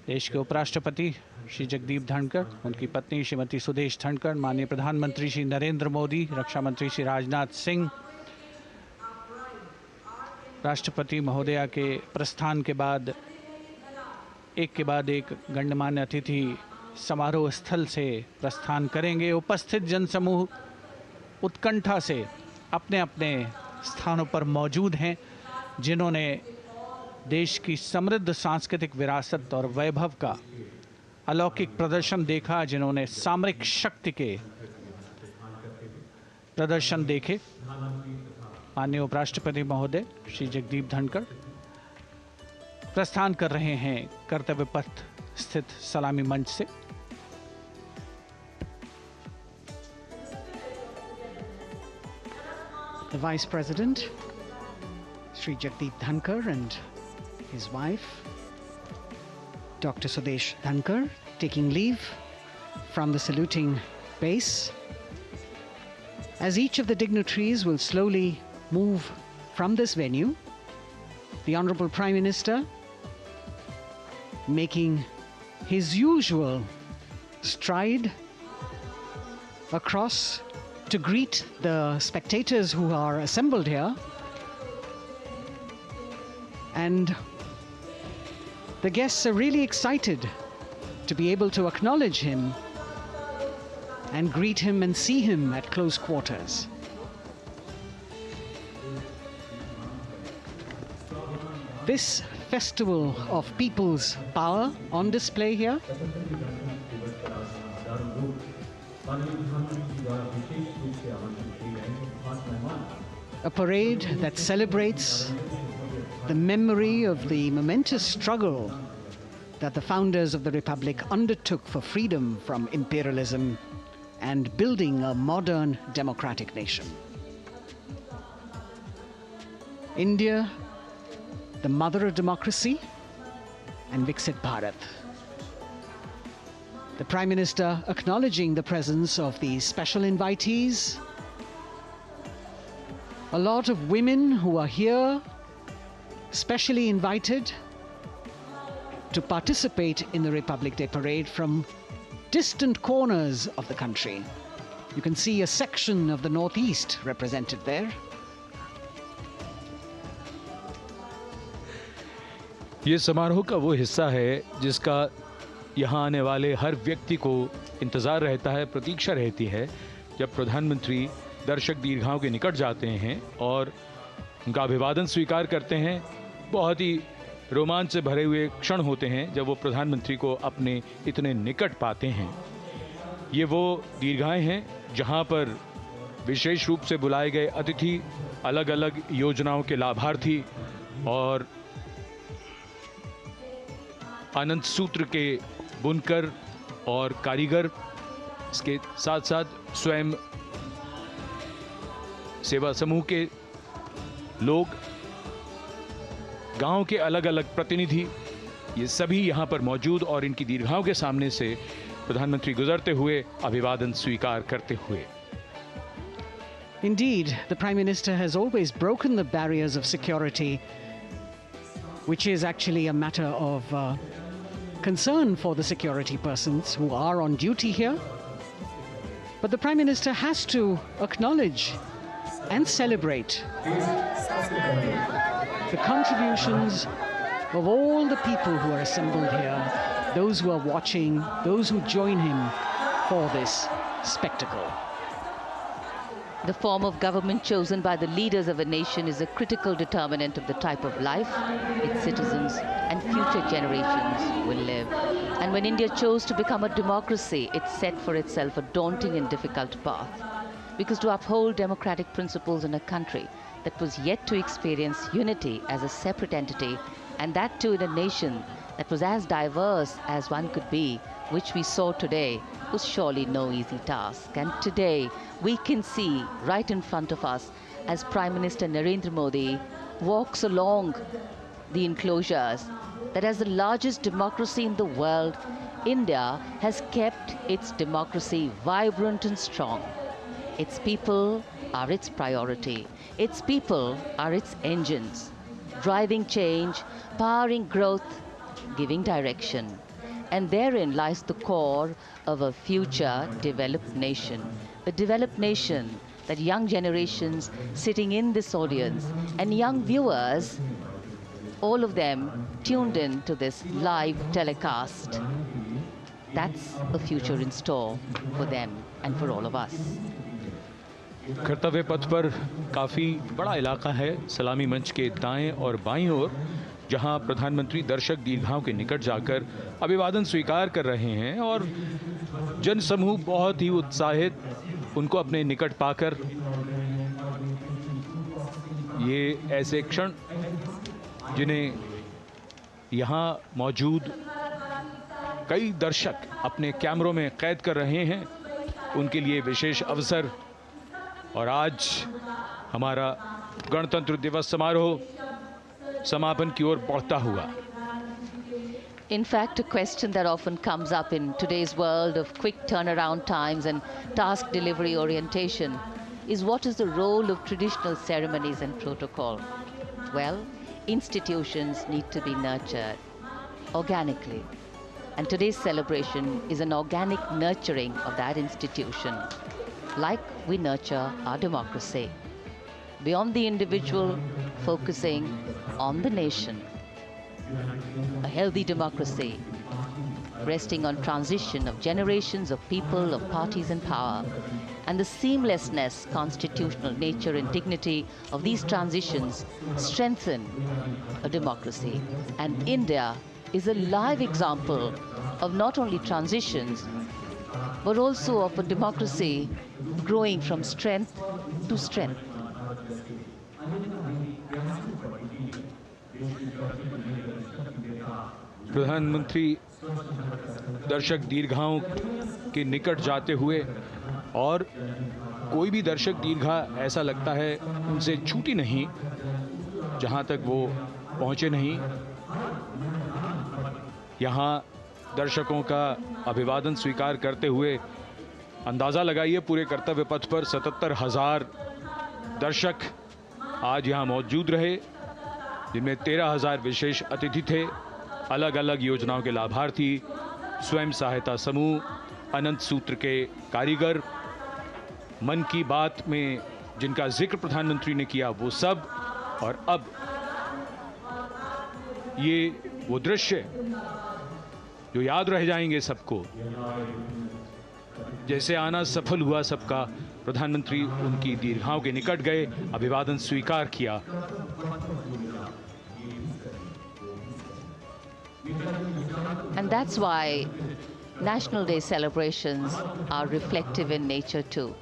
देश के उपराष्ट्रपति श्री जगदीप धनखड़, उनकी पत्नी श्रीमती सुदेश धनखड़, माननीय प्रधानमंत्री श्री नरेंद्र मोदी, रक्षा मंत्री श्री राजनाथ सिंह, राष्ट्रपति महोदया के प्रस्थान के बाद एक गण्यमान्य अतिथि समारोह स्थल से प्रस्थान करेंगे। उपस्थित जनसमूह उत्कंठा से अपने अपने स्थानों पर मौजूद हैं, जिन्होंने देश की समृद्ध सांस्कृतिक विरासत और वैभव का अलौकिक प्रदर्शन देखा, जिन्होंने सामरिक शक्ति के प्रदर्शन देखे। माननीय उपराष्ट्रपति महोदय श्री जगदीप धनखड़ प्रस्थान कर रहे हैं कर्तव्य पथ स्थित सलामी मंच से। The Vice President, Sri Jagdeep Dhankar, and his wife, Dr. Sudesh Dhankar, taking leave from the saluting base. As each of the dignitaries will slowly move from this venue, the Honorable Prime Minister making his usual stride across to greet the spectators who are assembled here. And the guests are really excited to be able to acknowledge him and greet him and see him at close quarters. This festival of people's power on display here a parade that celebrates the memory of the momentous struggle that the founders of the Republic undertook for freedom from imperialism and building a modern democratic nation. India, the mother of democracy, and Viksit Bharat. The Prime Minister acknowledging the presence of these special invitees, a lot of women who are here, specially invited to participate in the Republic Day Parade from distant corners of the country. You can see a section of the Northeast represented there. ये समारोह का वो हिस्सा है जिसका यहाँ आने वाले हर व्यक्ति को इंतज़ार रहता है, प्रतीक्षा रहती है, जब प्रधानमंत्री दर्शक दीर्घाओं के निकट जाते हैं और उनका अभिवादन स्वीकार करते हैं। बहुत ही रोमांच से भरे हुए क्षण होते हैं जब वो प्रधानमंत्री को अपने इतने निकट पाते हैं। ये वो दीर्घाएं हैं जहाँ पर विशेष रूप से बुलाए गए अतिथि, अलग अलग योजनाओं के लाभार्थी और आनंद सूत्र के बुनकर और कारीगर, इसके साथ साथ स्वयं सेवा समूह के लोग, गांव के अलग अलग प्रतिनिधि, ये सभी यहाँ पर मौजूद और इनकी दीर्घाओं के सामने से प्रधानमंत्री गुजरते हुए अभिवादन स्वीकार करते हुए। Indeed, the Prime Minister has always broken the barriers of security, which is actually a matter of concern for the security persons who are on duty here. But the Prime Minister has to acknowledge and celebrate the contributions of all the people who are assembled here, those who are watching, those who join him for this spectacle. The form of government chosen by the leaders of a nation is a critical determinant of the type of life its citizens and future generations will live. And when India chose to become a democracy, it set for itself a daunting and difficult path. Because to uphold democratic principles in a country that was yet to experience unity as a separate entity, and that too in a nation that was as diverse as one could be, which we saw today, was surely no easy task. And today, we can see right in front of us as Prime Minister Narendra Modi walks along the enclosures that as the largest democracy in the world, India has kept its democracy vibrant and strong. Its people are its priority. Its people are its engines, driving change, powering growth, giving direction. And therein lies the core of a future developed nation. A developed nation that young generations sitting in this audience and young viewers, all of them tuned in to this live telecast. That's a future in store for them and for all of us. कर्तव्य पथ पर काफ़ी बड़ा इलाका है, सलामी मंच के दाएं और बाईं ओर, जहां प्रधानमंत्री दर्शक दीर्घाओं के निकट जाकर अभिवादन स्वीकार कर रहे हैं और जनसमूह बहुत ही उत्साहित उनको अपने निकट पाकर। ये ऐसे क्षण जिन्हें यहाँ मौजूद कई दर्शक अपने कैमरों में कैद कर रहे हैं, उनके लिए विशेष अवसर। और आज हमारा गणतंत्र दिवस समारोह समापन की ओर बढ़ता हुआ। In fact, a question that often comes up in today's world of quick turnaround times and task delivery orientation is, what is the role of traditional ceremonies and protocol? Well, institutions need to be nurtured organically. And today's celebration is an organic nurturing of that institution, like we nurture our democracy. Beyond the individual, focusing on the nation. A healthy democracy, resting on transition of generations of people, of parties in power, and the seamlessness, constitutional nature and dignity of these transitions strengthen a democracy. And India is a live example of not only transitions, but also of a democracy growing from strength to strength. प्रधानमंत्री दर्शक दीर्घाओं के निकट जाते हुए, और कोई भी दर्शक दीर्घा ऐसा लगता है उनसे छूटी नहीं जहां तक वो पहुंचे नहीं। यहाँ दर्शकों का अभिवादन स्वीकार करते हुए अंदाज़ा लगाइए, पूरे कर्तव्य पथ पर 77,000 दर्शक आज यहाँ मौजूद रहे, जिनमें 13,000 विशेष अतिथि थे, अलग अलग योजनाओं के लाभार्थी, स्वयं सहायता समूह, अनंत सूत्र के कारीगर, मन की बात में जिनका जिक्र प्रधानमंत्री ने किया वो सब। और अब ये वो दृश्य जो याद रह जाएंगे सबको, जैसे आना सफल हुआ सबका, प्रधानमंत्री उनकी दीर्घाओं के निकट गए, अभिवादन स्वीकार किया। And that's why National Day celebrations are reflective in nature too.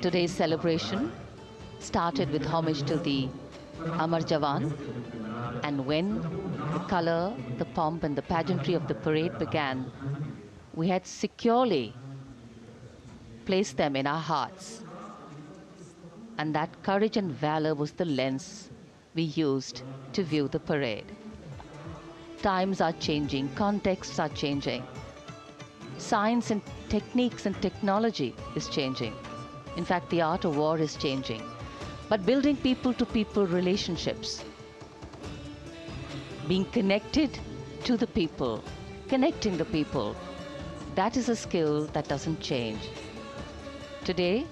Today's celebration started with homage to the Amar Jawan, and when the color, the pomp and the pageantry of the parade began, we had securely placed them in our hearts. And that courage and valor was the lens we used to view the parade. Times are changing, contexts are changing. Science and techniques and technology is changing. In fact, the art of war is changing. But building people-to-people relationships, being connected to the people, connecting the people, that is a skill that doesn't change. Today,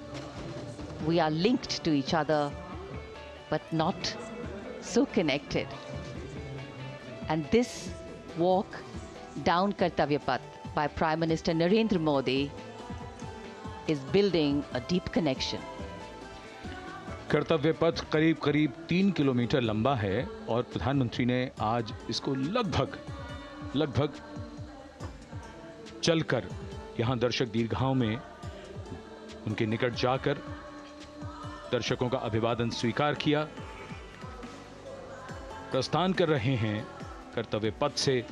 we are linked to each other, but not so connected. And this walk down Kartavya Path by Prime Minister Narendra Modi is building a deep connection. कर्तव्य पथ करीब करीब 3 kilometre लंबा है और प्रधानमंत्री ने आज इसको लगभग चलकर यहां दर्शक दीर्घाओं में उनके निकट जाकर दर्शकों का अभिवादन स्वीकार किया। प्रस्थान कर रहे हैं कर्तव्य पथ से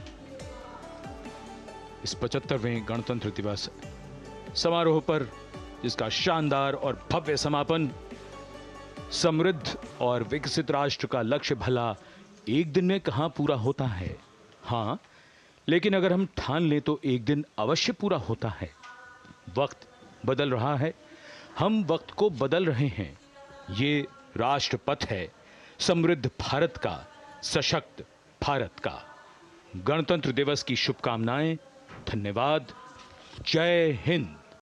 इस 75वें गणतंत्र दिवस समारोह पर, जिसका शानदार और भव्य समापन समृद्ध और विकसित राष्ट्र का लक्ष्य भला एक दिन में कहां पूरा होता है। हां, लेकिन अगर हम ठान लें तो एक दिन अवश्य पूरा होता है। वक्त बदल रहा है, हम वक्त को बदल रहे हैं। ये राष्ट्रपथ है, समृद्ध भारत का, सशक्त भारत का। गणतंत्र दिवस की शुभकामनाएं। धन्यवाद। जय हिंद।